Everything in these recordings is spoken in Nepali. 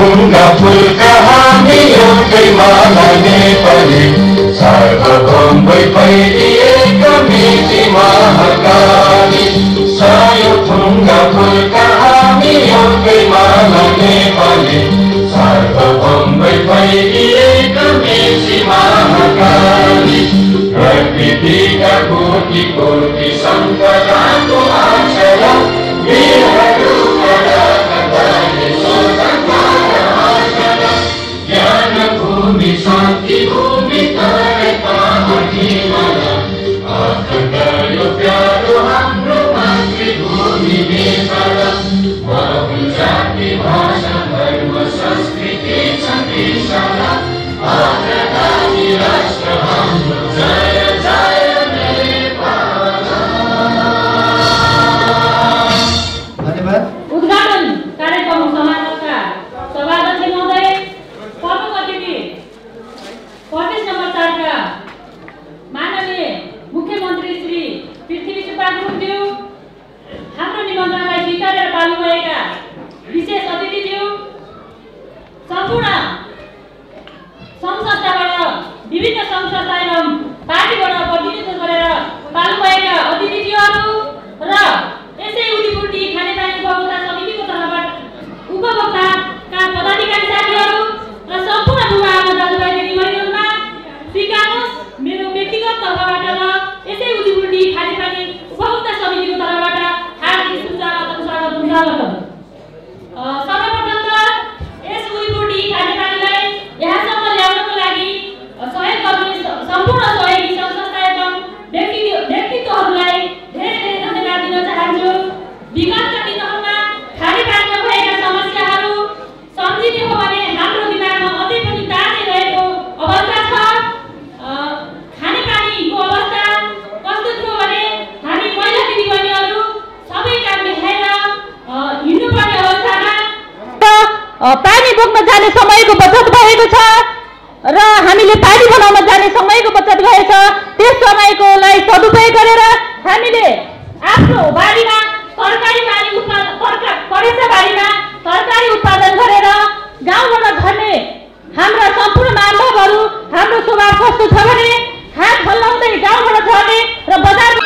ढुङ्गा फुलका हामी एउटै माला नेपाली सार्वभौम भई फैलिएका मेची महाकाली सय ढुङ्गा फुलका हामी एउटै माला नेपाली सार्वभौम भई फैलिएका मेची महाकाली प्रकृतिका कोटि कोटि सम्पदाको आचरा वीरहरू ज्ञान भूमि शान्ति भूमि आखयो प्यारो हाम्रो मातृभूमि नेपाल बहु जाति भाषा धर्म संस्कृति छविशाला आदरणीय राष्ट्र हाम्रो जय जय नेपाल। धन्यवाद। उद्घाटन कार्यक्रम समारोहका सभाध्यक्ष महोदय, प्रमुख अतिथि प्रदेश नम्बर 4 का माननीय मुख्यमन्त्री श्री पृथ्वी सुब्बा गुरुङज्यू, हाम्रो निमन्त्रणलाई स्वीकारेर पाल्नुभएका विशेष अतिथिज्यू, सम्पूर्ण संस्थाबाट विभिन्न संस्था एवं पार्टीबाट प्रतिनिधित्व गरेर पाल्नुभएका अतिथिज्यूहरू र यसै उदीपुर टी खानेपानी उपभोक्ता समितिको तर्फबाट उपभोक्ताका पदाधिकारी साथीहरू र सम्पूर्ण बुबाआमा दाजुभाइ दिदीबहिनीहरूमा स्वीकार्नुहोस् मेरो व्यक्तिगत तर्फबाट र यसै उदीपुर टी खानेपानी उपभोक्ता समितिको तर्फबाट हार्दिक स्वागत हुन्छ। सर्वप्रथम त यस उदीपुर टी खानेपानीलाई यहाँसम्म ल्याउनको लागि सहयोग गर्ने सम्पूर्ण सहयोगी संस्था एवं व्यक्तित्वहरूलाई धेरै धेरै धन्यवाद दिन चाहन्छु। विगतका दिनहरूमा खानेपानीमा भएका समस्याहरू सम्झिने हो भने हाम्रो दिमागमा अझै पनि ताजै रहेको अवस्था छ। खानेपानीको अवस्था कस्तो थियो भने हामी महिला दिदीबहिनीहरू सबै काम देखाएर हिँड्नुपर्ने अवस्थामा पानी बोक्न जाने समयको बचत भएको छ र हामीले पानी बनाउन जाने समयको बचत भएको छ। त्यस समयकोलाई सदुपयोग गरेर हामीले आफ्नो बारीमा तरकारी बारी परेसा बारीमा तरकारी उत्पादन गरेर गाउँबाट झर्ने हाम्रा सम्पूर्ण मानवहरू हाम्रो स्वभाव कस्तो छ भने हात हल्लाउँदै गाउँबाट झर्ने र बजार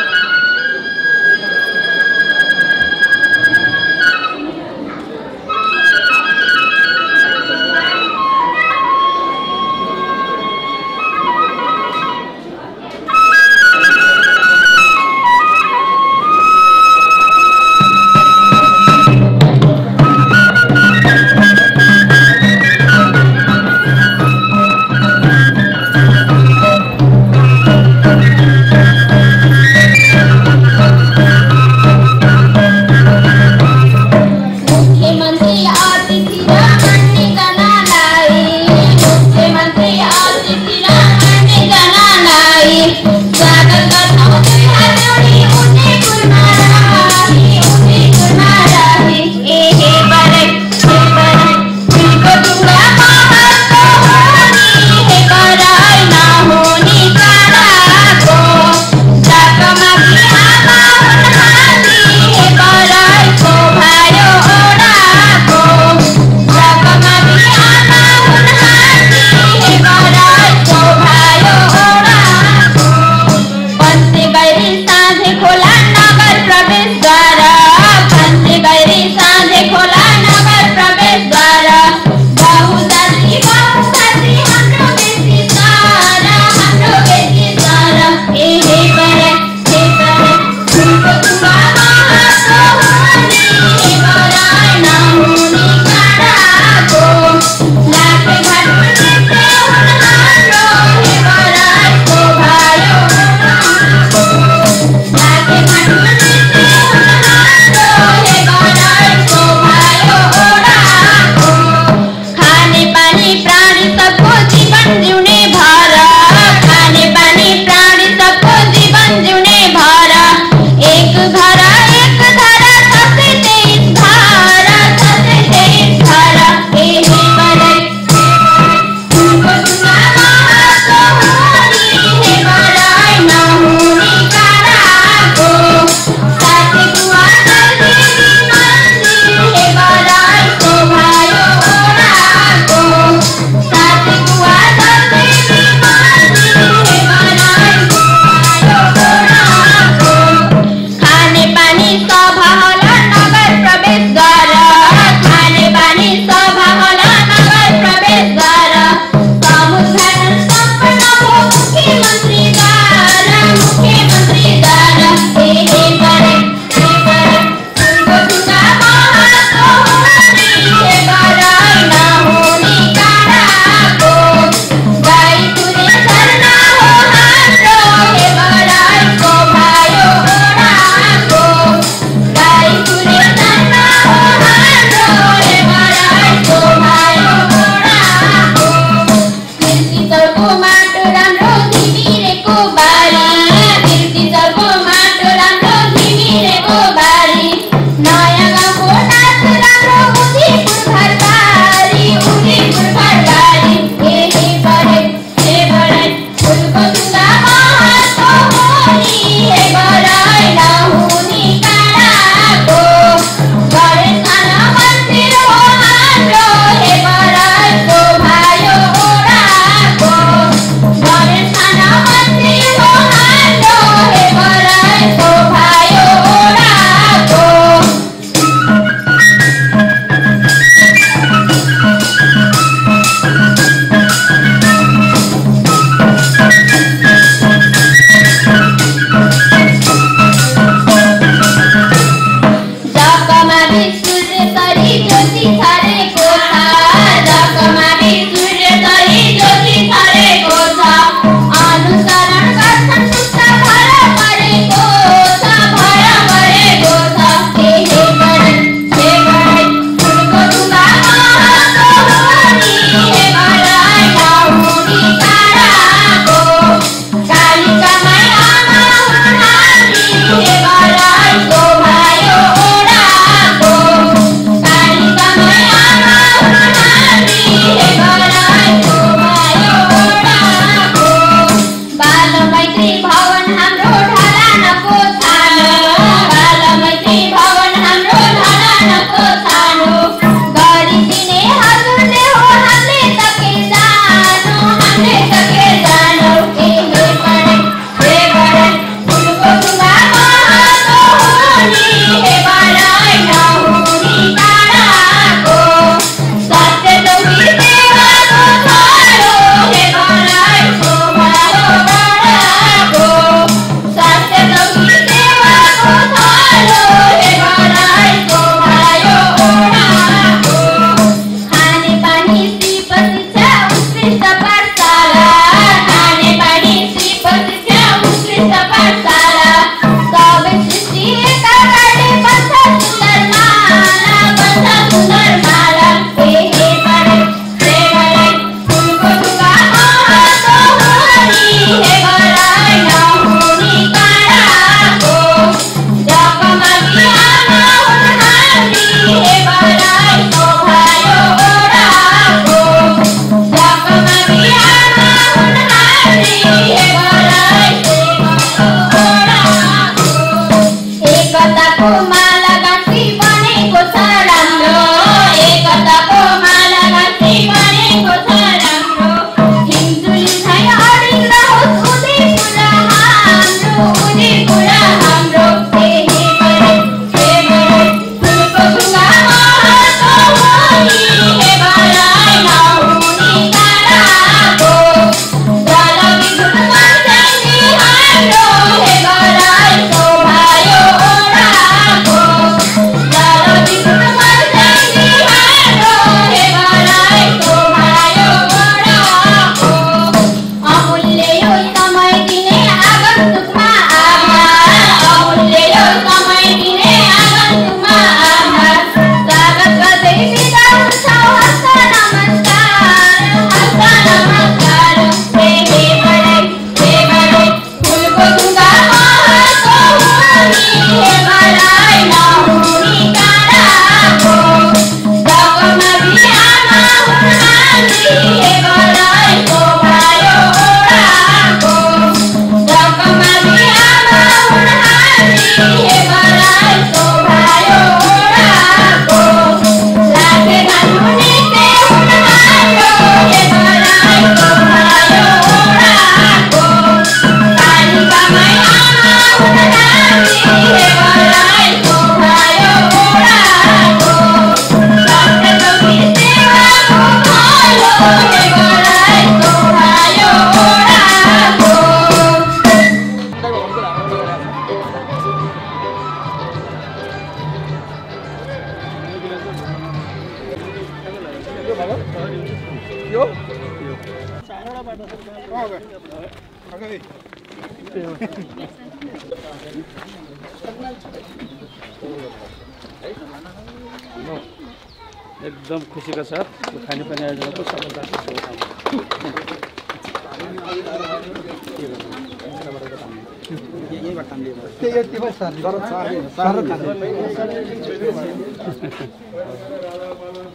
एकदम खुसीका साथ खानेपानी आयोजनको सफलता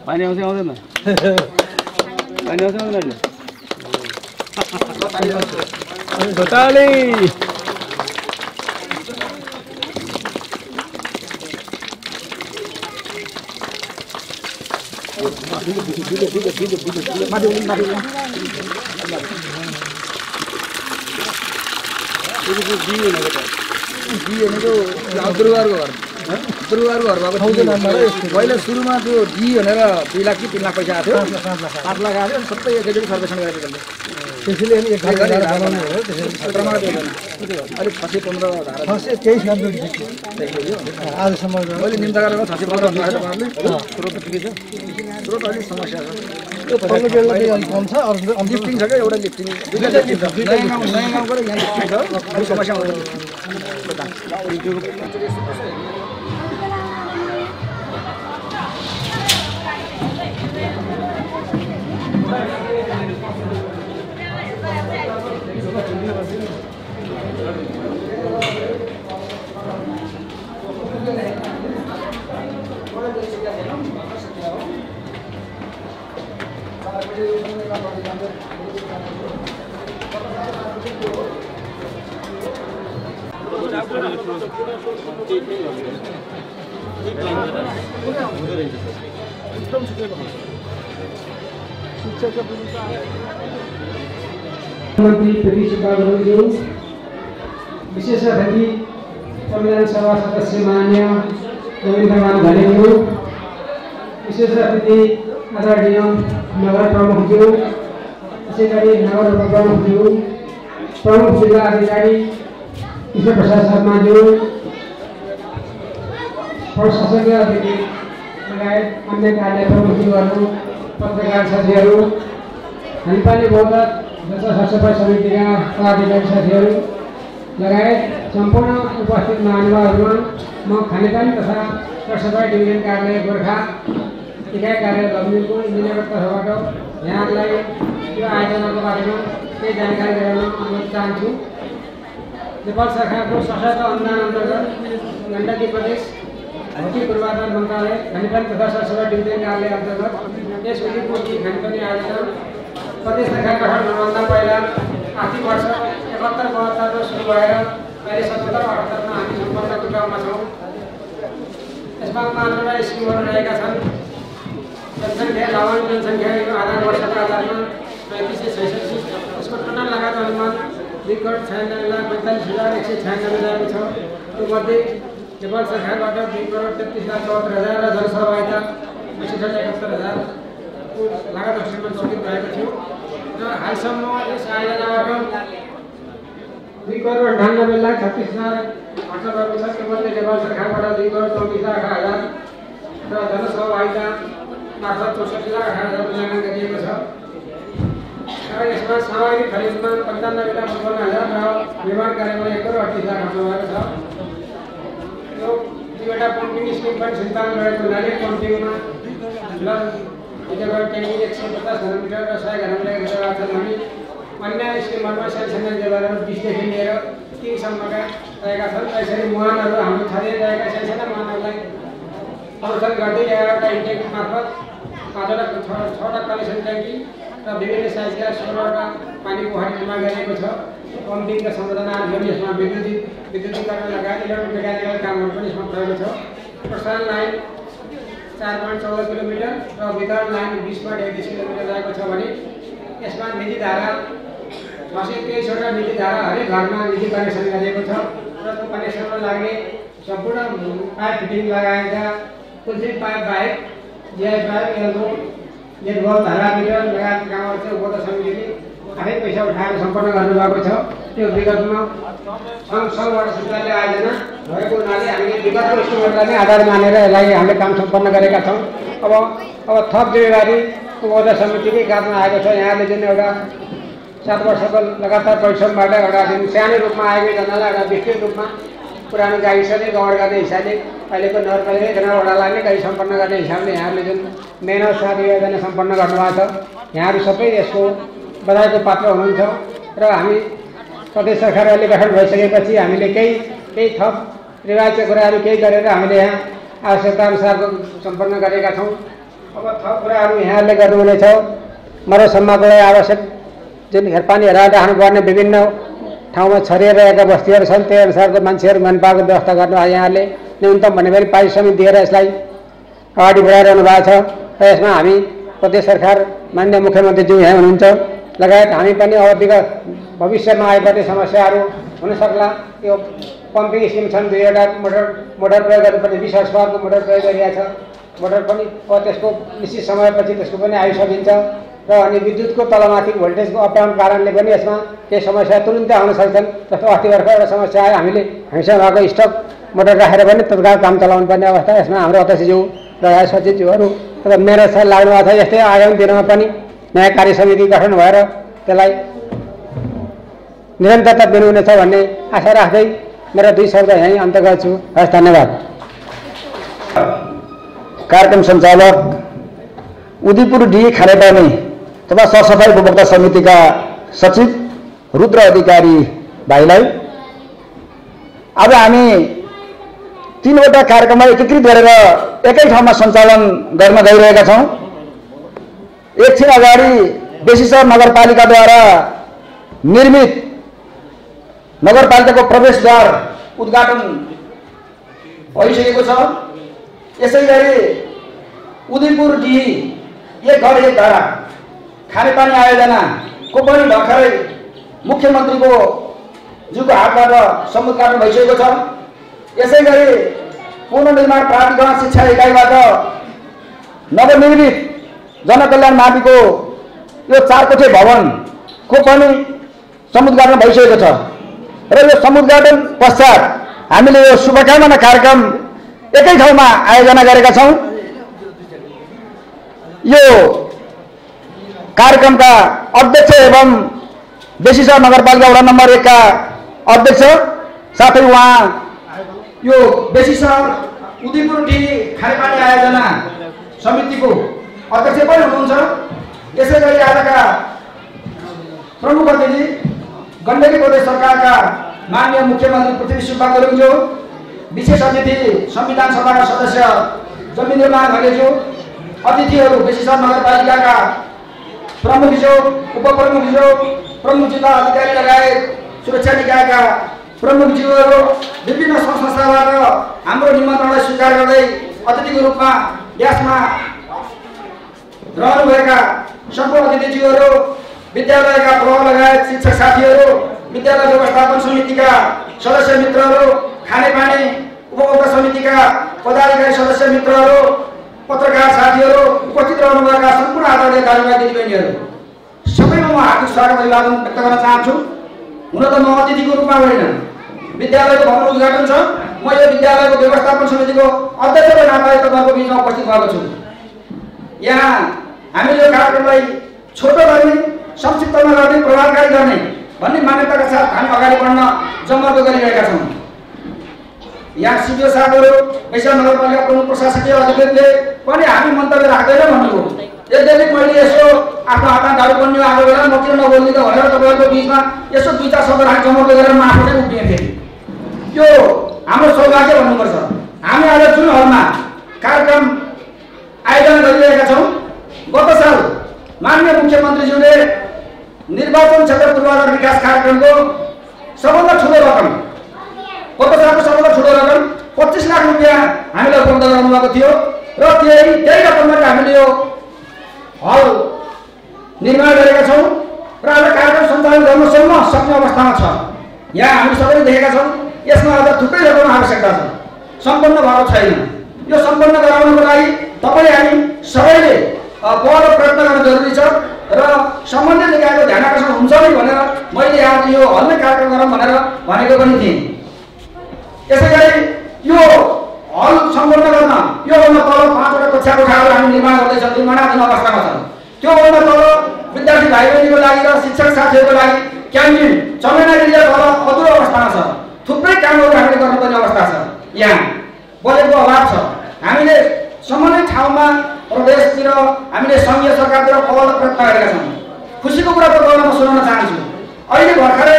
पानी आउँछ आउँदैन पानी आउँछ आउँदैन बताले पहिला सुरुमा त्यो डी भनेर 2 लाख कि 3 लाख पैसा आएको थियो 5 लाख आयो सबै एकैचोटि सर्वेक्षण गरेको त्यसले अनि एक हजार बनाउनु हो अलिक 615 आजसम्म मैले निम्ता गरेको 615 स्रोत ठिकै छ स्रोत अलिक समस्या छ त्यो पल्लो बेललाई अलिक कम छ अरु लिफ्टिङ छ के एउटा लिफ्टिङ दुईटा नयाँ गाउँको र यहाँ लिफ्टिङ छ अलिक समस्या हुन्छ मंत्री प्रदीप बाबूजी विशेष अतिथि संविधान सभा सदस्य मान्य रविन्द्रमान घलेज्यू विशेष अतिथि आदरणीय नगर प्रमुखज्यू त्यसै गरी नगर प्रमुखज्यू प्रमुख जिल्ला अधिकारी ईश्वर प्रसाद शर्माज्यू प्रशासकीय अतिथि लगायत अन्य कार्य प्रमुखज्यूहरू पत्रकार साथीहरू खानेपानी बहुमत जनता सरसफाई समितिका पदाधिकारी साथीहरू लगायत सम्पूर्ण उपस्थित महानुभावहरूमा म खानेपानी तथा सरसफाई डिभिजन कार्यालय गोर्खा इकाइ कार्यालय लग्नेको इन्जिनियरको तर्फबाट यहाँहरूलाई यो आयोजनाको बारेमा केही जानकारी गराउन अनुरोध चाहन्छु। नेपाल सरकारको सशक्त अनुदान अन्तर्गत गण्डकी प्रदेश भौतिक पूर्वाधार मन्त्रालय खानेपानी तथा सरसफाई डिभिजन कार्यालय अन्तर्गत यस उद्योगको खानेपानी आयोजना प्रदेश सरकार गठन हुनुभन्दा पहिला आर्थिक वर्ष 71-72 सुरु भएर अहिले 77-78 हामी सम्पन्नको क्रममा छौँ। यसमा 5वटा स्किमहरू रहेका छन्। जनसङ्ख्या लाभान्वित जनसङ्ख्या यो आधार वर्षका आधारमा 3566 यसको टोटल लागत अनुमान 2,96,42,196 रहेको छ। त्योमध्ये नेपाल सरकारबाट 2,33,74,000 र जनसहभागिता 65,71,000 लागत हस्तान्तरण स्वीकृत भएको थियो र हालसम्म यस आयोजनाबाट 2,98,36,00,000 खर्च भएको छ। त्योमध्ये नेपाल सरकारबाट 2,34,00,000 र जनसहभागिता मार्फत 64,18,000 मूल्याङ्कन गरिएको छ र यसमा सामग्री खरिदमा 95,55,000 र निर्माण कार्यमा 1,38,00,000 खर्च भएको छ। यो दुईवटा पम्पिङ स्किम पनि सञ्चालन गरेको हुनाले पम्पिङमा ट्याङ्की 150 घनमिटर र 100 घनमिटर गरेका छन् भने अन्य स्किमहरूमा सानसाना जग्गाहरू 20 देखि लिएर 3 सम्मका रहेका छन्। यसरी मुहानहरू हाम्रो छरिएर रहेका सानसाना मुहानहरूलाई अवसर गर्दै 11वटा इन्टेक मार्फत 6वटा कलेक्सन ट्याङ्की र विभिन्न साइजका 16वटा पानी पोखरी निर्माण गरिएको छ। पम्पिङका संरचनाहरू पनि यसमा विद्युतीकरण लगायत इलेक्ट्रोमेकानिकल कामहरू पनि यसमा भएको छ। प्रसारण लाइन 4.14 किलोमिटर र वितरण लाइन 20.31 किलोमिटर रहेको छ भने यसमा नीति धारा 623वटा नीति धारा हरेक घरमा नीति कनेक्सन गरिएको छ र त्यो कनेक्सनमा लाग्ने सम्पूर्ण पाइप फिटिङ लगाएका कुलचित पाइप बाहेक जिआई पाइप एल्बो नेटवर्क धारा मिटर लगायत कामहरू चाहिँ उपभोक्ता समितिले आफै पैसा उठाएर सम्पन्न गर्नुभएको छ। त्यो विगतमा सङ्घबाट सरकारले आयोजना भएको हुनाले हामीले विगतको स्टोरलाई नै आधार मानेर यसलाई हामीले काम सम्पन्न गरेका छौँ। अब थप जिम्मेवारी उपभोक्ता समितिकै काममा आएको छ। यहाँले जुन एउटा 7 वर्षको लगातार परिश्रमबाट एउटा जुन सानो रूपमा आएको जनालाई एउटा विस्तृत रूपमा पुरानो गाविसले गौर गर्ने हिसाबले अहिलेको नगरपालिका वडालाई नै गरी सम्पन्न गर्ने हिसाबले यहाँले जुन मेहनत साथ योजना सम्पन्न गर्नुभएको छ। यहाँहरू सबै यसको बधाईको पात्र हुनुहुन्छ र हामी प्रदेश सरकार अहिले गठन भइसकेपछि हामीले केही थप रिवाजका कुराहरू केही गरेर हामीले यहाँ आवश्यकता अनुसारको सम्पन्न गरेका छौँ। अब थप कुराहरू यहाँहरूले गर्नुहुनेछ। मरौसम्मको आवश्यक जुन हेरपानी हेरेर राख्नुपर्ने विभिन्न ठाउँमा छरिएर रहेका बस्तीहरू छन् त्यही अनुसारको मान्छेहरू मनपाको व्यवस्था गर्नु यहाँहरूले न्यूनतम भने पनि पारिश्रमिक दिएर यसलाई अगाडि बढाइरहनु भएको छ। र यसमा हामी प्रदेश सरकार माननीय मुख्यमन्त्रीज्यू यहाँ हुनुहुन्छ लगायत हामी पनि अब विगत भविष्यमा आइपर्ने समस्याहरू हुन सक्ला। यो पम्पिङ स्किम छन् 2वटा मोटर प्रयोग गर्नुपर्ने 20 हर्स पावरको मोटर प्रयोग गरिरहेको छ। मोटर पनि अब त्यसको निश्चित समयपछि त्यसको पनि आइसकिन्छ र अनि विद्युतको तलमाथि भोल्टेजको अपडाउन कारणले पनि यसमा केही समस्या तुरुन्तै आउन सक्छन्। जस्तो अस्ति भर्खर एउटा समस्या आयो, हामीले हामीसँग भएको स्टक मोटर राखेर पनि तत्काल काम चलाउनु पर्ने अवस्था। यसमा हाम्रो अध्यक्षज्यू र सचिवज्यूहरू र मेहनत साथ लाग्नु भएको छ। यस्तै आगामी दिनमा पनि नयाँ कार्य समिति गठन भएर त्यसलाई निरन्तरता दिनुहुनेछ भन्ने आशा राख्दै मेरा 2 शब्द यहीँ अन्त गर्छु। हस्, धन्यवाद। कार्यक्रम सञ्चालक उदयपुर डी खानेपानी तथा सरसफाई उपभोक्ता समितिका सचिव रुद्र अधिकारी भाइलाई अब हामी 3वटा कार्यक्रमलाई एकीकृत गरेर एकै ठाउँमा सञ्चालन गर्न गइरहेका छौँ। एकछिन अगाडि बेसीसर नगरपालिकाद्वारा निर्मित नगरपालिकाको प्रवेशद्वार उद्घाटन भइसकेको छ। यसै गरी उदयपुर डी एक घर एक धारा खानेपानी आयोजनाको पनि भर्खरै मुख्यमन्त्रीको ज्यूको हातबाट समुद्घाटन भइसकेको छ। यसै गरी पुनर्निर्माण प्राधिकरण शिक्षा इकाइबाट नवनिर्मित जनकल्याण माविको यो 4 कोठे भवनको पनि समुद्घाटन भइसकेको छ र यो समुद्घाटन पश्चात हामीले यो शुभकामना कार्यक्रम एकै ठाउँमा आयोजना गरेका छौँ। यो कार्यक्रमका अध्यक्ष एवं बेसीसर नगरपालिका वडा नम्बर 1 का अध्यक्ष साथै उहाँ यो बेसीसर उदयपुर डी खानेपानी आयोजना समितिको अध्यक्ष पनि हुनुहुन्छ। यसै गरी आजका प्रमुख अतिथि गण्डकी प्रदेश सरकारका माननीय मुख्यमन्त्री पृथ्वी सुब्बा गुरुङज्यू, विशेष अतिथि संविधान सभाका सदस्य जमिन्द्रमान घलेज्यू, अतिथिहरू बेसीसर नगरपालिकाका प्रमुखज्यू, उपप्रमुखज्यू, प्रमुख जिल्ला अधिकारी लगायत सुरक्षा निकायका प्रमुखज्यूहरू, विभिन्न संस्थाबाट हाम्रो निमन्त्रणलाई स्वीकार गर्दै अतिथिको रूपमा यसमा रहनुभएका सम्पूर्ण अतिथिज्यूहरू, विद्यालयका प्रभाव लगायत शिक्षक साथीहरू, विद्यालय व्यवस्थापन समितिका सदस्य मित्रहरू, खानेपानी उपभोक्ता समितिका पदाधिकारी सदस्य मित्रहरू, पत्रकार साथीहरू, उपस्थित रहनुभएका सम्पूर्ण आदरणीय दाजुभाइ दिदीबहिनीहरू, सबैमा म हार्दिक स्वागत अभिवादन व्यक्त गर्न चाहन्छु। हुन त म अतिथिको रूपमा होइन, विद्यालयको भवन उद्घाटन छ, म यो विद्यालयको व्यवस्थापन समितिको अध्यक्षको नाताले तपाईँको बिचमा उपस्थित भएको छु। यहाँ हामीले यो कार्यक्रमलाई छोटो गर्ने, संक्षिप्तमा गर्ने, प्रभावकारी गर्ने भन्ने मान्यताका साथ हामी अगाडि बढ्न जमर्को गरिरहेका छौँ। यहाँ सिडिओ साहबहरू, बेसीसर नगरपालिका प्रमुख प्रशासकीय अधिकारीले पनि हामी मन्तव्य राख्दैन भन्नुभयो। यद्यपि मैले यसो आफ्नो हातमा गाडी बन्ने आएको बेला म किन नबोल्ने त भनेर तपाईँहरूको बिचमा यसो 2-4 शब्द राख्न जमर्को गरेर म आफू चाहिँ उभिएँ थिएँ। यो हाम्रो सौभाग्य भन्नुपर्छ। हामी आज जुन हलमा कार्यक्रम आयोजना गरिरहेका छौँ, गत साल माननीय मुख्यमन्त्रीज्यूले निर्वाचन क्षेत्र पूर्वाधार विकास कार्यक्रमको सबभन्दा ठुलो रकम, गत सालको सबभन्दा ठुलो रकम 25 लाख रुपियाँ हामीलाई उपलब्ध गराउनु भएको थियो। र त्यही रकमबाट हामीले यो हल निर्माण गरेका छौँ र आज कार्यक्रम सञ्चालन गर्नसम्म सक्ने अवस्थामा छ। यहाँ हामी सबैले देखेका छौँ यसमा अझ थुप्रै रकम आवश्यकता छ, सम्पन्न भएको छैन। यो सम्पन्न गराउनको लागि तपाईँ हामी सबैले पहल प्रयत्न गर्न जरुरी छ र सम्बन्धित निकायको ध्यान आकर्षण हुन्छ नि भनेर मैले आज यो हलमै कार्यक्रम गरौँ भनेर भनेको पनि थिएँ। यसैगरी यो हल सम्पन्न गर्न योभन्दा तल 5वटा कक्षा कोठाहरू हामी निर्माण गर्दैछौँ, निर्माणाधीन अवस्थामा छन्। त्योभन्दा तल विद्यार्थी भाइ बहिनीको लागि र शिक्षक साथीहरूको लागि क्यान्टिन चमेनागिरी तल अधुरो अवस्थामा छ। थुप्रै कामहरू हामीले गर्नुपर्ने अवस्था छ। यहाँ बजेटको अभाव छ। हामीले सम्बन्धित ठाउँमा प्रदेशतिर हामीले सङ्घीय सरकारतिर पहल प्रयत्न गरेका छौँ। खुसीको कुरा त गर्न म सुनाउन चाहन्छु। अहिले भर्खरै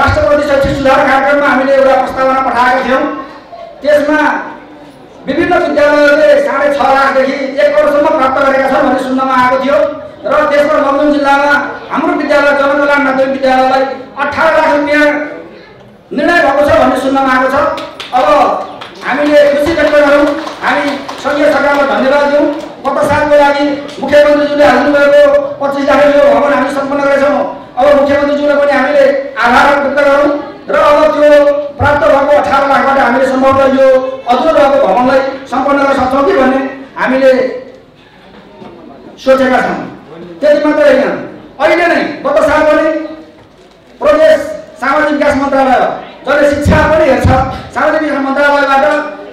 राष्ट्रपति शैक्षिक सुधार कार्यक्रममा हामीले एउटा प्रस्तावना पठाएका थियौँ। त्यसमा विभिन्न विद्यालयहरूले 6.5 लाखदेखि 1 करोडसम्म प्राप्त गरेका छन् भन्ने सुन्नमा आएको थियो र त्यसमा लमजुङ जिल्लामा हाम्रो विद्यालय जनकल्याण माध्यमिक विद्यालयलाई 18 लाख रुपियाँ निर्णय भएको छ भन्ने सुन्नमा आएको छ। अब हामीले खुसी व्यक्त गरौँ, हामी सङ्घीय सरकारलाई धन्यवाद दिउँ। गत सालको लागि मुख्यमन्त्रीज्यूले हाल्नुभएको 25 लाख यो भवन हामी सम्पन्न गरेछौँ। अब मुख्यमन्त्रीज्यूले पनि हामीले आभार व्यक्त गरौँ र अब त्यो प्राप्त भएको 18 लाखबाट हामीले सम्भवतः यो अधुरो रहेको भवनलाई सम्पन्न गर्न सक्छौँ कि भन्ने हामीले सोचेका छौँ। त्यति मात्रै होइन, अहिले नै गत साल पनि प्रदेश सामाजिक विकास मन्त्रालय जसले शिक्षा पनि हेर्छ, सामाजिक विकास मन्त्रालयबाट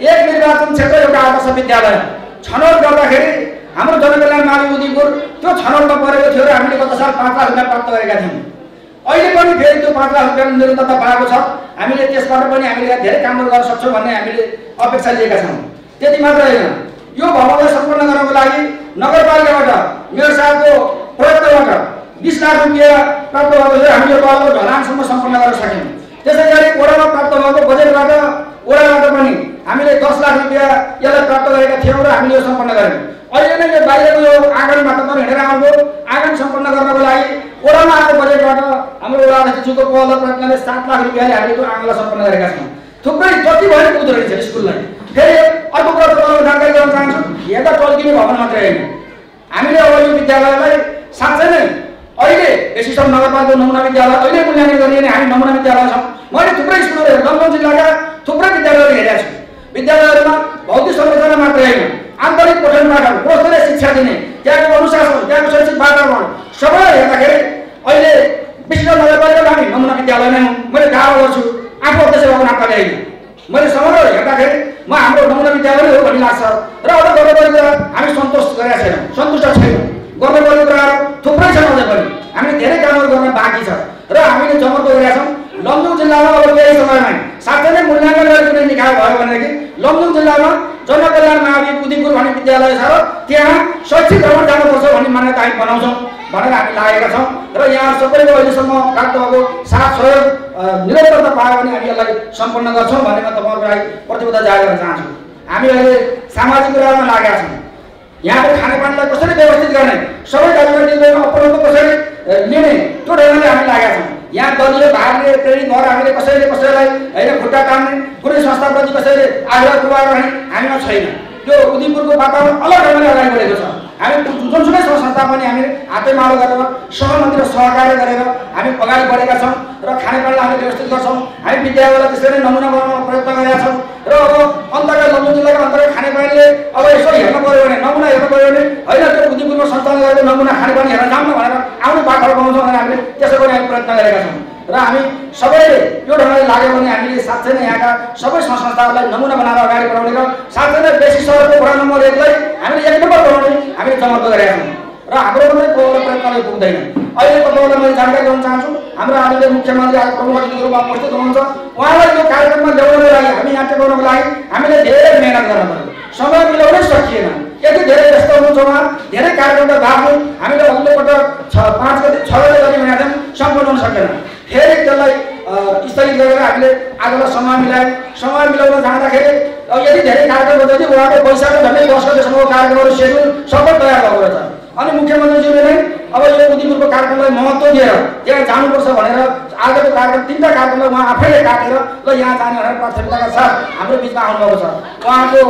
एक निर्वाचन क्षेत्र एउटा आदर्श विद्यालय छनौट गर्दाखेरि हाम्रो जनकल्याण मावि उदिपुर त्यो छनौटमा परेको थियो र हामीले गत साल 5 लाख रुपियाँ प्राप्त गरेका थियौँ। अहिले पनि फेरि त्यो 5 लाख रुपियाँ निरन्तरता पाएको छ। हामीले त्यसबाट पनि हामीले धेरै कामहरू गर्न सक्छौँ भन्ने हामीले अपेक्षा लिएका छौँ। त्यति मात्र होइन, यो भवनलाई सम्पन्न गर्नको लागि नगरपालिकाबाट मेयर साहबको प्रयत्नबाट 20 लाख रुपियाँ प्राप्त भएको थियो। हामीले तलको ढलानसम्म सम्पन्न गर्न सक्यौँ। त्यसैगरी ओडामा प्राप्त भएको बजेटबाट ओडाबाट पनि हामीले 10 लाख रुपियाँ यसलाई प्राप्त गरेका थियौँ र हामीले यो सम्पन्न गर्यौँ। अहिले नै यो बाहिरको यो आँगनबाट त हिँडेर आएको आँगन सम्पन्न गर्नको लागि ओडामा आएको बजेटबाट हाम्रो ओडा अध्यक्षको पहल प्रयत्नले 7 लाख रुपियाँले हामीले त्यो आँगनलाई सम्पन्न गरेका छौँ। थुप्रै जति भयो पुग्दो रहेछ स्कुललाई। फेरि अर्को कुरा तपाईँलाई जानकारी गराउन चाहन्छु, हेर्दा टल्किने भवन मात्रै होइन, हामीले अब यो विद्यालयलाई साँच्चै नै अहिले एसिस्टम नगरपालिका नमुना विद्यालय अहिले मूल्याङ्कन गरिने हामी नमुना विद्यालय छौँ। मैले थुप्रै स्कुलहरू लमजुङ जिल्लाका थुप्रै विद्यालयहरू हेरेका छु। विद्यालयहरूमा भौतिक संरचना मात्रै होइन, आन्तरिक पठन पाठन, कस्तोले शिक्षा दिने, त्यहाँको अनुशासन, त्यहाँको शैक्षिक वातावरण सबैलाई हेर्दाखेरि अहिले विशिष्ट नगरपालिका हामी नमुना विद्यालय नै हौँ। मैले दावा गर्छु, आफू अध्यक्ष भएको नाताले होइन, मैले समग्र हेर्दाखेरि म हाम्रो नमुना विद्यालय हो भन्ने लाग्छ। र अझ गर्नुपर्ने कुरा हामी सन्तुष्ट छैनौँ। गर्नुपर्ने कुराहरू थुप्रै छन्, अझै पनि हामीले धेरै कामहरू गर्न बाँकी छ र हामीले जमर्को गरेका छौँ। लमजुङ जिल्लामा अब केही समयमा साँच्चै नै मूल्याङ्कन गरेर कुनै निकाय भयो भनेदेखि लमजुङ जिल्लामा जनकल्याण मावि उदिपुर भन्ने विद्यालय छ र त्यहाँ शैक्षिक भ्रमण जानुपर्छ भन्ने मान्यता हामी बनाउँछौँ भनेर हामी लागेका छौँ। र यहाँ सबैको अहिलेसम्म प्राप्त भएको साथ सहयोग निरन्तरता पायो भने हामी यसलाई सम्पन्न गर्छौँ भन्ने म तपाईँहरूको लागि प्रतिबद्धता जाहेर गर्न चाहन्छु। हामी अहिले सामाजिक कुरामा लागेका छौँ। यहाँको खानेपानीलाई कसरी व्यवस्थित गर्ने, सबै जनजातिको अपराध कसरी लिने, त्यो ढङ्गले हामी लागेका छौँ। यहाँ दलीय भागले प्रेरित भएर हामीले कसैलाई होइन खुट्टा तान्ने, कुनै संस्थाप्रति कसैले आग्रह पुर्याएर गर्ने हामीमा छैन। यो उदिपुरको वातावरण अलग ढङ्गले अगाडि बढेको छ। हामी जुनसुकै संस्था पनि हामी हातैमालो गरेर सहमति र सहकार्य गरेर हामी अगाडि बढेका छौँ र खानेपानीलाई हामी व्यवस्थित गर्छौँ। हामी विद्यालयलाई त्यसरी नमुना बनाउन प्रयत्न गरेका छौँ र अब अन्तर्गत लमजुङ जिल्लाको अन्तर्गत खानेपानीले अब यसो हेर्नु पऱ्यो भने, नमुना हेर्नु पऱ्यो भने होइन त्यो उदिपुरमा सञ्चालन गरेको नमुना खानेपानी हेर्न जाउँ न भनेर आउने बाटोहरू पाउँछौँ भनेर हामीले त्यसो पनि हामी प्रयत्न गरेका छौँ। र हामी सबैले यो ढङ्गले लाग्यो भने हामीले साँच्चै नै यहाँका सबै संस्थाहरूलाई नमुना बनाएर अगाडि बढाउने र साँच्चै नै बेसी सहरको वडा नम्बर 1 लाई हामीले 1 नम्बर बनाउने हामीले जमर्को गरेका छौँ र हाम्रो मात्रै प्रयत्नले पुग्दैन। अहिले तपाईँलाई मैले जानकारी गराउन चाहन्छु, हाम्रो आदरणीय मुख्यमन्त्री आज प्रमुख अतिथिको रूपमा उपस्थित हुनुहुन्छ। उहाँलाई यो कार्यक्रममा ल्याउनको लागि हामी यहाँ टेकाउनको लागि हामीले धेरै मेहनत गर्न पर्यो, समय मिलाउनै सकिएन। यति धेरै व्यस्त हुनुहुन्छ उहाँ, धेरै कार्यक्रममा भाग लियौँ। हामीले अघिल्लो पटक 5 गते 6 गते गरी भनेका थियौँ, सम्पन्न हुन सकेन। फेरि त्यसलाई स्थगित गरेर हामीले आजलाई समय मिलायौँ। समय मिलाउन जाँदाखेरि यति धेरै कार्यक्रम गर्दै उहाँको पैसाको झन्डै 10 गतेसम्मको कार्यक्रमहरू सेड्युल सबै तयार भएको रहेछ। अनि मुख्यमन्त्रीज्यूले नै अब यो उदिपुरको कार्यक्रमलाई महत्त्व दिएर त्यहाँ जानुपर्छ भनेर आजको कार्यक्रम 3टा कार्यक्रमलाई उहाँ आफैले काटेर ल यहाँ जाने भनेर प्राथमिकताका साथ हाम्रो बिचमा आउनुभएको छ। उहाँले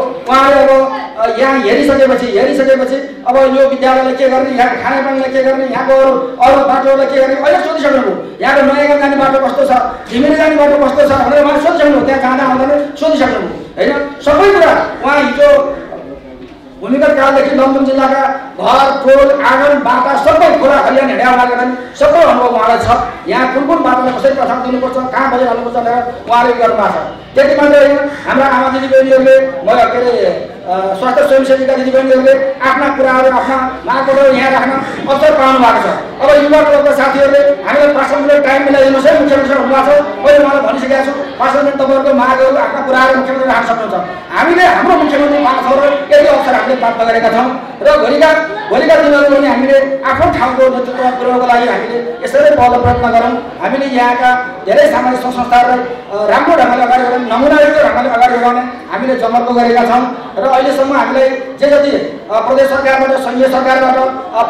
अब यहाँ हेरिसकेपछि अब यो विद्यालयलाई के गर्ने, यहाँको खानेपानीलाई के गर्ने, यहाँको अरू बाटोलाई के गर्ने अहिले सोधिसक्नुभयो। यहाँको नयाँ जाने बाटो कस्तो छ, घिमिरे जाने बाटो कस्तो छ भनेर उहाँ सोधिसक्नुभयो। त्यहाँ जाँदा आउँदा नै सोधिसक्नुभयो होइन। सबै कुरा उहाँ हिजो भूमिगत कालदेखि लमजुङ जिल्लाका घर टोल आँगन बाटा सबै खोला खलियान हिँड्याउनका लागि सबै अनुभव उहाँलाई छ। यहाँ कुन बाटोलाई कसरी प्रथम दिनुपर्छ, कहाँ बजेर हाल्नुपर्छ भनेर उहाँले गर्नुभएको छ। त्यति मात्रै होइन, हाम्रा आमा दिदीबहिनीहरूले के अरे स्वास्थ्य स्वयंसेविका दिदीबहिनीहरूले आफ्ना कुराहरू आफ्ना मागहरू यहाँ राख्न अवसर पाउनु भएको छ। अब युवा क्लबका साथीहरूले हामीलाई 5 मिनट टाइम मिलाइदिनुहोस् है, मुख्यमन्त्री हुनुभएको छ। मैले उहाँलाई भनिसकेको छु 5 मिनट तपाईँहरूको मागहरू आफ्ना कुराहरू मुख्यमन्त्री राख्न सक्नुहुन्छ। हामीले हाम्रो मुख्यमन्त्री पाएको छौँ र यही अवसर हामीले प्राप्त गरेका छौँ र भोलिका दिनहरू पनि हामीले आफ्नो ठाउँको नेतृत्व पुर्याउनको लागि हामीले यसरी बल प्रयत्न गरौँ। हामीले यहाँका धेरै सामाजिक संस्थाहरूलाई राम्रो ढङ्गले अगाडि बढाउने, नमुनायुक्त ढङ्गले अगाडि बढाउने हामीले जमर्को गरेका छौँ र अहिलेसम्म हामीलाई जे जति प्रदेश सरकारबाट संघीय सरकारबाट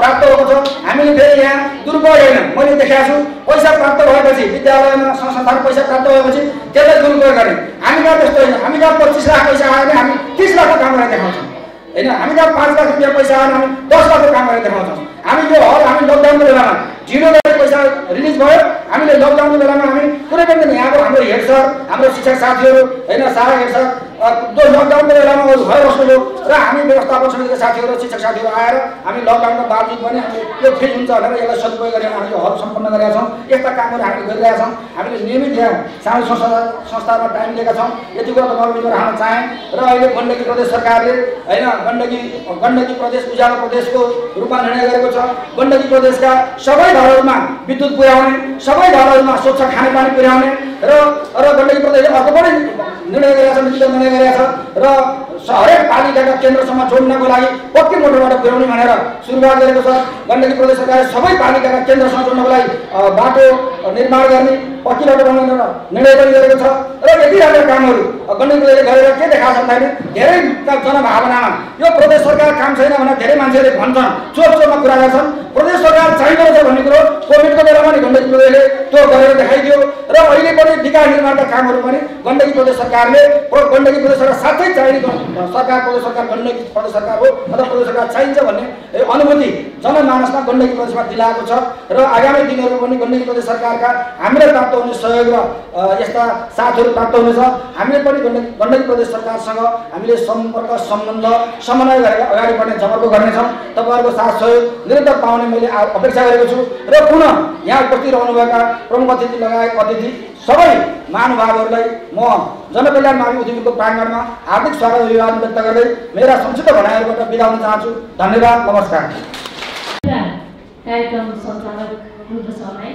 प्राप्त भएको छ हामीले फेरि यहाँ दुरुपयोग होइन। मैले देखाएको छु पैसा प्राप्त भएपछि विद्यालयमा संस्थान पैसा प्राप्त भएपछि त्यसलाई दुरुपयोग गर्ने। हामी कहाँ त्यस्तो होइन। हामी कहाँ 25 लाख पैसा आयो भने हामी 30 लाखको काम गरेर देखाउँछौँ होइन। हामी कहाँ 5 लाख रुपियाँ पैसा आयो भने हामी 10 लाखको काम गरेर देखाउँछौँ। हामी यो हल हामी लकडाउनको बेलामा 0 गरेर पैसा रिलिज भयो। हामीले लकडाउनको बेलामा हामी कुनै पनि यहाँको हाम्रो हेड सर, हाम्रो शिक्षक साथीहरू होइन, सारा हेड सर जो लकडाउनको बेलामा घर बस्नुभयो र हामी व्यवस्थापन समितिका साथीहरू शिक्षक साथीहरू आएर हामी लकडाउनको बावजुद पनि हामी यो फेरि हुन्छ भनेर यसलाई सदुपयोग गरेर हामीले हल सम्पन्न गरेका छौँ। यस्ता कामहरू हामीले गरिरहेका छौँ। हामीले नियमित यहाँ सानो संस्थामा टाइम दिएका छौँ। यति कुरा तपाईँको राख्न चाहेँ। र अहिले गण्डकी प्रदेश सरकारले होइन गण्डकी प्रदेश उज्यालो प्रदेशको रूपमा निर्णय गरेको छ। गण्डकी प्रदेशका सबै घरहरूमा विद्युत पुर्याउने, सबै घरहरूमा स्वच्छ खानेपानी पुर्याउने र गण्डकी प्रदेशले अर्को पनि निर्णय गरेका छ, नीतिगत निर्णय गरेका छ र हरेक पालिकाका केन्द्रसम्म जोड्नको लागि पक्की मोटरबाट पुर्याउने भनेर सुरुवात गरेको छ। गण्डकी प्रदेश सरकारले सबै पालिकाका केन्द्रसँग जोड्नको लागि बाटो निर्माण गर्ने, पक्की बाटो बनाउने निर्णय पनि गरेको छ र यति राम्रो कामहरू गण्डकी प्रदेशले गरेर के देखाएको छ भन्दाखेरि धेरै जनभावनामा यो प्रदेश सरकार काम छैन भनेर धेरै मान्छेहरूले भन्छन्, चोपमा कुरा गर्छन्। प्रदेश सरकार चाहिँदो रहेछ भन्ने कुरो कोभिडको बेलामा नि गण्डकी प्रदेशले त्यो गरेर देखाइदियो र अहिले पनि विकास निर्माणका कामहरू पनि गण्डकी प्रदेश सरकारले गण्डकी प्रदेश सरकार साथै चाहिने सरकार प्रदेश सरकार गण्डकी प्रदेश सरकार हो अथवा प्रदेश सरकार चाहिन्छ भन्ने अनुभूति जनमानसमा गण्डकी प्रदेशमा दिलाएको छ र आगामी दिनहरू पनि गण्डकी प्रदेश सरकारका हामीलाई प्राप्त हुने सहयोग र यस्ता साथहरू प्राप्त हुनेछ। हामीले पनि गण्डकी प्रदेश सरकारसँग हामीले सम्पर्क सम्बन्ध समन्वय गरेर अगाडि बढ्ने जमर्को गर्नेछौँ। तपाईँहरूको साथ सहयोग निरन्तर पाउने मैले अपेक्षा गरेको छु र पुनः यहाँ उपस्थित रहनुभएका प्रमुख अतिथि लगायत अतिथि सबै महानुभावहरूलाई म जनकल्याण मावि उद्योगको प्राङ्गणमा हार्दिक स्वागत अभिवादन व्यक्त गर्दै मेरा संक्षिप्त भनाइहरूबाट बिदा हुन चाहन्छु। धन्यवाद, नमस्कार। कार्यक्रम सञ्चालक रुद्र सरलाई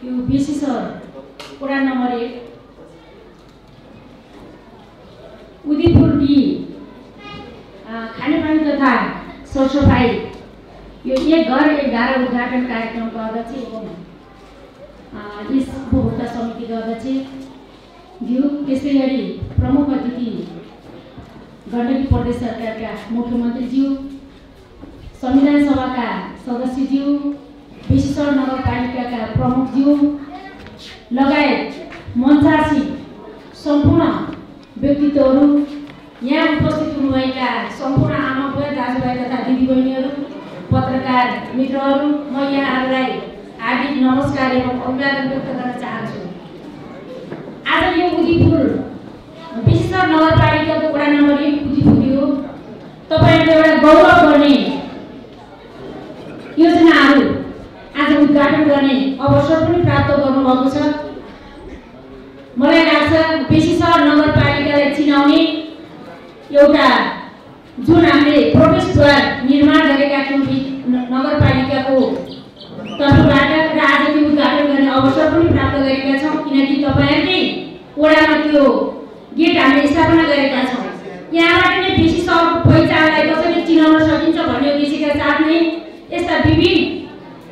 यो विशेष वडा नम्बर 1 उदयपुर डी खानेपानी तथा सरसफाई यो एक घर एक धारा उद्घाटन कार्यक्रमको अध्यक्ष एवं यस उपभोक्ता समितिका अध्यक्ष ज्यू, त्यसै गरी प्रमुख अतिथि गण्डकी प्रदेश सरकारका मुख्यमन्त्रीज्यू, संविधान सभाका सदस्यज्यू, विश्वेश्वर नगरपालिकाका प्रमुखज्यू लगायत मञ्चासी सम्पूर्ण व्यक्तित्वहरू, यहाँ उपस्थित हुनुभएका सम्पूर्ण आमाबुवा दाजुभाइ तथा दिदीबहिनीहरू, पत्रकार मित्रहरू, म यहाँहरूलाई हार्दिक नमस्कार एवं अभिवादन व्यक्त गर्न चाहन्छु। आज यो उदयपुर विश्वेश्वर नगरपालिकाको वडा नम्बर 1 उदयपुर हो। तपाईँहरूले एउटा गौरव गर्ने योजनाहरू आज उद्घाटन गर्ने अवसर पनि प्राप्त गर्नुभएको छ। मलाई लाग्छ विश्वेश्वर नगरपालिकालाई चिनाउने एउटा जुन हामीले प्रवेशद्वार निर्माण गरेका थियौँ नगरपालिकाको तर्फबाट र आज त्यो उद्घाटन गर्ने अवसर पनि प्राप्त गरेका छौँ, किनकि तपाईँहरूकै वडामा त्यो गेट हामीले स्थापना गरेका छौँ। यहाँबाट नै विश्वेश्वर पहिचानलाई कसरी चिनाउन सकिन्छ भन्ने उद्देश्यका साथ नै यस्ता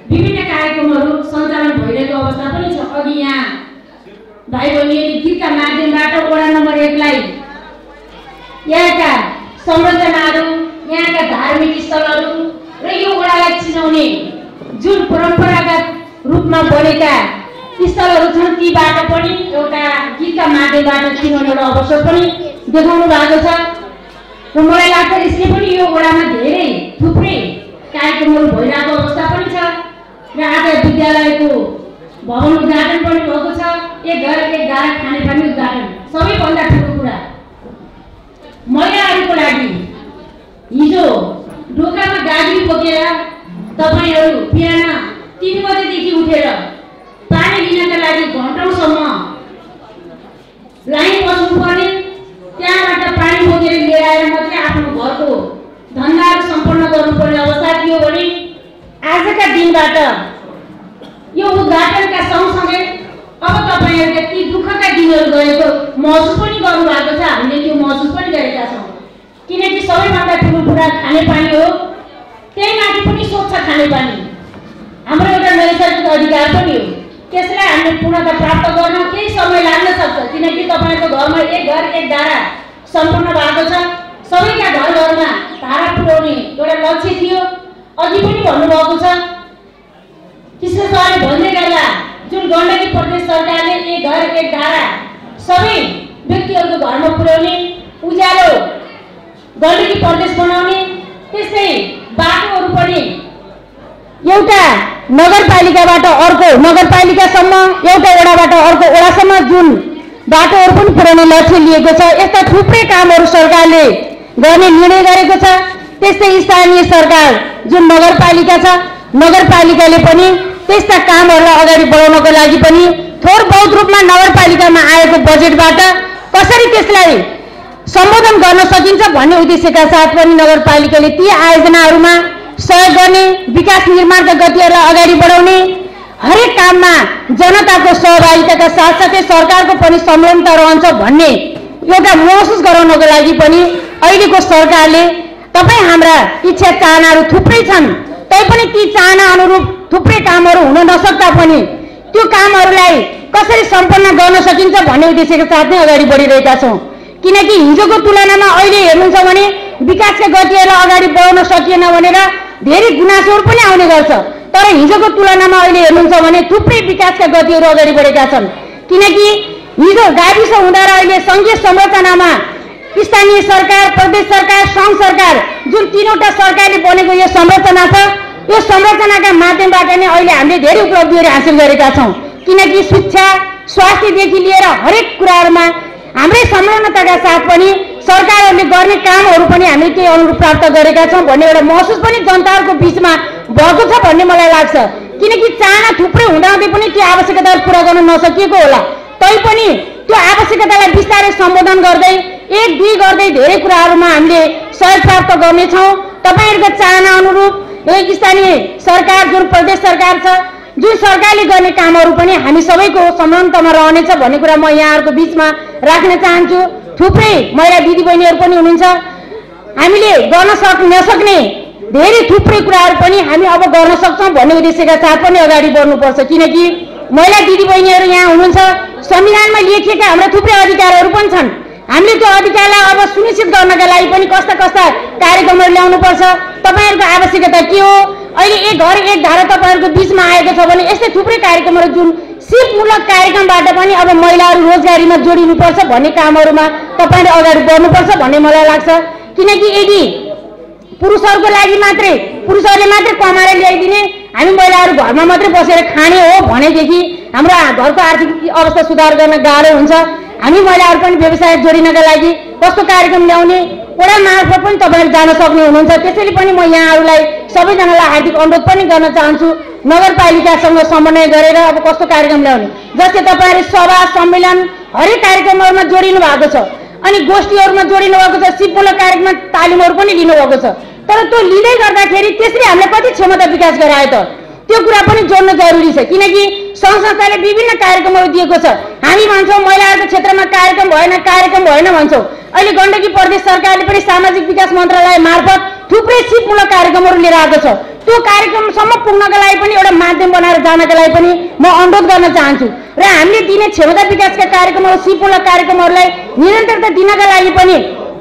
विभिन्न कार्यक्रमहरू सञ्चालन भइरहेको अवस्था पनि छ। अघि यहाँ भाइ बहिनीहरूले गीतका माध्यमबाट वडा नम्बर 1 लाई यहाँका संरचनाहरू, यहाँका धार्मिक स्थलहरू र यो वडालाई चिनाउने जुन परम्परागत रूपमा रूपमा बढेका स्थलहरू छन्, तीबाट पनि एउटा गीतका माध्यमबाट चिनाउने एउटा अवसर पनि देखाउनु भएको छ र मलाई लाग्छ यसले पनि यो वडामा धेरै थुप्रै कार्यक्रमहरू भइरहेको अवस्था पनि छ र आज विद्यालयको भवन उद्घाटन पनि भएको छ। एक घर एक गाडा खानेपानी उद्घाटन सबैभन्दा ठुलो कुरा महिलाहरूको लागि। हिजो ढोकामा गाडी बोकेर तपाईहरु बिहान 3 बजेदेखि उठेर पानी लिनका लागि घण्टौसम्म लाइन बस्नुपर्ने, त्यहाँबाट पानी बोकेर लिएर आएर मात्रै आफ्नो घरको धन्दाहरू सम्पन्न गर्नुपर्ने अवस्था थियो भने आजका दिनबाट यो उद्घाटनका सँगसँगै अब तपाईहरुले ती दुःखका दिनहरू गएको महसुस पनि गर्नुभएको छ। हामीले त्यो महसुस पनि गरेका छौँ, किनकि सबैभन्दा ठुलो कुरा खानेपानी हो। त्यही माथि पनि स्वच्छ खानेपानी हाम्रो एउटा नैसर्गिक अधिकार पनि हो। त्यसलाई हामीले पूर्णता प्राप्त गर्न केही समय लाग्न सक्छ, किनकि तपाईको घरमा एक घर एक धारा सम्पूर्ण भएको छ। सबैका घर घरमा धारा पुर्याउने एउटा लक्ष्य थियो, अघि पनि भन्नुभएको छ। कृष्ण सरले भन्दै गर्दा जुन गण्डकी प्रदेश सरकारले एक घर एक धारा सबै व्यक्तिहरूको घरमा पुर्याउने, उज्यालो गण्डकी प्रदेश बनाउने, त्यसै बाटोहरू पनि एउटा नगरपालिकाबाट अर्को नगरपालिकासम्म, एउटा वडाबाट अर्को वडासम्म जुन बाटोहरू पनि पुर्याउने लक्ष्य लिएको छ। यस्ता थुप्रै कामहरू सरकारले गर्ने निर्णय गरेको छ। त्यस्तै स्थानीय सरकार जुन नगरपालिका छ, नगरपालिकाले पनि त्यस्ता कामहरूलाई अगाडि बढाउनको लागि पनि थोर बहुत रूपमा नगरपालिकामा आएको बजेटबाट कसरी त्यसलाई सम्बोधन गर्न सकिन्छ भन्ने उद्देश्यका साथ पनि नगरपालिकाले ती आयोजनाहरूमा सहयोग गर्ने, विकास निर्माणका गतिहरूलाई अगाडि बढाउने, हरेक काममा जनताको सहभागिताका साथसाथै सरकारको पनि संलग्नता रहन्छ भन्ने एउटा महसुस गराउनको लागि पनि अहिलेको सरकारले तपाईँ हाम्रा इच्छा चाहनाहरू थुप्रै छन्, तैपनि ती चाहना अनुरूप थुप्रै कामहरू हुन नसक्दा पनि त्यो कामहरूलाई कसरी सम्पन्न गर्न सकिन्छ भन्ने उद्देश्यका साथ नै अगाडि बढिरहेका छौँ। किनकि हिजोको तुलनामा अहिले हेर्नुहुन्छ भने विकासका गतिहरूलाई अगाडि बढाउन सकिएन भनेर धेरै गुनासोहरू पनि आउने गर्छ, तर हिजोको तुलनामा अहिले हेर्नुहुन्छ भने थुप्रै विकासका गतिहरू अगाडि बढेका छन्। किनकि हिजो गाविस हुँदा र अहिले सङ्घीय संरचनामा स्थानीय सरकार, प्रदेश सरकार, सङ्घ सरकार जुन तीनवटा सरकारले बनेको यो संरचना छ, यो संरचनाका माध्यमबाट नै अहिले हामीले धेरै उपलब्धिहरू हासिल गरेका छौँ। किनकि शिक्षा, स्वास्थ्यदेखि लिएर हरेक कुराहरूमा हाम्रै संलग्नताका साथ पनि सरकारहरूले गर्ने कामहरू पनि हामीले त्यही अनुरूप प्राप्त गरेका छौँ भन्ने एउटा महसुस पनि जनताहरूको बिचमा भएको छ भन्ने मलाई लाग्छ। किनकि चाहना थुप्रै हुँदाहुँदै पनि त्यो आवश्यकताहरू पुरा गर्न नसकिएको होला, तैपनि त्यो आवश्यकतालाई बिस्तारै सम्बोधन गर्दै एक दुई गर्दै धेरै कुराहरूमा हामीले सहयोग प्राप्त गर्नेछौँ। तपाईँहरूको चाहना अनुरूप एक स्थानीय सरकार जुन प्रदेश सरकार छ, जुन सरकारले गर्ने कामहरू पनि हामी सबैको संलग्नतामा रहनेछ भन्ने कुरा म यहाँहरूको बिचमा राख्न चाहन्छु। थुप्रै महिला दिदीबहिनीहरू पनि हुनुहुन्छ, हामीले गर्न नसक्ने धेरै थुप्रै कुराहरू पनि हामी अब गर्न सक्छौँ भन्ने उद्देश्यका साथ पनि अगाडि बढ्नुपर्छ। किनकि महिला दिदीबहिनीहरू यहाँ हुनुहुन्छ, संविधानमा लेखिएका हाम्रा थुप्रै अधिकारहरू पनि छन्। हामीले त्यो अधिकारलाई अब सुनिश्चित गर्नका लागि पनि कस्ता कस्ता कार्यक्रमहरू ल्याउनुपर्छ, तपाईँहरूको आवश्यकता के हो, अहिले एक घर एक धारा तपाईँहरूको बिचमा आएको छ भने यस्तै थुप्रै कार्यक्रमहरू जुन सिपमूलक कार्यक्रमबाट पनि अब महिलाहरू रोजगारीमा जोडिनुपर्छ भन्ने कामहरूमा तपाईँले अगाडि बढ्नुपर्छ भन्ने मलाई लाग्छ। किनकि यदि पुरुषहरूको लागि मात्रै पुरुषहरूले मात्रै कमाएर ल्याइदिने, हामी महिलाहरू घरमा मात्रै बसेर खाने हो भनेदेखि हाम्रो घरको आर्थिक अवस्था सुधार गर्न गाह्रो हुन्छ। हामी महिलाहरू पनि व्यवसाय जोडिनका लागि कस्तो कार्यक्रम ल्याउने वडा मार्फत पनि तपाईँहरू जान सक्ने हुनुहुन्छ। त्यसैले पनि म यहाँहरूलाई सबैजनालाई हार्दिक अनुरोध पनि गर्न चाहन्छु, नगरपालिकासँग समन्वय गरेर अब कस्तो कार्यक्रम ल्याउने, जस्तै तपाईँहरू सभा सम्मेलन हरेक कार्यक्रमहरूमा जोडिनु भएको छ, अनि गोष्ठीहरूमा जोडिनु भएको छ, सिपमूलक कार्यक्रममा तालिमहरू पनि लिनुभएको छ, तर त्यो लिँदै गर्दाखेरि त्यसले हामीलाई कति क्षमता विकास गरायो त त्यो कुरा पनि जोड्न जरुरी छ। किनकि सङ्घ संस्थाले विभिन्न कार्यक्रमहरू दिएको छ, हामी भन्छौँ महिलाहरूको क्षेत्रमा कार्यक्रम भएन भन्छौँ। अहिले गण्डकी प्रदेश सरकारले पनि सामाजिक विकास मन्त्रालय मार्फत थुप्रै सिपमूलक कार्यक्रमहरू लिएर आएको छ। त्यो कार्यक्रमसम्म पुग्नका लागि पनि एउटा माध्यम बनाएर जानका लागि पनि म अनुरोध गर्न चाहन्छु र हामीले दिने क्षमता विकासका कार्यक्रमहरू, सिपमूलक कार्यक्रमहरूलाई निरन्तरता दिनका लागि पनि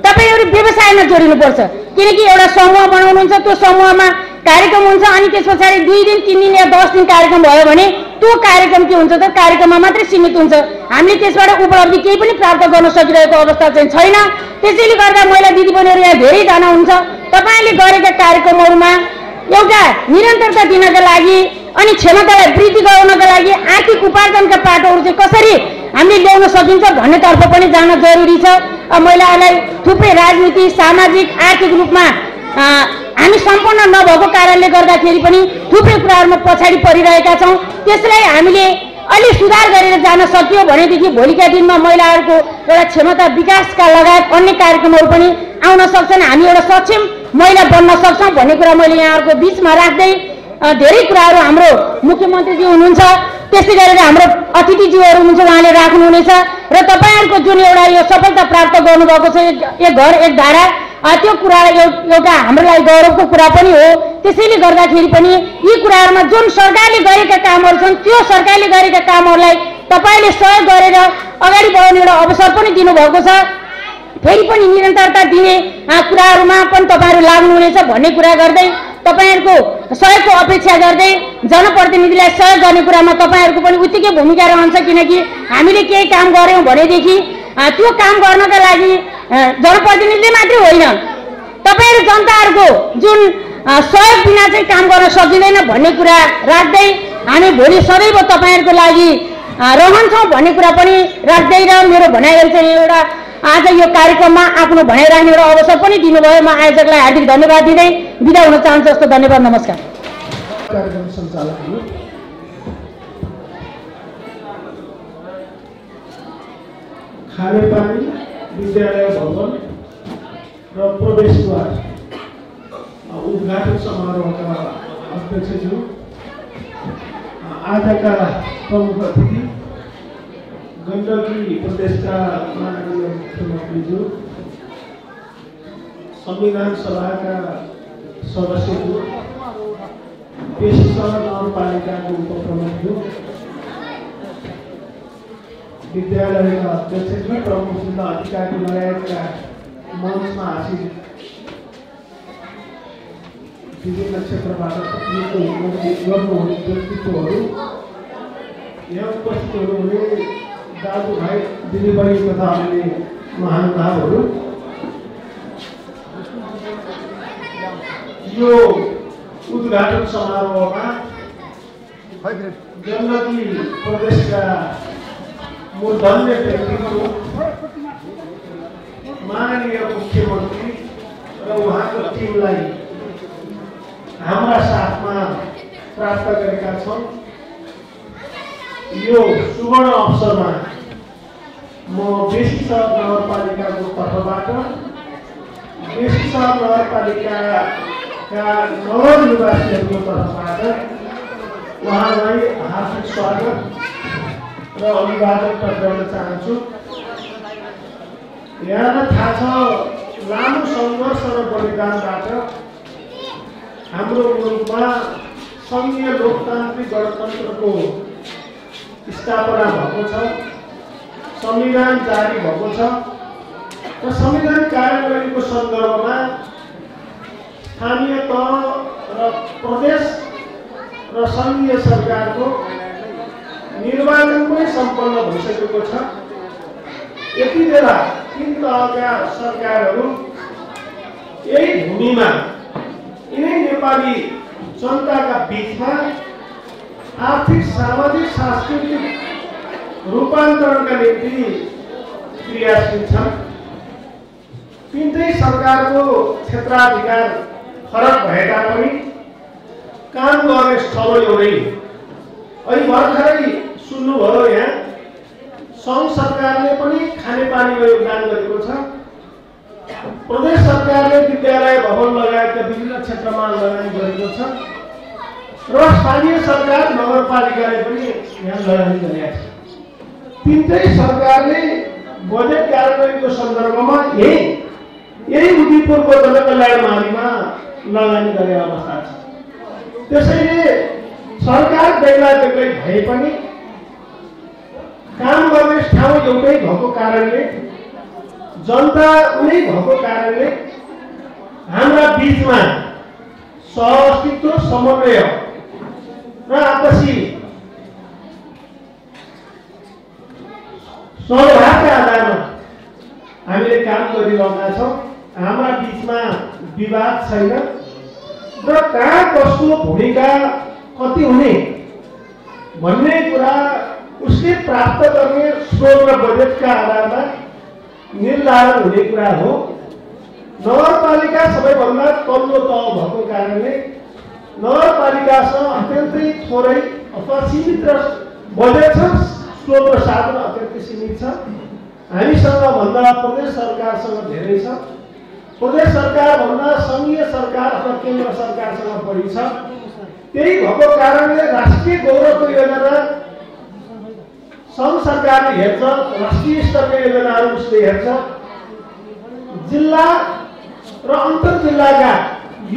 तपाईँहरू व्यवसायमा जोडिनुपर्छ। किनकि एउटा समूह बनाउनुहुन्छ, त्यो समूहमा कार्यक्रम हुन्छ, अनि त्यस पछाडि 2 दिन 3 दिन या 10 दिन कार्यक्रम भयो भने त्यो कार्यक्रम के हुन्छ त कार्यक्रममा मात्रै सीमित हुन्छ। हामीले त्यसबाट उपलब्धि केही पनि प्राप्त गर्न सकिरहेको अवस्था चाहिँ छैन। त्यसैले गर्दा महिला दिदीबहिनीहरू यहाँ धेरैजना हुन्छ। तपाईँले गरेका कार्यक्रमहरूमा एउटा निरन्तरता दिनका लागि अनि क्षमतालाई वृद्धि गराउनका लागि आर्थिक उपार्जनका बाटोहरू चाहिँ कसरी हामीले ल्याउन सकिन्छ भन्नेतर्फ पनि जान जरुरी छ। महिलाहरूलाई थुप्रै राजनीति सामाजिक आर्थिक रूपमा हामी सम्पन्न नभएको कारणले गर्दाखेरि पनि थुप्रै कुराहरूमा पछाडि परिरहेका छौँ। त्यसलाई हामीले अलि सुधार गरेर जान सकियो भनेदेखि भोलिका दिनमा महिलाहरूको एउटा क्षमता विकासका लगायत अन्य कार्यक्रमहरू पनि आउन सक्छन्। हामी एउटा सक्षम महिला बन्न सक्छौँ भन्ने कुरा मैले यहाँहरूको बिचमा राख्दै धेरै कुराहरू हाम्रो मुख्यमन्त्रीजी हुनुहुन्छ, त्यसै गरेर हाम्रो अतिथिज्यूहरू हुनुहुन्छ, उहाँले राख्नुहुनेछ र तपाईँहरूको जुन एउटा यो सफलता प्राप्त गर्नुभएको छ एक घर एक धारा, त्यो कुरा एउटा हाम्रो लागि गौरवको कुरा पनि हो। त्यसैले गर्दाखेरि पनि यी कुराहरूमा जुन सरकारले गरेका कामहरू छन् त्यो सरकारले गरेका कामहरूलाई तपाईँले सहयोग गरेर अगाडि बढाउने एउटा अवसर पनि दिनुभएको छ। फेरि पनि निरन्तरता दिने कुराहरूमा पनि तपाईँहरू लाग्नुहुनेछ भन्ने कुरा गर्दै तपाईँहरूको सहयोगको अपेक्षा गर्दै जनप्रतिनिधिलाई सहयोग गर्ने कुरामा तपाईँहरूको पनि उत्तिकै भूमिका रहन्छ। किनकि हामीले केही काम गऱ्यौँ भनेदेखि त्यो काम गर्नका लागि जनप्रतिनिधिले मात्रै होइन, तपाईँहरू जनताहरूको जुन सहयोग बिना चाहिँ काम गर्न सकिँदैन भन्ने कुरा राख्दै हामी भोलि सदैव तपाईँहरूको लागि रहन्छौँ भन्ने कुरा पनि राख्दै र मेरो भनाइहरू चाहिँ एउटा आज यो कार्यक्रममा आफ्नो भनाइ राख्ने एउटा अवसर पनि दिनुभयो। म आयोजकलाई हार्दिक धन्यवाद दिँदै बिदा हुन चाहन्छु। जस्तो धन्यवाद, नमस्कार। कार्यक्रम सञ्चालकहरू, खानेपानी विद्यालय भवन र प्रवेशद्वार उद्घाटन समारोहका अध्यक्षज्यू, आजका प्रमुख अतिथि गण्डकी प्रदेशका माननीय मुख्यमन्त्रीज्यू, संविधान सभाका सदस्यज्यू, पेशेश्वर नगरपालिकाको उपप्रमुखज्यू, विद्यालयका अध्यक्षज्यू, प्रमुख जिल्ला अधिकारी लगायतका मञ्चमा आसीन विभिन्न क्षेत्रबाट प्रतिनिधित्व गर्नुहुने व्यक्तित्वहरू, यहाँ उपस्थित हुनुहुने दाजुभाइ दिदीबहिनी तथा अन्य महानुभावहरू, यो उद्घाटन समारोहमा गण्डकी प्रदेशका मूर्धन्य व्यक्तित्व माननीय मुख्यमन्त्री र उहाँको टिमलाई हाम्रा साथमा प्राप्त गरेका छौँ। यो सुवर्ण अवसरमा म बेसीसहर नगरपालिकाको तर्फबाट बेसीसहर नगरपालिकाका नगर निवासीहरूको तर्फबाट उहाँलाई हार्दिक स्वागत र अभिवादन गर्न चाहन्छु। यहाँलाई थाहा छ, लामो सङ्घर्ष र बलिदानबाट हाम्रो मुलुकमा सङ्घीय लोकतान्त्रिक गणतन्त्रको स्थापना भएको छ, संविधान जारी भएको छ र संविधान कार्यान्वयनको सन्दर्भमा स्थानीय तह र प्रदेश र सङ्घीय सरकारको निर्वाचन पनि सम्पन्न भइसकेको छ। यति बेला तीन तहका सरकारहरू यही भूमिमा यिनै नेपाली जनताका बिचमा आर्थिक सामाजिक सांस्कृतिक रूपान्तरणका निम्ति क्रियाशील छन्। तीनटै सरकारको क्षेत्राधिकार फरक भए तापनि काम गर्ने स्थल एउटै। अहिले भर्खरै सुन्नुभयो, यहाँ सङ्घ सरकारले पनि खानेपानीमा योगदान गरेको छ, प्रदेश सरकारले विद्यालय भवन लगायतका विभिन्न क्षेत्रमा लगानी गरेको छ र स्थानीय सरकार नगरपालिकाले पनि यहाँ लगानी गरेका छ। तीनटै सरकारले बजेट कार्यान्वयनको सन्दर्भमा यही उदिपुरको जनकल्याणमारीमा लगानी गरेको अवस्था छ। त्यसैले सरकार बेग्ला बेग्लै भए पनि काम गर्ने ठाउँ एउटै भएको कारणले, जनता उनै भएको कारणले हाम्रा बिचमा सहअस्तित्व, समन्वय र आपसी सौभाग्यका आधारमा हामीले काम गरिरहेका छौँ। हाम्रा बिचमा विवाद छैन र कहाँ कसको भूमिका कति हुने भन्ने कुरा उसले प्राप्त गर्ने स्रोत र बजेटका आधारमा निर्धारण हुने कुरा हो। नगरपालिका सबैभन्दा तल्लो तह भएको कारणले नगरपालिकासँग अत्यन्तै थोरै अथवा सीमित र बजेट छ, स्रोत र साधन अत्यन्तै सीमित छ। हामीसँग भन्दा प्रदेश सरकारसँग धेरै छ। प्रदेश सरकार भन्दा सङ्घीय सरकार अथवा केन्द्र सरकारसँग बढी छ। त्यही भएको कारणले राष्ट्रिय गौरवको योजना सङ्घ सरकारले हेर्छ, राष्ट्रिय स्तरका योजनाहरू उसले हेर्छ, जिल्ला र अन्तर जिल्लाका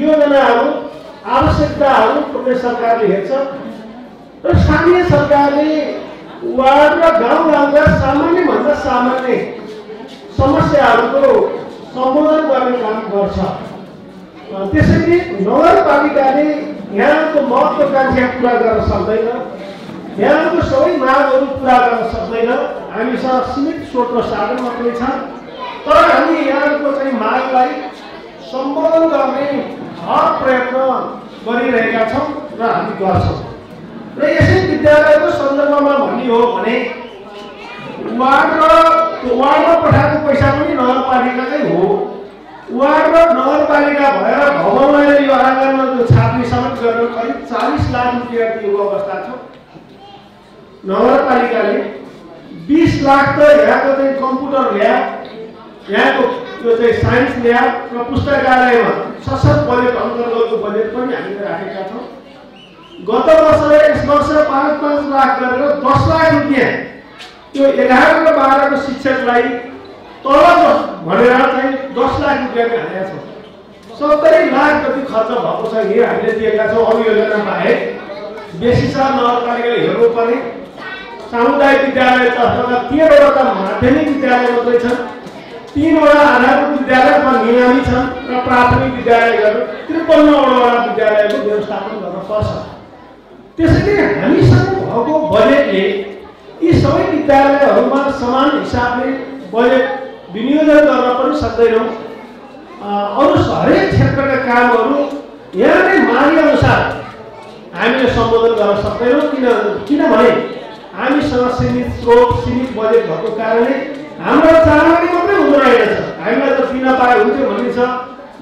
योजनाहरू आवश्यकताहरू प्रदेश सरकारले हेर्छ र स्थानीय सरकारले वार्ड र गाउँका सामान्यभन्दा सामान्य समस्याहरूको सम्बोधन गर्ने काम गर्छ। त्यसैले नगरपालिकाले यहाँको महत्त्वाकांक्षा पुरा गर्न सक्दैन, यहाँको सबै मागहरू पुरा गर्न सक्दैन। हामीसँग सीमित स्रोत र साधन मात्रै छ, तर हामी यहाँको चाहिँ मागलाई सम्बोधन गर्ने हर प्रयत्न गरिरहेका छौँ र हामी गर्छौँ। र यसै विद्यालयको सन्दर्भमा भन्ने हो भने वार्डमा पठाएको पैसा पनि नगरपालिकाकै हो। वार्ड र नगरपालिका भएर भवनलाई यो आँगनमा जो छाप्ने समेत गरेर करिब 40 लाख रुपियाँ दिएको अवस्था छ। नगरपालिकाले 20 लाख त यहाँको चाहिँ कम्प्युटर ल्याब, यहाँको यो चाहिँ साइन्स ल्याब र पुस्तकालयमा सशक्त बजेट अन्तर्गतको बजेट पनि हामीले राखेका छौँ। गत वर्ष र यस वर्ष 5-5 लाख गरेर 10 लाख रुपियाँ त्यो 11 र 12 को शिक्षकलाई तलब भनेर चाहिँ 10 लाख रुपियाँ हालेका छौँ। 70 लाख जति खर्च भएको छ। यो हामीले दिएका छौँ। अरू योजना बाहेक बेसी छ। नगरपालिकाले हेर्नु पर्ने सामुदायिक विद्यालयतर्फका 13वटा माध्यमिक विद्यालय मात्रै छन्, 3वटा आधारभूत विद्यालयमा नियमित छन् र प्राथमिक विद्यालयहरू 53वटा विद्यालयको व्यवस्थापन गर्न पर्छ। त्यसैले हामीसँग भएको बजेटले यी सबै विद्यालयहरूमा समान हिसाबले बजेट विनियोजन गर्न पनि सक्दैनौँ। अरू हरेक क्षेत्रका कामहरू यहाँ नै माग अनुसार हामीले सम्बोधन गर्न सक्दैनौँ। किनभने हामीसँग सीमित स्रोत, सीमित बजेट भएको कारणले हाम्रो चाहना मात्रै हुँदो रहेछ। हामीलाई त दिन पाए हुन्थ्यो भन्ने छ।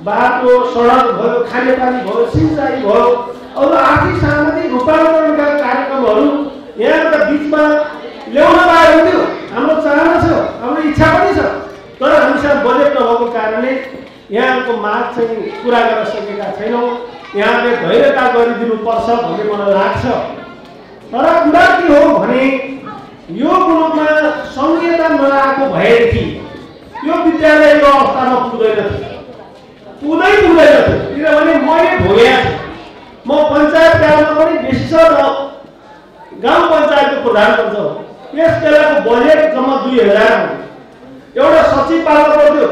बाटो, सडक भयो, खानेपानी भयो, सिँचाइ भयो, अरू आर्थिक सामाजिक रूपान्तरणका कार्यक्रमहरू यहाँका बिचमा ल्याउन पाए हुन्थ्यो। हाम्रो चाहना छ, हाम्रो इच्छा पनि छ, तर हामीसँग बजेट नभएको कारणले यहाँको माग चाहिँ पुरा गर्न सकेका छैनौँ। यहाँले धैर्यता गरिदिनुपर्छ भन्ने मलाई लाग्छ। तर कुरा के हो भने यो मुलुकमा सङ्घीयता नआएको भएदेखि यो विद्यालयको अवस्थामा पुग्दैन थियो। किनभने मैले भोगेको छु। म पञ्चायत कालमा पनि बेसी छ र गाउँ पञ्चायतको प्रधान पञ्च हो। त्यस बेलाको बजेट जम्मा 2000 हो। एउटा सचिव पाल्नु पर्थ्यो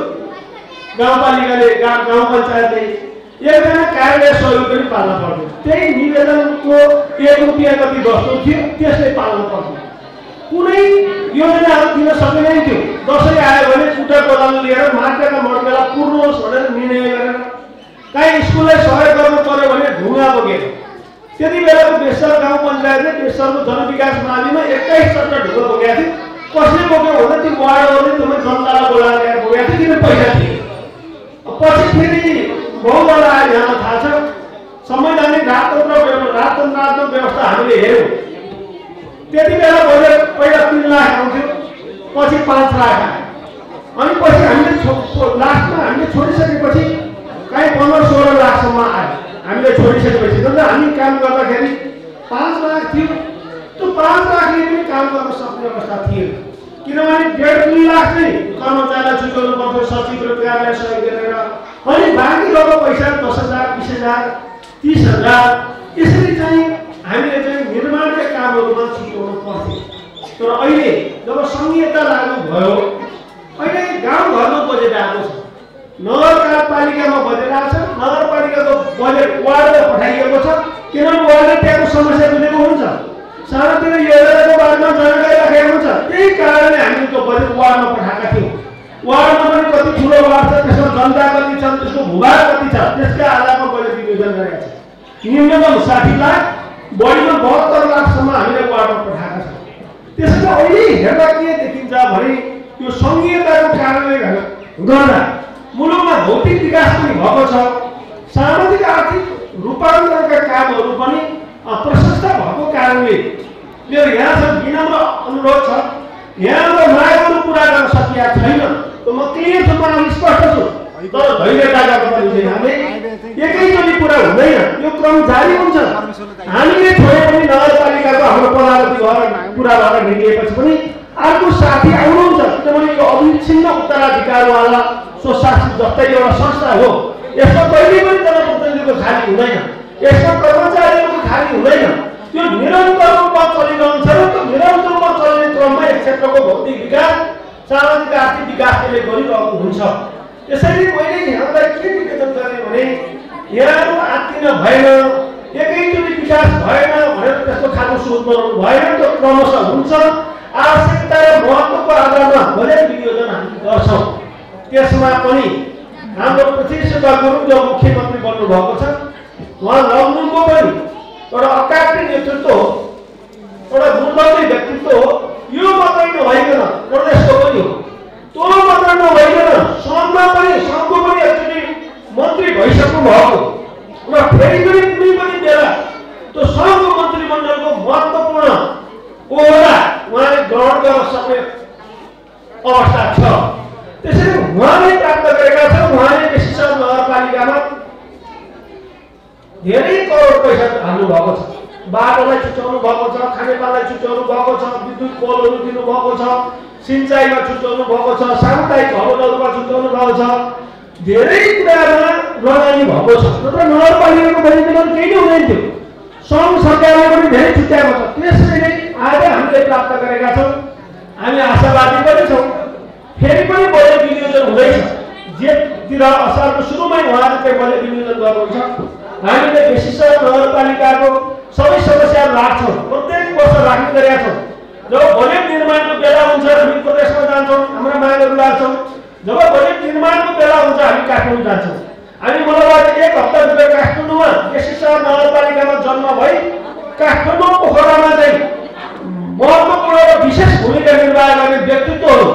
गाउँपालिकाले, गाउँ पञ्चायतले एकजना कार्यालय सहयोग पनि पाल्नु पर्थ्यो। त्यही निवेदनको 1 रुपियाँ कति वस्तु थियो त्यसले पाल्नु पर्थ्यो। कुनै योजनाहरू दिन सकिँदैन थियो। दसैँ आयो भने कुटा कोदालो लिएर माटोका मड्केला पुर्नुहोस् भनेर निर्णय गरेर, कहीँ स्कुललाई सहयोग गर्नु पर्यो भने ढुङ्गा बोकेर, त्यति बेलाको बेसर गाउँ पञ्चायतले बेसरको जनविकास माविमा 21 चट्टा ढुङ्गा बोकेको थियो। कसले बोक्यो भने त्यो वार्डहरूले तपाईँ जनतालाई बोलाएर बोकेको थियो, किन पैसा थियो। पछि फेरि बहुदल आयो। यहाँलाई थाहा छ संवैधानिक राजतन्त्रात्मक व्यवस्था हामीले हेऱ्यौँ। त्यति बेला बजेट पहिला 3 लाख आउँथ्यो, पछि 5 लाख आयो। अनि पछि हामीले लास्टमा हामीले छोडिसकेपछि कहीँ 15-16 लाखसम्म आयो। हामीले छोडिसकेपछि जब हामी काम गर्दाखेरि 5 लाख थियो। त्यो 5 लाखले पनि काम गर्न सक्ने अवस्था थिएन। किनभने 1.5-2 लाख चाहिँ कर्मचारीलाई छुट्याउनु पर्थ्यो, सचिव र कार्यालय सहयोग गरेर। अनि बाँकी रहेको पैसा 10,000, 20,000, 30,000 यसरी चाहिँ हामीले चाहिँ निर्माणका कामहरूमा छुट्याउनु पर्थ्यो। तर अहिले जब सङ्घीयता लागू भयो, अहिले गाउँघरमा बजेट आएको छ, नगरपालिकामा बजेट आएको छ। नगरपालिकाको बजेट वार्डमा पठाइएको छ। किनभने वार्डले त्यहाँको समस्या बुझेको हुन्छ, सानोतिनो योजनाको बारेमा जानकारी राखेको हुन्छ। त्यही त्यसै कारणले हामी त्यो बजेट वार्डमा पठाएका थियौँ। वार्डमा पनि कति ठुलो वार्ड छ, त्यसमा जनता कति छन्, त्यसको भूभाग कति छ, त्यसका आधारमा बजेट विनियोजन गरेका छौँ। न्यूनतम 60 लाख, बढीमा 72 लाखसम्म हामीले वार्डमा पठाएका छौँ। त्यसैले अहिले हेर्दा के देखिन्छ भने यो सङ्घीयताको कारणले गर्दा मुलुकमा भौतिक विकास पनि भएको छ, सामाजिक आर्थिक रूपान्तरणका कामहरू पनि प्रशस्त भएको कारणले मेरो यहाँसम्म विनम्र अनुरोध छ, यहाँको मागहरू पुरा गर्न सकिएको छैन। म क्लियर छु, म स्पष्ट छु, तर धैर्यता गर्नु हुँदैन। हामीले एकैचोटि पुरा हुँदैन, यो क्रम जारी हुन्छ। हामीले छोडे पनि नगरपालिकाको हाम्रो पदावधि पुरा भएर निक्लिएपछि पनि अर्को साथी आउनुहुन्छ, किनभने यो अविच्छिन्न उत्तराधिकारवाला स्वशासित जस्तै एउटा संस्था हो। यसमा कहिले पनि जनप्रतिनिधिको खाली हुँदैन, यसमा कर्मचारीहरूको खाली हुँदैन। त्यो निरन्तर रूपमा चलिरहन्छ र त्यो निरन्तर रूपमा चल्ने क्रममा यस क्षेत्रको भौतिक विकास, सामाजिक आर्थिक विकास यसले गरिरहेको हुन्छ। त्यसैले मैले यहाँलाई के निवेदन गरेँ भने यहाँहरू आत्तिन भएन, एकैचोटि विकास भएन भनेर त्यस्तो खालको सोच बनाउनु भएन। त्यो क्रमशः हुन्छ। आवश्यकता र महत्त्वको आधारमा बजेट विनियोजन हामी गर्छौँ। त्यसमा पनि हाम्रो पृथ्वी सुब्बा गुरुङ जो मुख्यमन्त्री बन्नु भएको छ, उहाँ लग्नुको पनि एउटा अकाट्य नेतृत्व हो, एउटा दूरदर्शी व्यक्तित्व हो। यो मात्रै नभइकन प्रदेशको पनि हो, त्यो मात्र नभइकन सङ्घमा पनि, सङ्घको पनि एकचोटि मन्त्री भइसक्नु भएको र फेरि पनि कुनै पनि बेला त्यो सङ्घको मन्त्रीमण्डलको महत्त्वपूर्ण ओहदा उहाँले ग्रहण गर्न सक्ने अवस्था छ। त्यसैले उहाँले प्राप्त गरेका छन्। उहाँले विशेष नगरपालिकामा धेरै करोड पैसा हाल्नु भएको छ, बाटोलाई छुट्याउनु भएको छ, खानेपानीलाई छुट्याउनु भएको छ, विद्युत पोलहरू दिनुभएको छ, सिँचाइमा छुट्याउनु भएको छ, सामुदायिक भवनहरूमा छुट्याउनु भएको छ, धेरै कुरामा लगानी भएको छ। नत्र नगरपालिकाको बजेटमा केही नै हुँदैन थियो। सङ्घ सरकारले पनि धेरै छुट्याएको छ। त्यसैले आज हामीले प्राप्त गरेका छौँ। हामी आशावादी पनि छौँ, फेरि पनि बजेट विनियोजन हुँदैछ। जेठतिर असारको सुरुमै उहाँले चाहिँ बजेट विनियोजन गर्नुहुन्छ। हामीले विशेष नगरपालिकाको सबै समस्याहरू राख्छौँ, प्रत्येक वर्ष राख्ने गरेका छौँ। जब बजेट निर्माणको बेला हुन्छ हामी प्रदेशमा जान्छौँ, हाम्रा मागहरू राख्छौँ। जब बजेट निर्माणको बेला हुन्छ हामी काठमाडौँ जान्छौँ। हामी मलाई 1 हप्ताभित्र काठमाडौँमा विशेष नगरपालिकामा जन्म भई काठमाडौँ पोखरामा चाहिँ महत्त्वपूर्ण र विशेष भूमिका निर्वाह गर्ने व्यक्तित्वहरू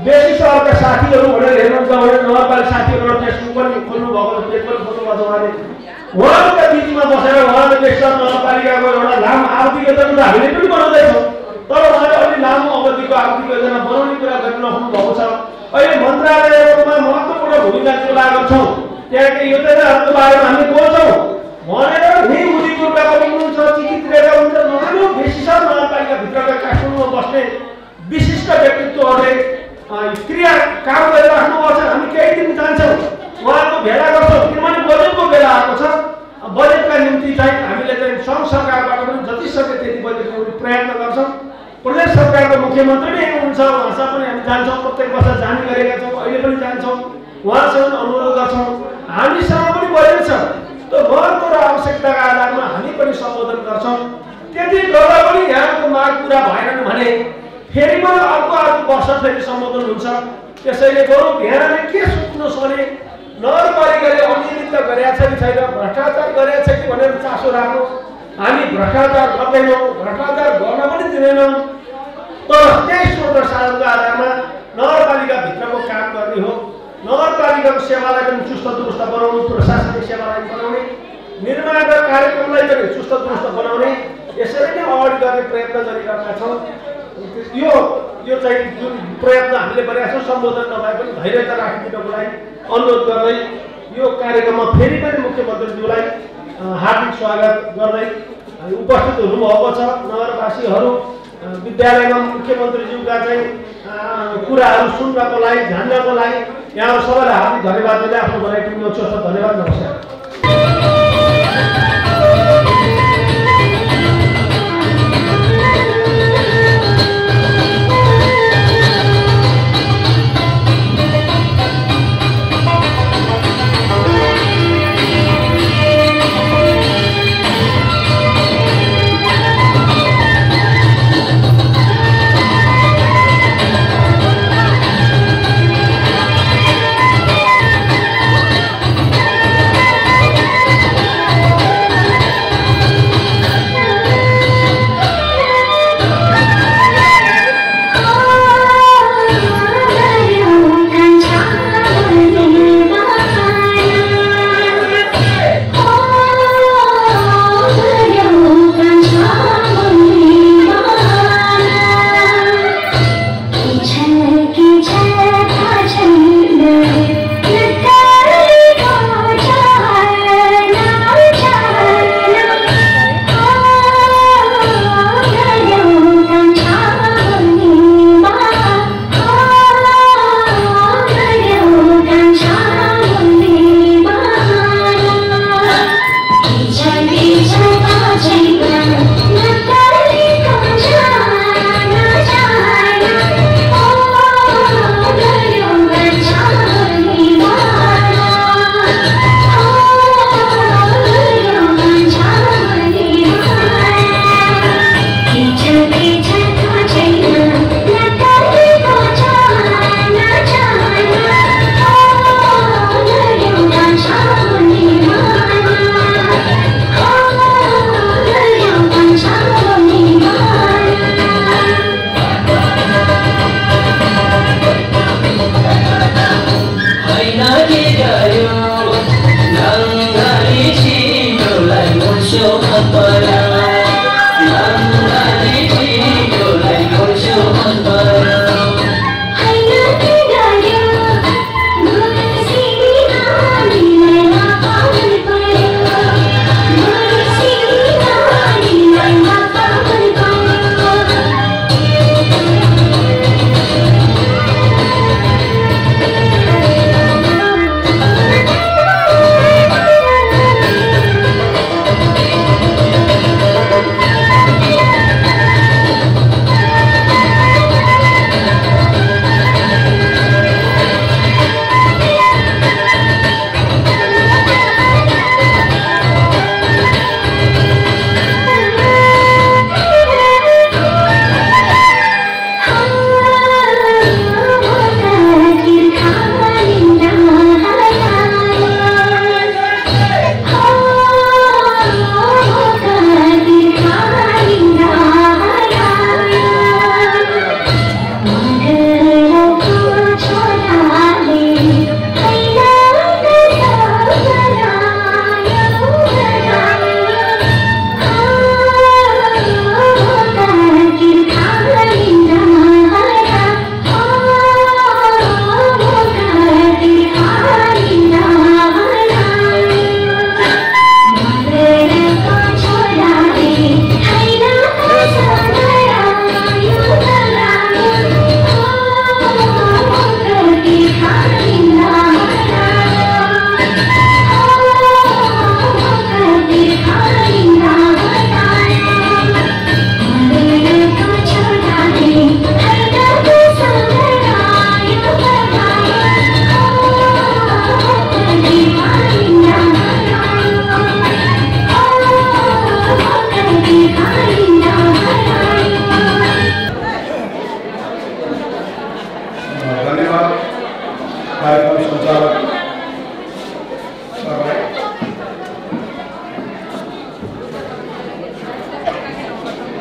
बेसी सहरका साथीहरू भनेर हेर्नुहुन्छ भने नगरपालिका साथीहरू फेसबुक पनि खोल्नु भएको छ, पेज पनि खोल्नु भएको छ। उहाँहरूका बिचमा बसेर उहाँले विशेष नगरपालिकाको एउटा लामो आर्थिक योजना हामीले पनि बनाउँदैछौँ, तर उहाँले अलि लामो अवधिको आर्थिक योजना बनाउने कुरा गरिराख्नु भएको छ। अहिले मन्त्रालयमा महत्त्वपूर्ण भूमिका निर्वाह गर्छौँ, त्यहाँका योजनाहरूको बारेमा हामी बोल्छौँ भनेर यही उदिपुरका पनि हुनुहुन्छ, चिकित्रेका हुनुहुन्छ। नभए विशेष नगरपालिकाभित्रका काठमाडौँमा बस्ने विशिष्ट व्यक्तित्वहरूले क्रिया काम गरिराख्नु भएको छ। हामी केही दिन जान्छौँ, उहाँको भेला गर्छौँ, किनभने बजेटको बेला आएको छ। बजेटका निम्ति चाहिँ हामीले चाहिँ सङ्घ सरकारबाट पनि जति सक्यो त्यति बजेट ल्याउने प्रयत्न गर्छौँ। प्रदेश सरकारको मुख्यमन्त्री नै हुनुहुन्छ, उहाँसँग पनि हामी जान्छौँ, प्रत्येक वर्ष जाने गरेका छौँ, अहिले पनि जान्छौँ, उहाँसँग अनुरोध गर्छौँ। हामीसँग पनि बजेट छ, त्यो महत्त्व र आवश्यकताका आधारमा हामी पनि सम्बोधन गर्छौँ। त्यति गर्दा पनि यहाँको माग पुरा भएनन् भने फेरि पनि अर्को वर्ष फेरि सम्बोधन हुन्छ। त्यसैले बरु यहाँले के सोच्नुहोस् भने नगरपालिकाले अनियमितता गरेका छ कि छैन, भ्रष्टाचार गरेका छ कि भनेर चासो राख्नुहोस्। हामी भ्रष्टाचार गर्दैनौँ, भ्रष्टाचार गर्न पनि दिँदैनौँ, तर त्यही स्रोत र साधनको आधारमा नगरपालिकाभित्रको काम गर्ने हो। नगरपालिकाको सेवालाई पनि चुस्त दुरुस्त बनाउनु, प्रशासनिक सेवालाई बनाउने, निर्माण र कार्यक्रमलाई पनि चुस्त दुरुस्त बनाउने, यसरी नै अगाडि गर्ने प्रयत्न गरिरहेका छौँ। यो चाहिँ जुन प्रयत्न हामीले गरेका छौँ, सम्बोधन नभए पनि धैर्यता राखिदिनको लागि अनुरोध गर्दै यो कार्यक्रममा फेरि पनि मुख्यमन्त्रीज्यूलाई हार्दिक स्वागत गर्दै उपस्थित हुनुभएको छ। नगरवासीहरू विद्यालयमा मुख्यमन्त्रीज्यूका चाहिँ कुराहरू सुन्नको लागि, जान्नको लागि यहाँ सबैलाई हार्दिक धन्यवाद दिँदै आफ्नो भनाइ टुङ्ग्याउँछु। धन्यवाद, नमस्कार।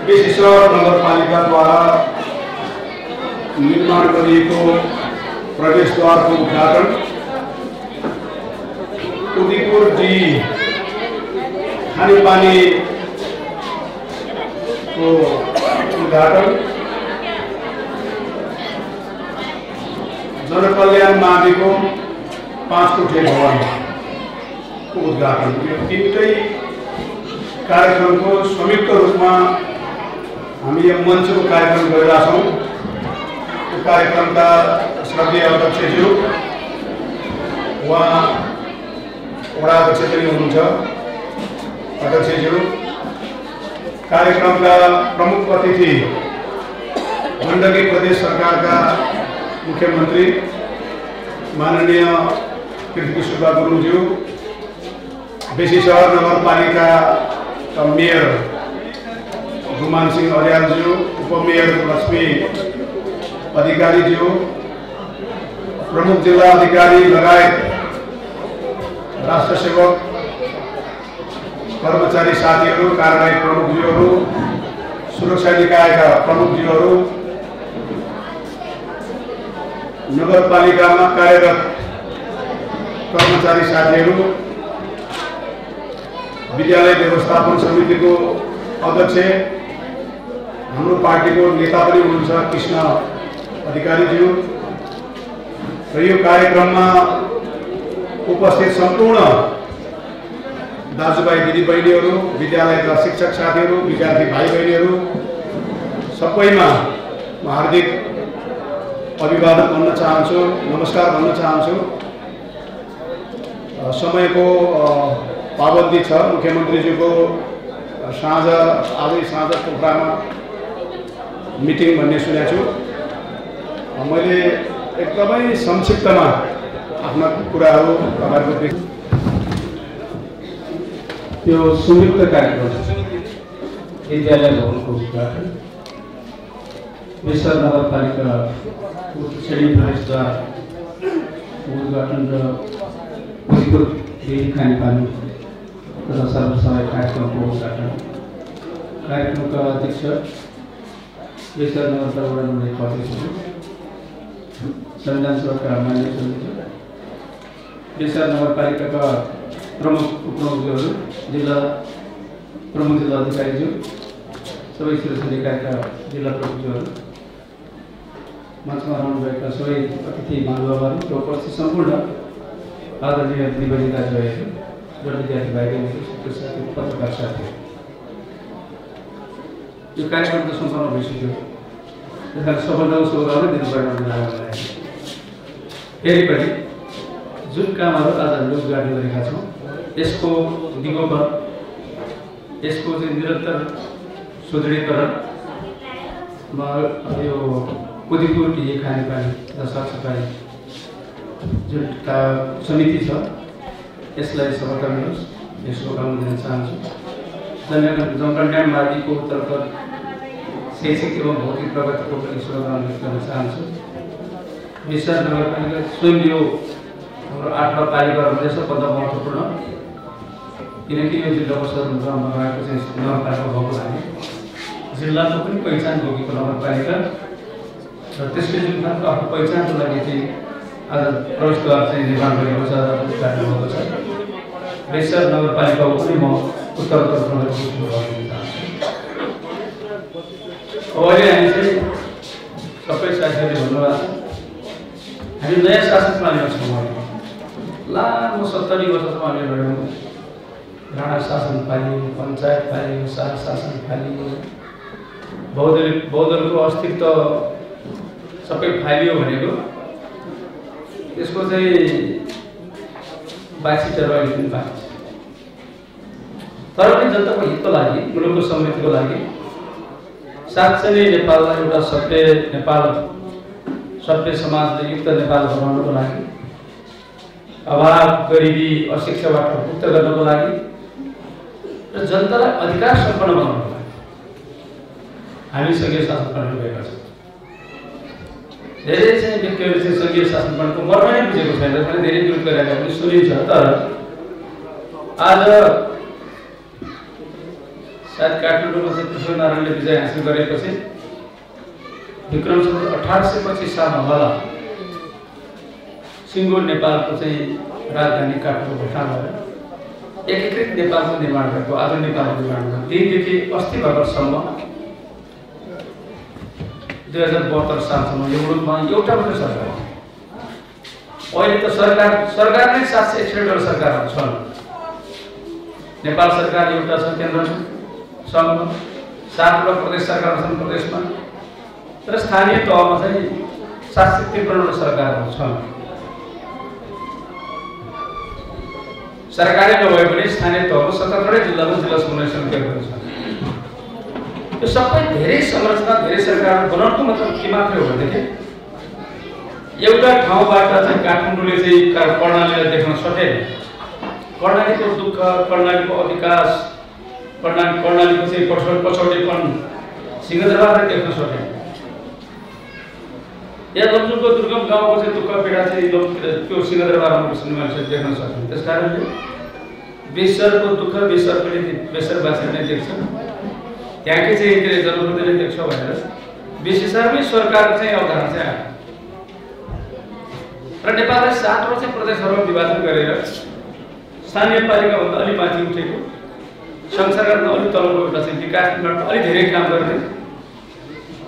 विशेषर नगरपालिकाद्वारा निर्माण गरिएको प्रवेशद्वारको उद्घाटन, उदयपुर डी खानेपानीको उद्घाटन, जनकल्याण माविको 5 कोठे भवनको उद्घाटन, यो तीनटै कार्यक्रमको संयुक्त रूपमा हामी यो मञ्चको कार्यक्रम गरिरहेका छौँ। यो कार्यक्रमका श्रद्धेय अध्यक्षज्यू, उहाँ वडा अध्यक्ष पनि हुनुहुन्छ, अध्यक्षज्यू, कार्यक्रमका प्रमुख अतिथि गण्डकी प्रदेश सरकारका मुख्यमन्त्री माननीय पृथ्वी सुब्बा गुरुङज्यू, बेसीसहर नगरपालिकाका मेयर गुमान सिंह अर्यालज्यू, उपमेयर लक्ष्मी अधिकारीज्यू, प्रमुख जिल्ला अधिकारी लगायत राष्ट्र सेवक कर्मचारी साथीहरू, कार्यवाही प्रमुखज्यूहरू, सुरक्षा निकायका प्रमुखज्यूहरू, नगरपालिकामा कार्यरत कर्मचारी साथीहरू, विद्यालय व्यवस्थापन समितिको अध्यक्ष, हाम्रो पार्टीको नेता पनि हुनुहुन्छ कृष्ण अधिकारीज्यू, र यो कार्यक्रममा उपस्थित सम्पूर्ण दाजुभाइ दिदीबहिनीहरू, विद्यालयका शिक्षक साथीहरू, विद्यार्थी भाइ बहिनीहरू सबैमा म हार्दिक अभिवादन भन्न चाहन्छु, नमस्कार भन्न चाहन्छु। समयको पाबन्दी छ। मुख्यमन्त्रीज्यूको आजै साँझ पोखरामा मिटिङ भन्ने सुनेको छु। मैले एकदमै संक्षिप्तमा आफ्ना कुराहरू तपाईँहरूको त्यो संयुक्त कार्यक्रम विद्यालय भवनको उद्घाटन, बेसीसर नगरपालिका श्रेणी प्रवेशद्वारको उद्घाटन र उदयपुर डेरी खानेपानी तथा सर्वसहायक कार्यक्रमको उद्घाटन, कार्यक्रमका अध्यक्ष बेसीसर नगरपालिका वडा नम्बर 1 अध्यक्षज्यू, संविधान सभाका मान्य सदस्य, बेसीसर नगरपालिकाका प्रमुख उपप्रमुखज्यूहरू, जिल्ला प्रमुख जिल्ला अधिकारीज्यू, सबै सुरक्षा निकायका जिल्ला प्रमुखज्यूहरू, मञ्चमा रहनुभएका सबै अतिथि महानुभावहरू र उपस्थित सम्पूर्ण आदरणीय दिदीबहिनी दाजुभाइहरू र विद्यार्थी भाइ बहिनीहरू, शिक्षक साथी, पत्रकार साथीहरू, यो कार्यक्रम त सम्पन्न भइसक्यो। त्यसलाई सफलताको शुभकामना दिनुपर्ने लाग्यो। फेरि पनि जुन कामहरू आज हामीले उद्घाटन गरेका छौँ, यसको दिगोपन, यसको चाहिँ निरन्तर सुदृढीकरणमा यो उदयपुर टी खानेपानी र सरसफाइ जुन समिति छ, यसलाई सफलता मिलोस्, यसको काम दिन चाहन्छु। जनकल्याण माविको तर्फत शैक्षिक एवं भौतिक प्रगतिको पनि शुभकामना व्यक्त गर्न चाहन्छु। बेसीसर नगरपालिका स्वयं यो हाम्रो 8 पालिका हुँदैछ, बडो महत्त्वपूर्ण, किनकि यो जिल्लाको सदरमुकाममा रहेको चाहिँ नगरपालिका भएको लागि जिल्लाको पनि पहिचान बोकेको नगरपालिका र त्यसको जुन खालको आफ्नो पहिचानको लागि चाहिँ आज प्रवेशद्वार चाहिँ निर्माण गरेको छ, उद्घाटन भएको छ। बेसीसर नगरपालिकाको पनि म उत्तरोत्तर चाहन्छु। अहिले हामी चाहिँ सबै साथीहरूले भन्नुभएको छ, हामी नयाँ शासन प्रणालीमा छौँ। लामो 70 वर्षसम्म हामीले लड्यौँ। राणा शासन पालियो, पञ्चायत पालियो, शाह शासन पालियो, बौद्धहरूको अस्तित्व सबै फालियो भनेको यसको चाहिँ बाछिटहरू अहिले पनि बाँकी छ। तर पनि जनताको हितको लागि, मुलुकको समृद्धिको लागि साँच्चै नै नेपाललाई एउटा सभ्य समाजले युक्त नेपाल बनाउनको लागि, अभाव, गरिबी, अशिक्षाबाट मुक्त गर्नको लागि र जनतालाई अधिकार सम्पन्न बनाउनको लागि हामी सङ्घीय शासन प्रणाली भएका छौँ। धेरै चाहिँ व्यक्तिहरूले चाहिँ सङ्घीय शासन प्रणालीको मर्म नै बुझेको छैन, धेरै विरोध गरेका पनि सुनिन्छ। तर आज सायद काठमाडौँमा चाहिँ पृथ्वीनारायणले विजय हासिल गरेपछि विक्रम सम्वत 1825 सालमा होला सिङ्गो नेपालको चाहिँ राजधानी काठमाडौँ घोषणा गरेर एकीकृत नेपालको निर्माण गरेको आधुनिक नेपालको निर्माण गरेको दिनदेखि अस्ति भर्खरसम्म 2072 सालसम्म यो मुलुकमा एउटा मात्रै सरकार अहिले त सरकार नै 761 वटा सरकारहरू छन्। नेपाल सरकार एउटा छ केन्द्रमा, सङ्घमा 7 वटा प्रदेश सरकारहरू छन् प्रदेशमा, र स्थानीय तहमा चाहिँ 753 वटा सरकारहरू छन्। सरकारी नभए पनि स्थानीय तहमा 77 जिल्लामा जिल्ला समन्वय समितिहरू छन्। यो सबै धेरै संरचना धेरै सरकारहरू बनाउनुको मतलब के मात्रै हो भनेदेखि एउटा ठाउँबाट चाहिँ काठमाडौँले चाहिँ कर्णालीलाई देख्न सकेन, कर्णालीको दुःख, कर्णालीको अधिकास, कर्णालीको चाहिँ पछौटेपन सिंहदरबारले देख्न सकेन। या लमजुङको दुर्गम गाउँको चाहिँ दुःख पीडा चाहिँ त्यो सिंहदरबारमा बस्ने मान्छेले देख्न सक्छन्। त्यस कारणले बेसरको दुःख बेसरवासीले नै देख्छन्, त्यहाँकै चाहिँ के जनप्रतिनिधिले देख्छ भनेर विशेषारमै सरकारको चाहिँ अवधारणा चाहिँ आयो र नेपाललाई 7 वटा चाहिँ प्रदेशहरूमा विभाजन गरेर स्थानीय पालिकाभन्दा अलि माथि उठेको सङ्घ सरकारमा अलि तलको एउटा चाहिँ विकासमा अलि धेरै काम गर्ने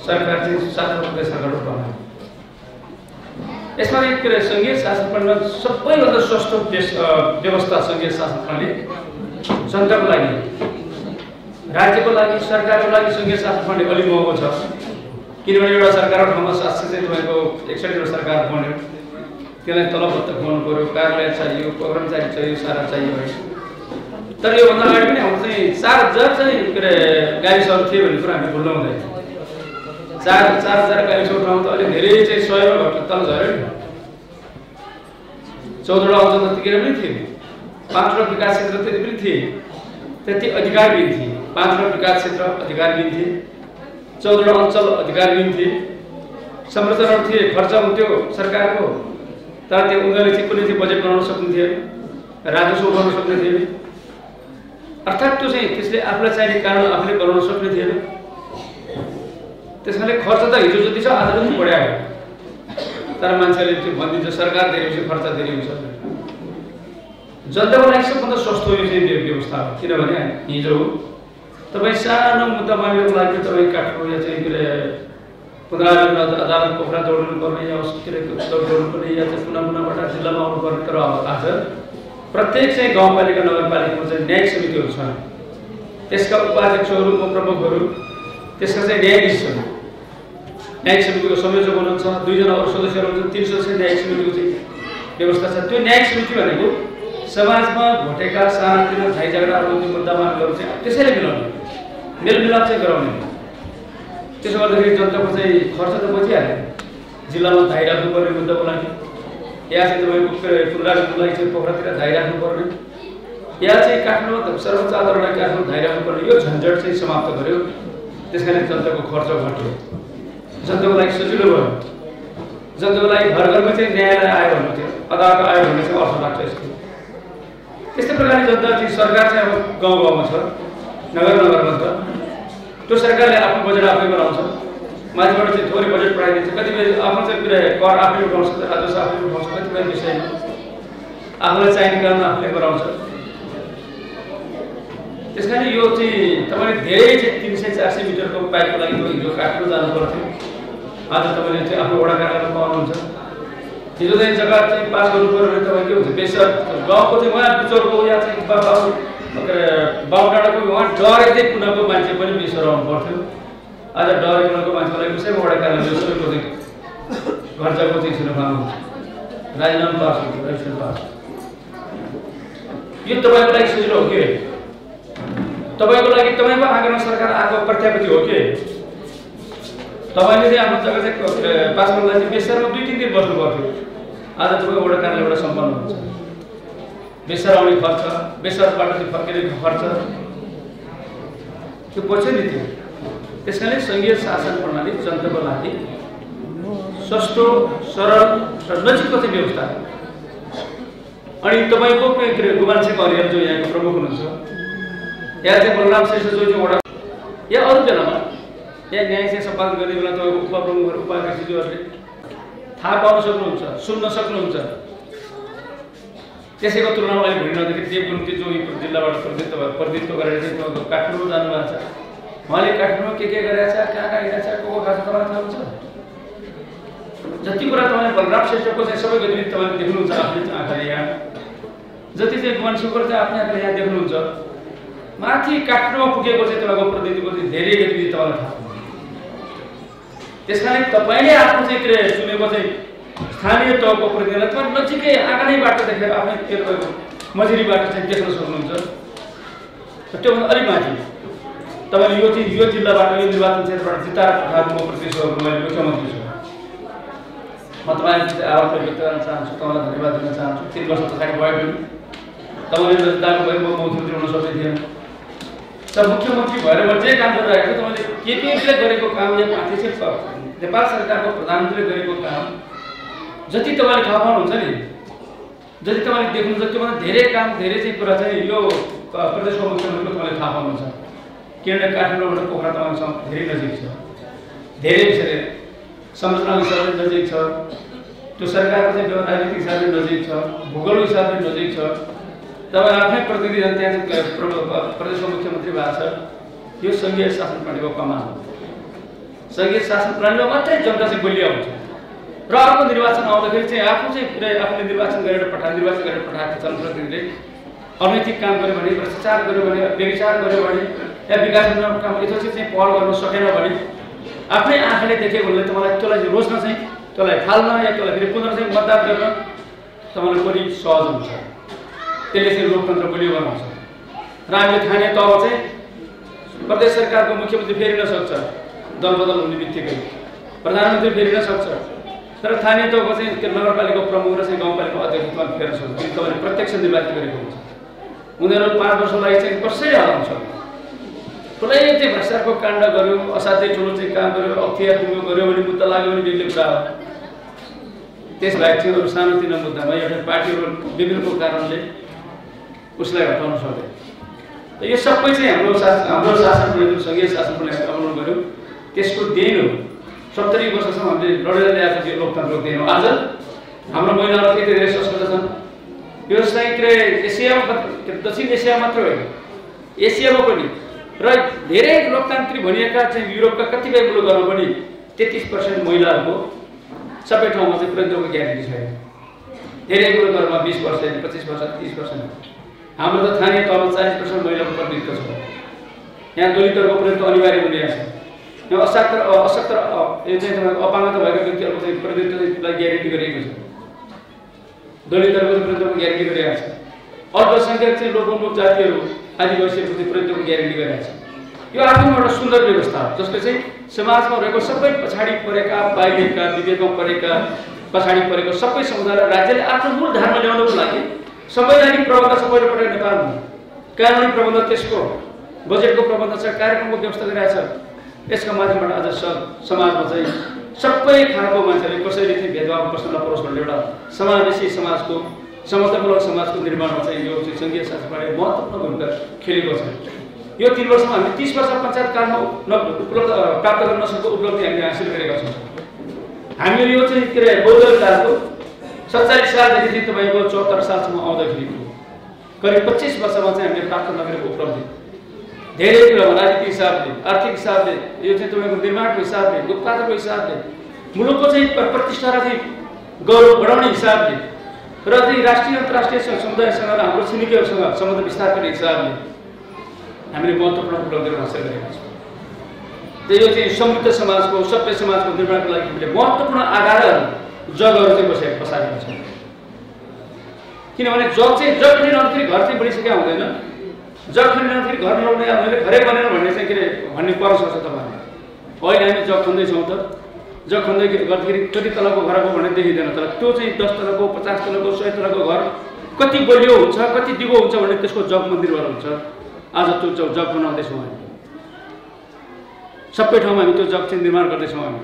सरकार चाहिँ 7 वटा प्रदेश सरकारहरू बनायो। यसमा एक सङ्घीय शासन प्रणाली सबैभन्दा स्वस्थ व्यवस्था सङ्घीय शासन प्रणाली जनताको लागि, राज्यको लागि, सरकारको लागि सङ्घीय शासन प्रणाली अलि महँगो छ। किनभने एउटा सरकारको ठाउँमा 700 चाहिँ तपाईँको 61 वटा सरकार बन्यो, त्यसलाई तलबत्ता खुवाउनु पऱ्यो, कार्यालय चाहियो, कर्मचारी चाहियो, सारा चाहियो है। तर योभन्दा अगाडि पनि हाम्रो चाहिँ 4000 चाहिँ गाविसहरू थिए भन्ने कुरा हामी भुल्नु हुँदैन। 4000 गाविसको ठाउँ त अलि धेरै चाहिँ 100 मा घट्न तल झऱ्यो नि। 14 वटा अञ्चल त्यतिखेर पनि थिए, 5 वटा विकास क्षेत्र त्यति पनि थिए, त्यति अधिकारविहीन थिए। 5 वटा विकास क्षेत्र अधिकारविहीन थिए, 14 वटा अञ्चल अधिकारविहीन थिए, संरचनाहरू थिए, खर्च हुन्थ्यो सरकारको, तर त्यो उनीहरूले चाहिँ कुनै चाहिँ बजेट बनाउन सक्ने थिएन, राजस्व उठाउन सक्ने थिएन। अर्थात् त्यो चाहिँ त्यसले आफूलाई चाहिने कारण आफूले बनाउन सक्ने थिएन। त्यसैले खर्च त हिजो जति छ आज पनि बढायो, तर मान्छेले त्यो भनिदिन्छ सरकार धेरै हुन्छ, खर्च धेरै हुन्छ। जनताको लागि सबभन्दा सस्तो यो चाहिँ व्यवस्था हो। किनभने हिजो तपाईँ सानो मुद्दा मामिलाको लागि तपाईँ काठमाडौँ या चाहिँ अदालत पोखरा दौड्नु पर्ने या दौड्नु पर्ने या चाहिँ पुनःबाट जिल्लामा आउनु पर्ने। तर आज प्रत्येक चाहिँ गाउँपालिका नगरपालिकामा चाहिँ न्यायिक समितिहरू छन्, त्यसका उपाध्यक्षहरू, उपप्रमुखहरू, त्यसका चाहिँ न्यायाधीश छन्। न्यायिक समितिको संयोजक हुनुहुन्छ, 2 जना अरू सदस्यहरू हुनुहुन्छ, 3 सदस्य न्यायिक समितिको चाहिँ व्यवस्था छ। त्यो न्यायिक समिति भनेको समाजमा घटेका सानातिना झै झगडाहरू मुद्दा मामिलाहरू चाहिँ त्यसैले मिलाउने, मेलमिलाप चाहिँ गराउने। त्यसो गर्दाखेरि जनताको चाहिँ खर्च त बचिहाल्यो। जिल्लामा धाइ राख्नुपर्ने मुद्दाको लागि, या चाहिँ तपाईँको फुलराजको लागि चाहिँ पोखरातिर धाइ राख्नुपर्ने, या चाहिँ काठमाडौँमा सर्वोच्च अदालतलाई काठमाडौँ धाइ राख्नुपर्ने, यो झन्झट चाहिँ समाप्त गर्यो। त्यस कारण जनताको खर्च घट्यो, जनताको लागि सजिलो भयो। जनताको लागि घर घरमा चाहिँ न्यायालय आयो भन्नु थियो, अदालत आयो भन्ने चाहिँ अर्थ लाग्छ यसको। त्यस्तै प्रकारले जनता चाहिँ सरकार चाहिँ अब गाउँ गाउँमा छ, नगर नगरमा छ। त्यो सरकारले आफ्नो बजेट आफै बनाउँछ, माथिबाट चाहिँ थोरै बजेट पठाइदिन्छ। कतिपय आफ्नो चाहिँ कर आफैले उठाउँछ, राजस्व आफैले उठाउँछ, कतिपय विषयमा आफूलाई चाहिने कारण आफूले गराउँछ। त्यस कारण यो चाहिँ तपाईँले धेरै चाहिँ 300-400 मिटरको पाइपको लागि हिजो काठमाडौँ जानु पर्थ्यो, आज तपाईँले चाहिँ आफ्नो वडा कार्यालयमा पाउनुहुन्छ। हिजो चाहिँ जग्गा चाहिँ पास गर्नु पऱ्यो भने तपाईँ के हुन्छ, बेसर गाउँको चाहिँ उहाँ बिचौरको या चाहिँ बाहुडाँडाको उहाँ डरेकै कुनाको मान्छे पनि बेसर आउनु पर्थ्यो। आज डरे कुनाको मान्छेको लागि कसैको वडा कार्यालय सबैको चाहिँ खर्चको चाहिँ सुनफामा हुन्छ, राजीनामा पास हुन्छ, रजिस्ट्रेसन पास। यो तपाईँको लागि सजिलो हो कि तपाईँको लागि तपाईँको आँगनमा सरकार आएको प्रत्यापत्ति हो कि तपाईँले चाहिँ आफ्नो जग्गा चाहिँ पास गर्नलाई चाहिँ बेसरमा 2-3 दिन बस्नु पर्थ्यो, आज तपाईँको वडा कार्यालयबाट सम्पन्न हुन्छ। बेसर आउने खर्च, बेसरबाट चाहिँ फर्किने खर्च त्यो पछि नि थियो। त्यस कारणले सङ्घीय शासन प्रणाली जनताको लागि सस्तो, सरल र नजिकको चाहिँ व्यवस्था। अनि तपाईँको गुमान्छेको हरिहर जो यहाँको प्रमुख हुनुहुन्छ या चाहिँ बलराम श्रेष्ठ जो चाहिँ वडा या अरू बेलामा या न्याय चाहिँ सम्पादन गर्ने बेला तपाईँको उपप्रमुखहरू उपाध्यक्षज्यूहरूले थाहा पाउन सक्नुहुन्छ, सुन्न सक्नुहुन्छ। त्यसैको तुलनामा अहिले भनिरहँदाखेरि देवगुरुती जो जिल्लाबाट प्रतिनिधित्व गरेर चाहिँ तपाईँको काठमाडौँ जानुभएको छ, उहाँले काठमाडौँमा के गरेछ, कहाँ हिँडेछ, को खास तपाईँलाई थाहा हुन्छ। जति कुरा तपाईँले बलराम श्रेष्ठको चाहिँ सबै गतिविधि तपाईँले देख्नुहुन्छ आफ्नो आँखाले यहाँ, जति चाहिँ गुमान सुकर चाहिँ आफ्नो आँखाले यहाँ देख्नुहुन्छ। माथि काठमाडौँमा पुगेको चाहिँ तपाईँको प्रतिनिधिको चाहिँ धेरै गतिविधि तपाईँलाई थाहा हुन्छ। त्यस कारण तपाईँले आफ्नो चाहिँ के चुनेको चाहिँ स्थानीय तहको प्रतिनिधिलाई तपाईँ नजिकै आँगनैबाट देखेर आफ्नै मजिरीबाट चाहिँ देख्न सक्नुहुन्छ। त्योभन्दा अलिक माथि तपाईँले यो जिल्लाबाट यो निर्वाचन क्षेत्रबाट जिताएर पठाएको म प्रतिनिधित्व मैले मुख्यमन्त्री छु। म तपाईँलाई आभार व्यक्त गर्न चाहन्छु, तपाईँलाई धन्यवाद दिन चाहन्छु। 3 वर्ष पछाडि भयो पनि तपाईँले जिताएको भए म मुख्यमन्त्री हुन सक्ने थिएन। तर मुख्यमन्त्री भएर म जे काम गरिरहेको छु, तपाईँले केपीले गरेको काम या माथि चाहिँ नेपाल सरकारको प्रधानमन्त्रीले गरेको काम जति तपाईँले थाहा पाउनुहुन्छ नि, जति तपाईँले देख्नुहुन्छ, त्योभन्दा धेरै काम धेरै चाहिँ कुरा चाहिँ यो प्रदेशको मुख्यमन्त्रीको तपाईँले थाहा पाउनुहुन्छ। किनभने काठमाडौँबाट पोखरा तपाईँसँग धेरै नजिक छ, धेरै विषय संरचनाको हिसाबले नजिक छ, त्यो सरकारको चाहिँ राजनीतिक हिसाबले नजिक छ, भूगोलको हिसाबले नजिक छ। तपाईँ आफ्नै प्रतिनिधि त्यहाँ चाहिँ प्रदेशको मुख्यमन्त्री भएको छ। यो सङ्घीय शासन प्रणालीको कमाल हो। सङ्घीय शासन प्रणालीमा मात्रै जनता चाहिँ बलिया हुन्छ। र अर्को निर्वाचन आउँदाखेरि चाहिँ आफूले निर्वाचन गरेर पठाएको जनप्रतिनिधिले अनैतिक काम गर्यो भने, भ्रष्टाचार गर्यो भने, व्यभिचार गर्यो भने या विकासमूलक काम यथोचित चाहिँ पहल गर्न सकेन भने आफ्नै आँखाले देखेको हुनाले त्यसलाई रोज्न चाहिँ, त्यसलाई फाल्न या त्यसलाई फेरि पुनः चाहिँ मतदान गर्न तपाईँलाई बढी सहज हुन्छ। त्यसले चाहिँ लोकतन्त्र बलियो बनाउँछ। र हामीले ठाने तब चाहिँ प्रदेश सरकारको मुख्यमन्त्री फेरिन सक्छ, दलबदल हुने बित्तिकै प्रधानमन्त्री फेरिन सक्छ। तर स्थानीय तहको चाहिँ नगरपालिकाको प्रमुख र चाहिँ गाउँपालिकाको अध्यक्षमा फेर्न सक्छ। तपाईँले प्रत्यक्ष निर्वाचित गरेको हुन्छ। उनीहरू 5 वर्षको लागि चाहिँ कसरी हराउन सक्छ। ठुलै चाहिँ भ्रष्टाचारको काण्ड गर्यो, असाध्यै ठुलो चाहिँ काम गर्यो, अख्तियार दिनु गर्यो भने मुद्दा लाग्यो भने बेग्लै कुरा हो। त्यसबाहेक चाहिँ अरू सानोतिनो मुद्दामा एउटा पार्टीहरू विभिन्न कारणले उसलाई हटाउन सक्दैन। यो सबै चाहिँ हाम्रो शासन प्रणाली, सङ्घीय शासन प्रणाली अवलम्बन गर्यो, त्यसको देन हो। 70 वर्षसम्म हामीले लडेर ल्याएको त्यो लोकतन्त्रको देन हो। आज हाम्रो महिलाहरू त्यति धेरै सशक्त छन्। यो चाहिँ एसियामा, दक्षिण एसिया मात्र होइन, एसियामा पनि र धेरै लोकतान्त्रिक भनिएका चाहिँ युरोपका कतिपय मुलुकहरूमा पनि 33% महिलाहरूको सबै ठाउँमा चाहिँ प्रतिनिधित्वको ग्यारेन्टी छैन। धेरै मुलुकहरूमा 20%, 25%, 30%। हाम्रो त स्थानीय तहमा 40% महिलाको प्रतिनिधित्व छ। यहाँ दलितहरूको प्रतिनिधित्व अनिवार्य हुने छ। यहाँ अशक्त यो चाहिँ तपाईँको अपाङ्गता भएका व्यक्तिहरूको चाहिँ प्रतिनिधित्वलाई ग्यारेन्टी गरिएको छ। दलितहरूको प्रतिनिधित्वको ग्यारेन्टी गरिएको छ। अल्पसङ्ख्यक चाहिँ लोकमुख जातिहरू आदिवासीहरूको चाहिँ प्रतिनिधित्वको ग्यारेन्टी गरिएको छ। यो आफैमा एउटा सुन्दर व्यवस्था हो, जसले चाहिँ समाजमा रहेको सबै पछाडि परेका, बाहिरका, विवेकमा परेका, पछाडि परेको सबै समुदायलाई राज्यले आफ्नो मूल धारमा ल्याउनको लागि संवैधानिक प्रबन्ध छ। पहिलोपटक नेपालमा कानुनी प्रबन्ध, त्यसको बजेटको प्रबन्ध छ, कार्यक्रमको व्यवस्था गरिरहेको छ। यसका माध्यमबाट आज समाजमा चाहिँ सबै खालको मान्छेले कसैले चाहिँ भेदभाव बस्न नपरोस् भन्ने एउटा समावेशी समाजको, समतामूलक समाजको निर्माणमा चाहिँ यो चाहिँ सङ्घीय शासन प्रणालीले महत्त्वपूर्ण भूमिका खेलेको छ। यो 3 वर्षमा हामी 30 वर्ष पञ्चायत कालमा प्राप्त गर्न नसकेको उपलब्धि हामीले हासिल गरेका छौँ। हामीले यो चाहिँ बौद्ध विकासको 47 सालदेखि चाहिँ तपाईँको 74 सालसम्म आउँदाखेरि करिब 25 वर्षमा चाहिँ हामीले प्राप्त नगरेको उपलब्धि धेरै कुरामा, राजनीतिक हिसाबले, आर्थिक हिसाबले, यो चाहिँ तपाईँको निर्माणको हिसाबले, उत्पादनको हिसाबले, मुलुकको चाहिँ प्रतिष्ठा र चाहिँ गौरव बढाउने हिसाबले र चाहिँ राष्ट्रिय अन्तर्राष्ट्रिय समुदायसँग र हाम्रो छिमेकीहरूसँग सम्बन्ध विस्तार गर्ने हिसाबले हामीले महत्त्वपूर्ण उपलब्धिहरू हासिल गरेका छौँ। यो चाहिँ समृद्ध समाजको, सभ्य समाजको निर्माणको लागि हामीले महत्त्वपूर्ण आधारहरू, जगहरू चाहिँ बसालेका छौँ। किनभने जग खनिरहँदाखेरि घर चाहिँ बढिसकेका हुँदैन। जग खनिरहँदाखेरि घर ल्याउने हामीले घरै बनेर भन्ने पर्न सक्छ तपाईँले। होइन हामी जग खन्दैछौँ त, जग खन्दै गर्दाखेरि कति तलको घर हो भन्ने देखिँदैन। तर त्यो चाहिँ 10 तलको, 50 तलको, 100 तलको घर कति बलियो हुन्छ, कति दिगो हुन्छ भन्ने त्यसको जग मन्दिरबाट हुन्छ। आज त्यो जग बनाउँदैछौँ हामी, सबै ठाउँमा हामी त्यो जग चाहिँ निर्माण गर्दैछौँ। हामी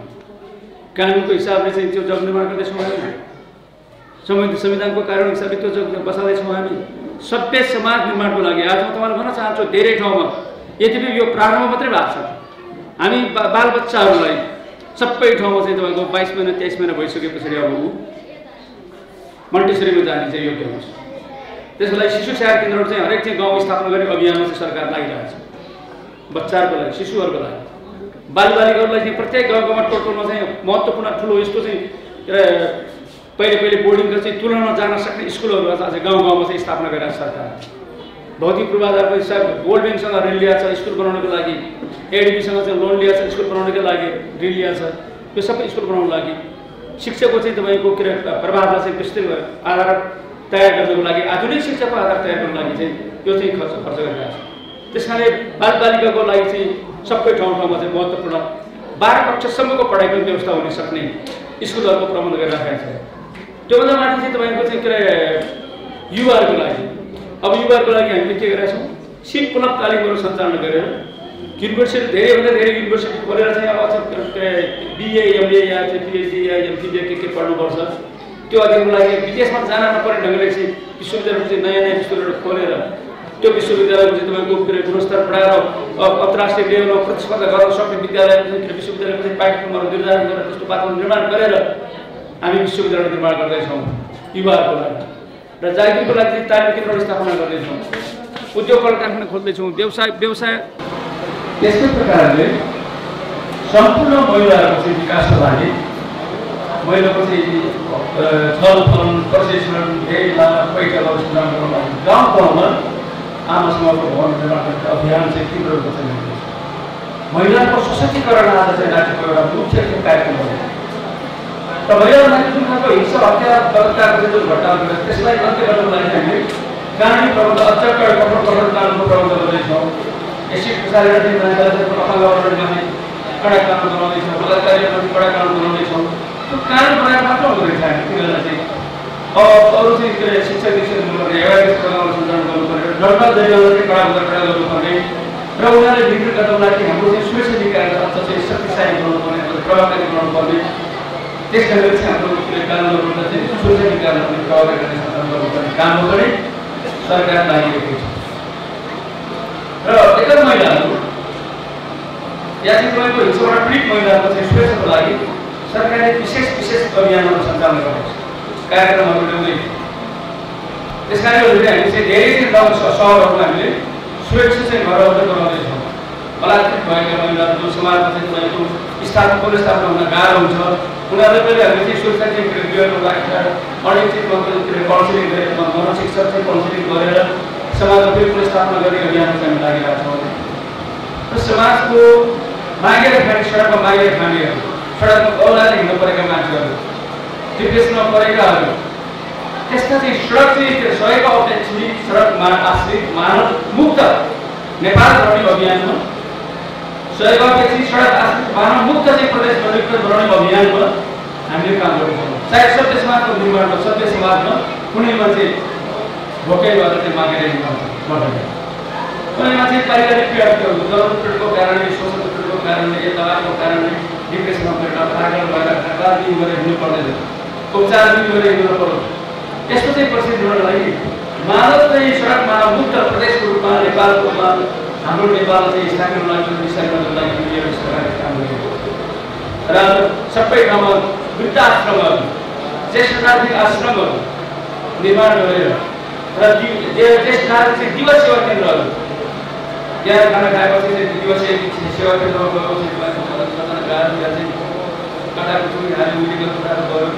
कानुनको हिसाबले चाहिँ त्यो जग निर्माण गर्दैछौँ। हामी संविधानको कारण हिसाबले त्यो जग बसाल्दैछौँ। हामी सभ्य समाज निर्माणको लागि आज म तपाईँलाई भन्न चाहन्छु धेरै ठाउँमा यद्यपि यो प्रारम्भ मात्रै भएको छ। हामी बालबच्चाहरूलाई सबै ठाउँमा चाहिँ तपाईँको 22 महिना 23 महिना भइसकेपछि अब ऊ मल्टिसरीमा जाने चाहिँ योग्य हुन्छ। त्यसको लागि शिशु स्याहार केन्द्रहरू चाहिँ हरेक चाहिँ गाउँ स्थापना गर्ने अभियानमा चाहिँ सरकार लागिरहेको छ। बच्चाहरूको लागि शिशुहरूको लागि बालबालिकाहरूलाई चाहिँ प्रत्येक गाउँमा टोटलमा चाहिँ महत्त्वपूर्ण ठुलो यस्तो चाहिँ पहिले बोर्डिङको चाहिँ तुलनामा जान सक्ने स्कुलहरू आज गाउँ गाउँमा चाहिँ स्थापना गरिरहेको छ सरकार। भौतिक पूर्वाधारको हिसाब वर्ल्ड ब्याङ्कसँग ऋण लिएको छ स्कुल बनाउनको लागि, एडिबीसँग चाहिँ लोन लिएको छ स्कुल बनाउनको लागि, ऋण लिएको छ यो सबै स्कुल बनाउनको लागि। शिक्षाको चाहिँ तपाईँको के अरे प्रभावलाई चाहिँ विस्तृत आधार तयार गर्नको लागि आधुनिक शिक्षाको आधार तयार गर्नको लागि चाहिँ यो चाहिँ खर्च गरिरहेको छ। त्यस कारणले बालबालिकाको लागि चाहिँ सबै ठाउँमा चाहिँ महत्त्वपूर्ण 12 कक्षासम्मको पढाइको व्यवस्था हुन सक्ने स्कुलहरूको प्रबन्ध गरिराखेको छ। त्योभन्दा माथि चाहिँ तपाईँको चाहिँ के अरे युवाहरूको लागि अब युवाहरूको लागि हामीले के गरेका छौँ सिप पुनः तालिमहरू सञ्चालन गरेर युनिभर्सिटी धेरैभन्दा धेरै युनिभर्सिटी खोलेर चाहिँ अब बिए एमए या चाहिँ पिएचडी या एमफिल के पढ्नुपर्छ त्यो अध्ययनको लागि विदेशमा जान नपर्ने ढङ्गले चाहिँ विश्वविद्यालयहरू चाहिँ नयाँ विश्वविद्यालयहरू खोलेर त्यो विश्वविद्यालयको चाहिँ तपाईँको गुणस्तर बढाएर अन्तर्राष्ट्रिय लेभलमा प्रतिस्पर्धा गर्न सक्ने विश्वविद्यालयको चाहिँ पाठ्यक्रमहरू निर्धारण गरेर त्यस्तो वातावरण निर्माण गरेर हामी विश्वविद्यालय निर्माण गर्दैछौँ युवाहरूको लागि र जागिरको लागि चाहिँ तालिम केन्द्रहरू स्थापना गर्दैछौँ, उद्योग कल कारखाना खोल्दैछौँ, व्यवसाय त्यस्तै प्रकारले सम्पूर्ण महिलाहरूको चाहिँ विकासको लागि महिलाको चाहिँ छलफल प्रशिक्षण भेला बैठकहरू सञ्चालन गर्नको लागि गाउँ गाउँमा आमासँगको भवन निर्माण गर्ने अभियान चाहिँ तीव्र रूपमा चलिरहेको छ। महिलाको सशक्तिकरण आज चाहिँ राज्यको एउटा मुख्य कार्यक्रम हो र महिलाहरूलाई जुन खालको हिंसा हत्या बलात्कारको जुन घटनाहरू छ त्यसलाई अन्त्य गर्नको लागि हामीले कानुनी प्रबन्ध अझ कठोर कानुनको प्रबन्ध गर्दैछौँ। एसिड खसालेर चाहिँ मान्छेलाई अपङ्ग गर्ने कडा कानुन बनाउँदैछौँ, बलात्कारीहरूलाई कडा कानुन बनाउँदैछौँ। त्यो कानुन बनाएर मात्र हुँदैन हामी तिनीहरूलाई चाहिँ अब अरू चाहिँ के अरे शिक्षा दीक्षा दिनुपर्ने, एवारनेस प्रोग्रामहरू सञ्चालन गर्नुपर्ने, दण्ड जरिवाना चाहिँ कडा गर्नुपर्ने र उनीहरूले बिक्री गर्नको लागि हाम्रो चाहिँ सुरक्षा निकायहरू अझ चाहिँ शक्तिशाली बनाउनुपर्ने, प्रभावकारी बनाउनुपर्ने। त्यस कारणले चाहिँ हाम्रो कानुनहरूबाट चाहिँ सुरक्षा निकायहरूले प्रभावकारी गर्ने सञ्चालन गर्नुपर्ने कामहरू पनि सरकार लागिरहेको छ। र बेकार महिलाहरू या चाहिँ तपाईँको हिंसाबाट पीडित महिलाहरूको चाहिँ सुरक्षाको लागि सरकारले विशेष अभियानहरू सञ्चालन गरेको छ, कार्यक्रमहरू ल्याउँदै। त्यस कारणले हामी चाहिँ धेरै गाउँ सहरहरूमा हामीले सुरक्षित चाहिँ घरहरू बनाउँदैछौँ। बलात्कृत भएका महिलाहरू जो समाजमा चाहिँ तपाईँको पुनर्स्थापना हुन गाह्रो हुन्छ उनीहरूलाई पनि हामीले चाहिँ सुरक्षा चाहिँ गृहहरू राखेर अनिश्चित काउन्सिलिङ गरेर मनोशिक्षक चाहिँ काउन्सिलिङ गरेर समाजमा फेरि पुनर्स्थापना गर्ने अभियानमा चाहिँ हामी लागिरहेका छौँ। र समाजको मागेर खाने सडकमा मागेर खानेहरू, सडकमा औलाले हिँड्नु परेका मान्छेहरू, डिप्रेसनमा परेकाहरू त्यस्ता चाहिँ सडक चाहिँ सयका अपेक्षित सडकमा आश्रित मानव मुक्त नेपाल बनाउने अभियानमा सयका अपेक्षित सडक आश्रित मानव मुक्त चाहिँ प्रदेश बनाउने अभियानमा हामीले काम गर्छौँ। सायद सभ्य समाजको निर्माणमा सभ्य समाजमा कुनै मान्छे भोकै भएर चाहिँ मागेर हिँड्नु कुनै मान्छे पारिवारिक पीडाको जन्मको कारणले शोषण पीडाको कारणले दबावको कारणले डिप्रेसनमा परेर पागल भएर दिन गरेर हिँड्नु पर्दैन, उपचार दिन गरेर हिँड्नु पर्यो। यस्तो चाहिँ परिस्थिति हुनको लागि मानव चाहिँ सडक मानव मुक्त प्रदेशको रूपमा नेपालमा हाम्रो नेपाल चाहिँ स्थापित हुनको लागि सरकारले काम गरेको र सबै ठाउँमा वृद्धाश्रमहरू, ज्येष्ठ नागरिक आश्रमहरू निर्माण गरेर र ज्येष्ठ नागरिक चाहिँ दिवस सेवा केन्द्रहरू त्यहाँ खाना खाएपछि चाहिँ दिवसीय सेवा केन्द्रमा गएको चाहिँ कताको चुरी हाल्यो उहिलेको कुराहरू गऱ्यो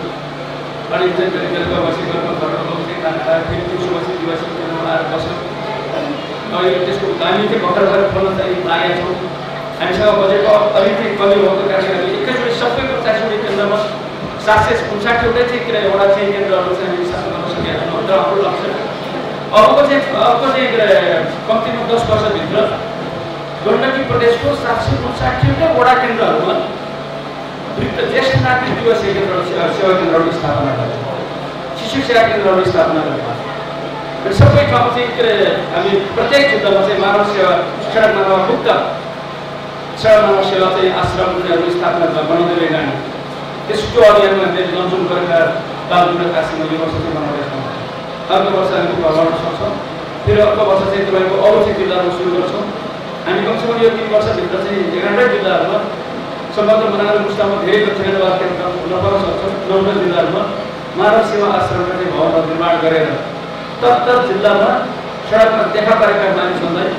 अनि चाहिँ बेलुका बसी घरमा घरमा चाहिँ खाना खाएर फेरि दिउँसो बसी दिवसीय केन्द्रमा आएर बस्यो। अहिले त्यसको हामी चाहिँ भर्खर खोल्न चाहिँ लागेका छौँ। हामीसँग बजेटको अलिकति कमी भएको कारणले हामी एकैचोटि सबै 50 केन्द्रमा 759वटा चाहिँ के अरे एउटा चाहिँ केन्द्रहरू चाहिँ हामी स्थापना गर्न सकेका छौँ र हाम्रो लक्ष्य अर्को चाहिँ कम्तीमा 10 वर्षभित्र गण्डकी प्रदेशको 759वटा वडा केन्द्रहरूमा वृद्ध ज्येष्ठ नागरिक दिवसीय केन्द्रहरू सेवा केन्द्रहरू स्थापना गर्छौँ, शिशु सेवा केन्द्रहरू स्थापना गर्छौँ र सबै ठाउँमा चाहिँ के अरे हामी प्रत्येक क्षेत्रमा चाहिँ मानव सेवा सडक मानव मुक्त सडक मानव सेवा चाहिँ आश्रमहरू स्थापना बनाउँदै जाने त्यसको अभियानमा हामीले लन्चन गरेर बालबुढा काशीमा यो वर्ष चाहिँ बनाउँदैछौँ। अर्को वर्ष हामी भर्न सक्छौँ। फेरि अर्को वर्ष चाहिँ तपाईँको अरू चाहिँ जिल्लामा सुरु गर्छौँ। हामी कमसेकम यो 3 वर्षभित्र चाहिँ 11 जिल्लाहरूमा सम्बन्ध बनाएर मुस्तामा धेरै गतिविधिमा कार्यक्रम हुन पर्न सक्छौँ। 9 जिल्लाहरूमा मानव सेवा आश्रमका चाहिँ भवनहरू निर्माण गरेर तत्त जिल्लामा सडकमा देखा परेका मानिसहरूलाई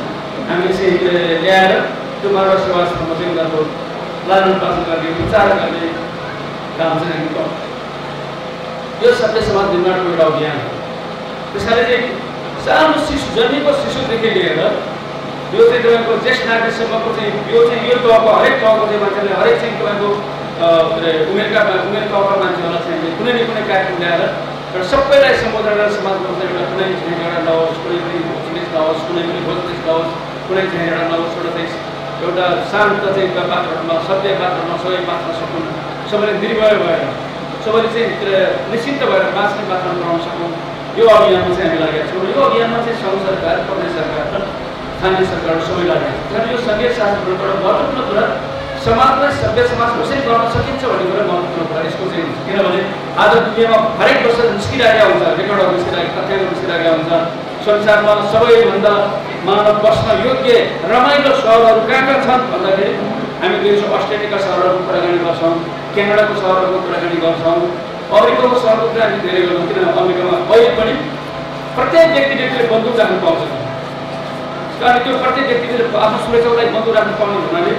हामी चाहिँ ल्याएर त्यो मानव सेवा आश्रममा चाहिँ उनीहरूको लालन पालन गर्ने उपचार गर्ने काम चाहिँ हामी गर्छौँ। यो सभ्य समाज निर्माणको एउटा अभियान हो। त्यसकारणले चाहिँ सानो शिशु जन्मेको शिशुदेखि लिएर यो चाहिँ तपाईँको ज्येष्ठ नागरिकसम्मको चाहिँ यो तहको हरेक तहको चाहिँ मान्छेले हरेक चाहिँ तपाईँको उमेर तहका मान्छेहरूलाई चाहिँ कुनै न कुनै कार्यक्रम ल्याएर र सबैलाई सम्बोधन गरेर समाजमा एउटा कुनै चाहिँ एउटा नहोस्, कुनै पनि जिनिस नहोस्, कुनै पनि भोजनिस नहोस्, कुनै चाहिँ एउटा नहोस्, एउटा शान्त चाहिँ वातावरणमा सत्य वातावरणमा सबै बाँच्न सकुन्, सबैले निर्भय भएर सबैले चाहिँ निश्चिन्त भएर बाँच्ने वातावरण बनाउन सकौँ। यो अभियानमा चाहिँ हामी लागेका छौँ। यो अभियानमा चाहिँ सङ्घ सरकार, प्रदेश सरकार र स्थानीय सरकारहरू सबै लागेका छन्। कारण यो सङ्घीय शासनबाट महत्त्वपूर्ण कुरा समाजलाई सभ्य समाज घोषित गर्न सकिन्छ भन्ने कुरा महत्त्वपूर्ण कुरा यसको चाहिँ हुन्छ। किनभने आज दुनियाँमा हरेक वर्ष निस्किरहेका हुन्छ, रेकर्डहरू निस्किरहेका, तथ्याङ्क निस्किरहेका हुन्छ। संसारमा सबैभन्दा मानव बस्न योग्य रमाइलो सहरहरू कहाँ छन् भन्दाखेरि हामी देशको अस्ट्रेलियाका सहरहरूको कुराकानी गर्छौँ, क्यानाडाको सहरहरूको कुराकानी गर्छौँ, अमेरिकाको सहरको कुरा हामी धेरै गर्छौँ। किनभने अमेरिकामा अहिले पनि प्रत्येक व्यक्तिले बन्दुक राख्नु पाउँछ। कारण त्यो प्रत्येक व्यक्तिले आफ्नो सुरक्षाको लागि बन्दुक राख्नु पाउने हुनाले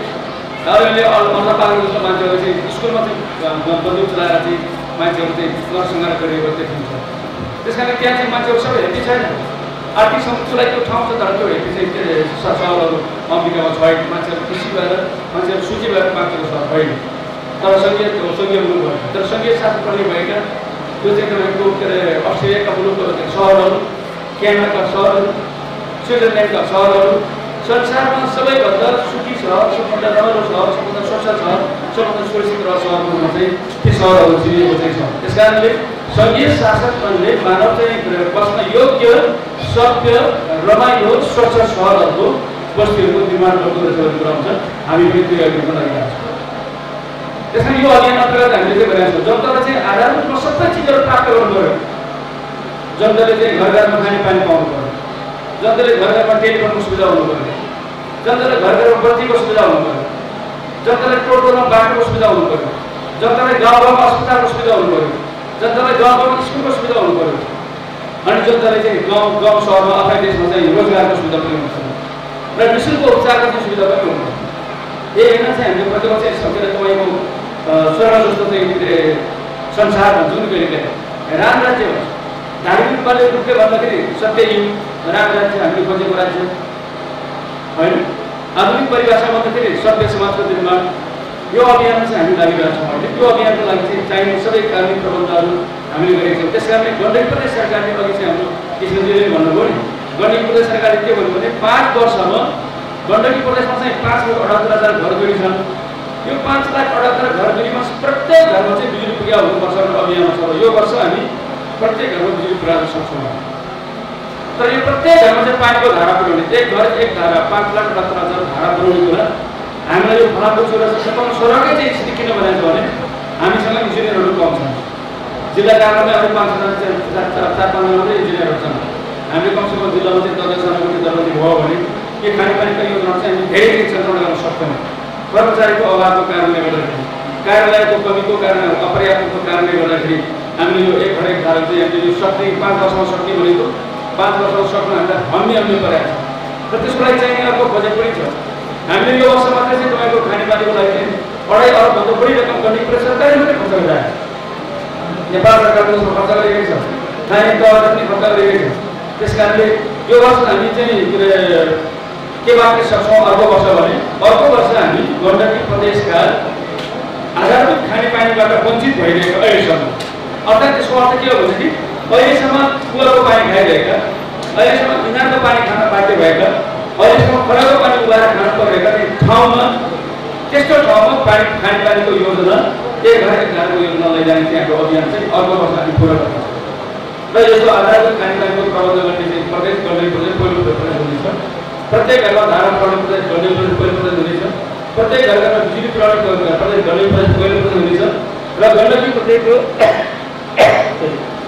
अहिले अन्ना पागल जस्तो मान्छेहरू चाहिँ स्कुलमा चाहिँ बन्दुक चलाएर चाहिँ मान्छेहरू चाहिँ नरसंहार गरिएको देखिन्छ। त्यस कारण त्यहाँ चाहिँ मान्छेहरू सबै हेप्पी छैन। आर्थिक समस्यालाई त्यो ठाउँ छ, तर त्यो हेप्पी चाहिँ सहरहरू अमेरिकामा छैन। मान्छेहरू खुसी भएर मान्छेहरू सूची भएर मान्छेको सहर होइन। तर सङ्घीय मुलुक भयो, तर सङ्घीय शासन प्रणाली भएका त्यो चाहिँ तपाईँको के अरे अस्ट्रेलियाका मुलुकहरू सहरहरू, क्यानाडाका सहरहरू, स्विजरल्यान्डका सहरहरू संसारमा सबैभन्दा सुखी सहर, सबभन्दा राम्रो सहर, सबभन्दा स्वच्छ सहर, सबभन्दा सुरक्षित रहर सहरहरूमा चाहिँ ती सहरहरू चिनिएको चाहिँ छ। त्यस कारणले सङ्घीय शासनले मानव चाहिँ बस्न योग्य, सभ्य, रमाइलो, स्वच्छ सहरहरूको बस्तीहरूको निर्माण गर्दो रहेछ भन्ने कुरा हुन्छ। हामी पनि त्यो अभियानमा लागेका छौँ। त्यस कारण यो अभियान अन्तर्गत हामीले चाहिँ गरेका छौँ जनतालाई चाहिँ आधारभूतमा सबै चिजहरू प्राप्त गर्नु पऱ्यो। जनताले चाहिँ घर घरमा खाने पानी पाउनु पऱ्यो, जनताले घर घरमा टेलिफोनको सुविधा हुनु पऱ्यो, जनताले घर घरमा बत्तीको सुविधा हुनु पऱ्यो, जनताले टोल टोलमा बाटोको सुविधा हुनु पऱ्यो, जनताले गाउँ गाउँमा अस्पतालको सुविधा हुनु पऱ्यो, जनताले गाउँ गाउँमा स्कुलको सुविधा हुनु पऱ्यो, अनि जनताले चाहिँ गाउँ सहरमा आफ्नै देशमा चाहिँ रोजगारको सुविधा पनि हुनु पऱ्यो र निःशुल्क उपचारको चाहिँ सुविधा पनि हुनु पऱ्यो। यही होइन चाहिँ हामीले प्रतिबद्ध चाहिँ सकेर तपाईँको स्वर्ग जस्तो चाहिँ संसार भन्छौँ नि कहिले कहिले राम राज्य भन्छ। धार्मिक रूपले भन्दाखेरि सत्ययुग राम राज्य हामीले खोजेको राज्य होइन। आधुनिक परिभाषा भन्दाखेरि सभ्य समाजको निर्माण। यो अभियानमा चाहिँ हामी लागिरहेका छौँ। अहिले त्यो अभियानको लागि चाहिँ चाहिने सबै कार्मिक प्रबन्धहरू हामीले गरेका छौँ। त्यस कारणले गण्डकी प्रदेश सरकारले अघि चाहिँ हाम्रो किशनजीले भन्नुभयो नि, गण्डकी प्रदेश सरकारले के भन्नु भने 5 वर्षमा गण्डकी प्रदेशमा चाहिँ 5,78,000 घर जोडी छन्। यो 5,78,000 घर जोडीमा प्रत्येक घरमा चाहिँ बिजुली पुग्या हुनुपर्छ भन्ने अभियानमा छ। यो वर्ष हामी प्रत्येक घरमा बिजुली पुर्याउन सक्छौँ। तर यो प्रत्येक घरमा चाहिँ पानीको धारा पुर्याउने, एक घर एक धारा 5,78,000 धारा पुर्याउने कुरा हामीलाई यो फलाको चौरास्तामा सडकै चाहिँ स्थिति किन बनाएको भने हामीसँग इन्जिनियरहरू कम छन्। जिल्ला कार्यालयमा अरू 4-5 मात्रै इन्जिनियरहरू छन्। हामीले कमसेकम जिल्लामा चाहिँ 10जनाको दर्जाले भयो भने के खानेपानीको योजना चाहिँ हामी धेरै नियन्त्रण गर्न सक्दैनौँ। कर्मचारीको अभावको कारणले गर्दाखेरि, कार्यालयको कमीको कारण, अपर्याप्तको कारणले गर्दाखेरि हामीले यो एक हरेक धारा चाहिँ हामीले यो सक्ने 5 वर्षमा सक्ने भनेको 5 वर्षमा सक्नु हामीलाई हम्ने परेको छ र त्यसको लागि चाहिने अर्को बजेट पनि छ। हामीले यो वर्ष मात्रै चाहिँ तपाईँको खानेपानीको लागि चाहिँ 2.5 अरबभन्दा बढी रकम गर्ने कुरा सरकारले मात्रै खर्च गरिरहेको छ। नेपाल सरकारले उसको खर्च गरेकै छ, स्थानीय तहले पनि खर्च गरेकै छ। त्यस कारणले यो वर्ष हामी चाहिँ के बाँच्न सक्छौँ अर्को वर्ष भने अर्को वर्ष हामी गण्डकी प्रदेशका आधारभूत खानेपानीबाट वञ्चित भइरहेको अहिलेसम्म, अर्थात् त्यसको अर्थ के हो भनेदेखि अहिलेसम्म कुवाको पानी खाइरहेका, अहिलेसम्म इनारको पानी खान बाध्य भएका, अहिलेसम्म खोलाको पानी उबालेर खान परिरहेका ठाउँमा त्यस्तो ठाउँमा खानेपानीको योजना एक घर एक घरको योजना लैजाने चाहिँ हाम्रो अभियान चाहिँ अर्को वर्ष हामी पुरा गर्छौँ। र यस्तो आधारभूत खानेपानीको प्रबन्ध गर्ने चाहिँ प्रदेश गण्डकी प्रदेश पहिलो प्रदेश हुनेछ। प्रत्येक घरमा धारा पुर्याउने प्रदेश गण्डकी प्रदेश पहिलो प्रदेश हुनेछ। प्रत्येक घर घरमा बिजुली पुर्याउने प्रदेश गण्डकी प्रदेश पहिलो प्रदेश हुनेछ। र गण्डकी प्रदेशको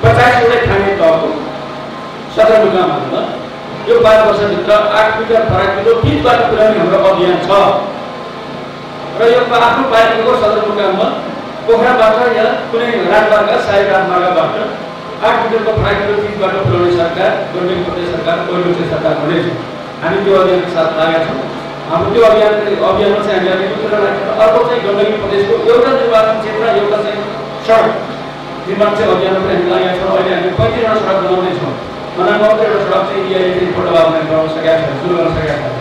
50 वटा खाने तहको सदरमुकाममा यो 5 वर्षभित्र 8 मिटर फराकिलो पिचबाट पुर्याउने हाम्रो अभियान छ र यो आफ्नो पालिकाको सदरमुकाममा पोखराबाट या कुनै राजमार्ग सहायक राजमार्गबाट 8 मिटरको फराकिलो पिचबाट पुर्याउने सरकार गण्डकी प्रदेश सरकार पहिलो चाहिँ सरकार हुनेछ। हामी त्यो अभियानको साथ लागेका छौँ। हाम्रो त्यो अभियानमा चाहिँ हामीले मित्र राखेर अर्को चाहिँ गण्डकी प्रदेशको एउटा निर्वाचन क्षेत्र एउटा चाहिँ सडक निर्माण चाहिँ अभियानमा पनि हामी लागेका छौँ। अहिले हामी 35वटा सडक बनाउँदैछौँ। मनाङमा एउटा सडक चाहिँ इन्डियाले चाहिँ फोटोबाबुले बनाउन सकेका छैन, सुरु गर्न सकेका छैन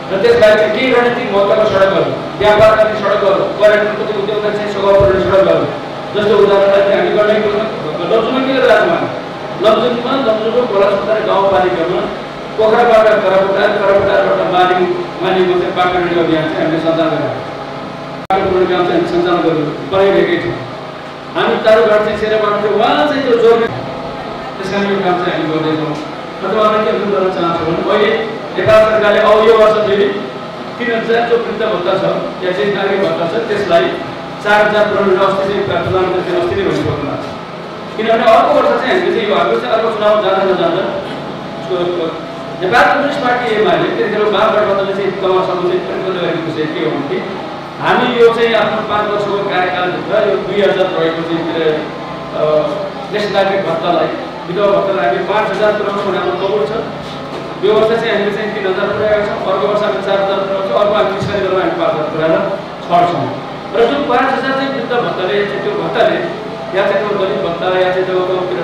र त्यसबाहेक चाहिँ केही रणनीतिक महत्त्वका सडकहरू, व्यापार गर्ने सडकहरू, पर्यटनको चाहिँ उद्योगलाई चाहिँ सघाउ पुर्याउने सडकहरू, जस्तो उदाहरणलाई चाहिँ हामी गण्डकीको लमजुङको राजमार्ग लमजुङको खोलासुत्तारे गाउँपालिकामा पोखराबाट करापुटारबाट मालिङमा चाहिँ बाटो निर्माण अभियान चाहिँ हामीले सञ्चालन गरेका छौँ। बाटो निर्माण काम चाहिँ हामी सञ्चालन गरिरहेकै छौँ। हामी तारुघाट चाहिँ सेराबाट चाहिँ उहाँ चाहिँ त्यो जोड्ने त्यस कारण यो काम चाहिँ हामी गर्दैछौँ। अथवा हामी के अनुरोध गर्न चाहन्छौँ भने अहिले नेपाल सरकारले अब यो वर्ष फेरि 3000 जो वृद्ध भत्ता छ या चाहिँ नागरिक भत्ता छ त्यसलाई 4000 पुर्याउने अस्ति चाहिँ प्रधानमन्त्रीले अस्ति नै भनिसक्नु भएको छ। किनभने अर्को वर्ष चाहिँ हामीले चाहिँ यो हाम्रो चाहिँ अर्को चुनाव जाँदा नजाँदा नेपाल कम्युनिस्ट पार्टी एमाले त्यतिखेर महागठबन्धनले चाहिँ तहसम्म चाहिँ प्रतिबद्ध गरेको विषय के हो भने हामी यो चाहिँ आफ्नो 5 वर्षको कार्यकालभित्र यो 2000 रहेको चाहिँ ज्येष्ठ नागरिक भत्तालाई विधवा भत्तालाई हामी 5000 पुर्याउनु भने हाम्रो कबुल छ। यो वर्ष चाहिँ हामीले चाहिँ 3000 पुर्याएका छौँ। अर्को वर्ष हामी 4000 पुर्याउँछौँ। अर्को हामी निस्कने गरेर हामी 5000 पुर्याएर छड्छौँ र जुन 5000 चाहिँ वृद्ध भत्ताले चाहिँ त्यो भत्ताले या चाहिँ त्यो दलित भत्ता या चाहिँ त्यो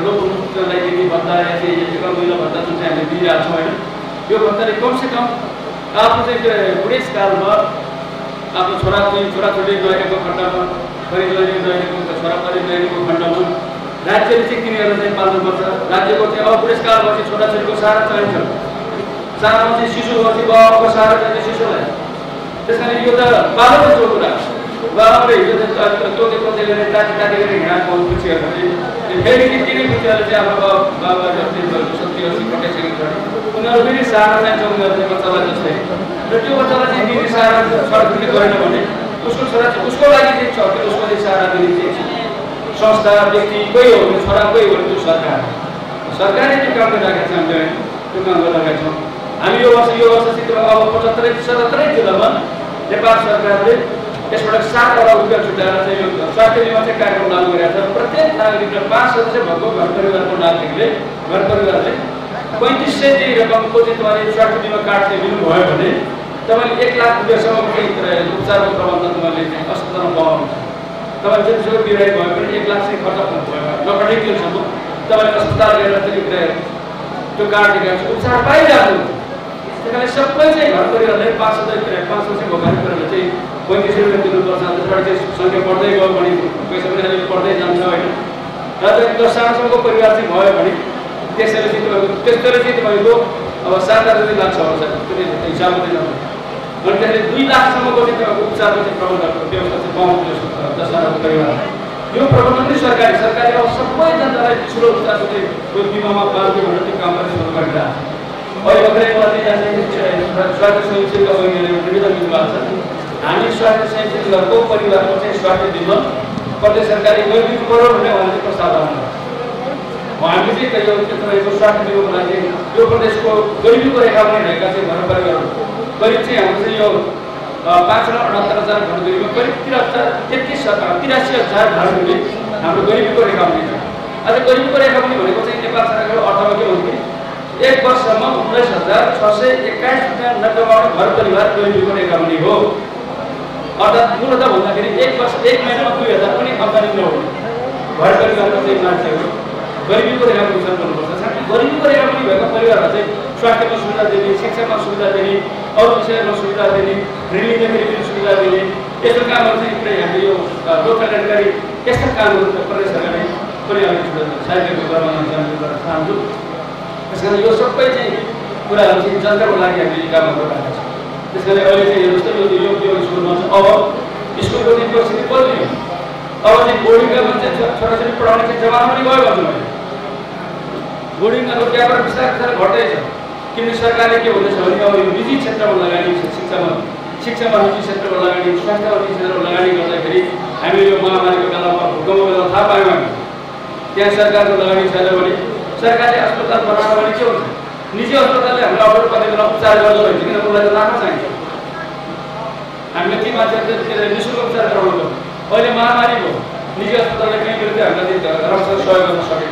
लोकलाई दिने भत्ता या चाहिँ महिला भत्ता जुन चाहिँ हामीले दिइरहेको छौँ होइन, यो भत्ताले कमसेकम आफ्नो चाहिँ बुढेसकालमा आफ्नो छोराछोरी नहेरेको खण्डमा, परिवार नहेरेको छोराछोरी नहेरेको खण्डमा राज्यले चाहिँ तिनीहरूलाई चाहिँ पाल्नुपर्छ। राज्यको चाहिँ अब बुढेसकालपछि छोराछोरीको सहारा चाहिन्छ। सारामा चाहिँ शिशु भएपछि बाबाको सहारा चाहिन्छ शिशुलाई। त्यस कारण यो त बाबाको कुरा बाबाले हिजो तोके गरेर ताती गरेर हिँडाएको पछि हेर्दाखेरि फेरि किन बुझिहाल्छ चाहिँ आफ्नो बाबा जस्तै 70-80 प्रतिशत उनीहरू फेरि सहारा चाहिन्छ उनीहरूले बच्चालाई जस्तै र त्यो बच्चालाई चाहिँ दिने सहारा सरकारले गरेन भने उसको छोरा उसको लागि चाहिँ छ कि उसको चाहिँ सहारा दिने चाहिँ संस्था व्यक्ति कोही हो भने छोरा कोही हो भने त्यो सरकारले त्यो काम गरिरहेका छ। हामीले त्यो काम गरिरहेका छौँ। हामी यो वर्ष चाहिँ अब 75-77 जिल्लामा नेपाल सरकारले यसबाट 7 अरब रुपियाँ छुट्याएर चाहिँ यो स्वास्थ्य बिमा चाहिँ कार्यक्रम लागू गरेका छ। प्रत्येक नागरिकले 5 सदस्य भएको घर परिवारको नागरिकले घर परिवारले 3500 चाहिँ रकमको चाहिँ तपाईँले स्वास्थ्य बिमा कार्ड चाहिँ लिनुभयो भने तपाईँले 1 लाख रुपियाँसम्मको चाहिँ उपचारको प्रबन्ध तपाईँले चाहिँ अस्पतालमा पाउनुहुन्छ। तपाईँ जतिसक्दो बिरामी भयो भने 1 लाख चाहिँ खर्च नगर्ने केसम्म तपाईँले अस्पताल गएर चाहिँ त्यो कार्ड देखाएर उपचार पाइरहेको हुन्छ। त्यस कारण सबै चाहिँ घर परिवारले 5 सदस्य भएको घर परिवारले चाहिँ 3500 रुपियाँ दिनुपर्छ। त्यसबाट चाहिँ सङ्ख्या बढ्दै गयो भने पैसा पनि अलिक बढ्दै जान्छ होइन। र चाहिँ 10 सालसम्मको परिवार चाहिँ भयो भने त्यसैले चाहिँ तपाईँको अब 7-8 लाख छ त्यो हिसाब हुँदैन। अनि त्यसले 2 लाखसम्मको चाहिँ तपाईँको उपचारको चाहिँ प्रबन्धको व्यवस्था चाहिँ पाउनु 10 सालको परिवार यो प्रबन्ध पनि सरकारले अब सबै जनतालाई ठुलो उपचारको चाहिँ बिमामा पाल्ने भनेर त्यो काम पनि सुरु गरिरहेको छ। अहिले भर्खरै मलाई स्वास्थ्य स्वयंसेवीका बहिनीहरूले निवेदन दिनुभएको छ। हामी स्वास्थ्य स्वयंसेवीहरूको परिवारको चाहिँ स्वास्थ्य बिमा प्रदेश सरकारले गरिदिनु पर्यो भन्ने उहाँले प्रस्ताव राख्नुभएको छ। हामीले चाहिँ तपाईँको स्वास्थ्य बिमाको लागि यो प्रदेशको गरिबीको रेखामा रहेका चाहिँ घर परिवारहरू करिब चाहिँ हाम्रो चाहिँ यो 5,68,000 घर गरिबी करिब 83,000 घरहरूले हाम्रो गरिबीको रेखामा छ। आज गरिबीको रेखामा भनेको चाहिँ नेपाल सरकारको अर्थमा के हो भने 1 वर्षमा 19,621 घर परिवार गरिबीको रेखामा हो। अर्थात् मूलतः भन्दाखेरि 1 महिनामा 2000 पनि आम्दानी नहुने घर परिवारको चाहिँ मान्छेहरू गरिबीको रेखामा विचरण गर्नुपर्छ। साथै गरिबीको रेखा पनि भएको परिवारलाई चाहिँ स्वास्थ्यमा सुविधा दिने, शिक्षामा सुविधा दिने, अरू विषयमा सुविधा दिने, ऋण लिँदाखेरि पनि सुविधा दिने यस्तो कामहरू चाहिँ पुरै हामीले यो लोक कल्याणकारी यस्ता कामहरू प्रदेश सरकारले पनि अलिकति साहित्यको गर्न चाहन्छु। त्यस कारण यो सबै चाहिँ कुराहरू चाहिँ जनताको लागि हामीले कामहरू गरिरहेका छौँ। त्यस कारण अहिले चाहिँ हेर्नुहोस् त यो स्कुलमा चाहिँ अब स्कुलको चाहिँ परिस्थिति बदलियो। अब चाहिँ बोर्डिङका मान्छे छोराछोरी पढाउने चाहिँ जमाना पनि गयो भन्नु भयो। बोर्डिङको व्यापार बिस्तारै घट्दैछ। किनकि सरकारले के भन्दैछ भने अब यो निजी क्षेत्रमा लगानी शिक्षामा निजी क्षेत्रमा लगानी, स्वास्थ्यमा निजी क्षेत्रमा लगानी गर्दाखेरि हामीले यो महामारीको बेलामा भूकम्पको बेला थाहा पायौँ हामी त्यहाँ सरकारको लगानी छैन भने सरकारी अस्पताल बनाउन भने के हुन्छ निजी अस्पतालले हामीलाई अर्डर गर्ने बेला उपचार गर्छ भने किन उनीलाई लाखौँ चाहिन्छ हामीले ती मान्छेहरूले निःशुल्क उपचार गराउनु पर्छ अहिले महामारी भयो निजी अस्पतालले कहीँ बेला हामीलाई राम्रोसँग सहयोग गर्न सकेन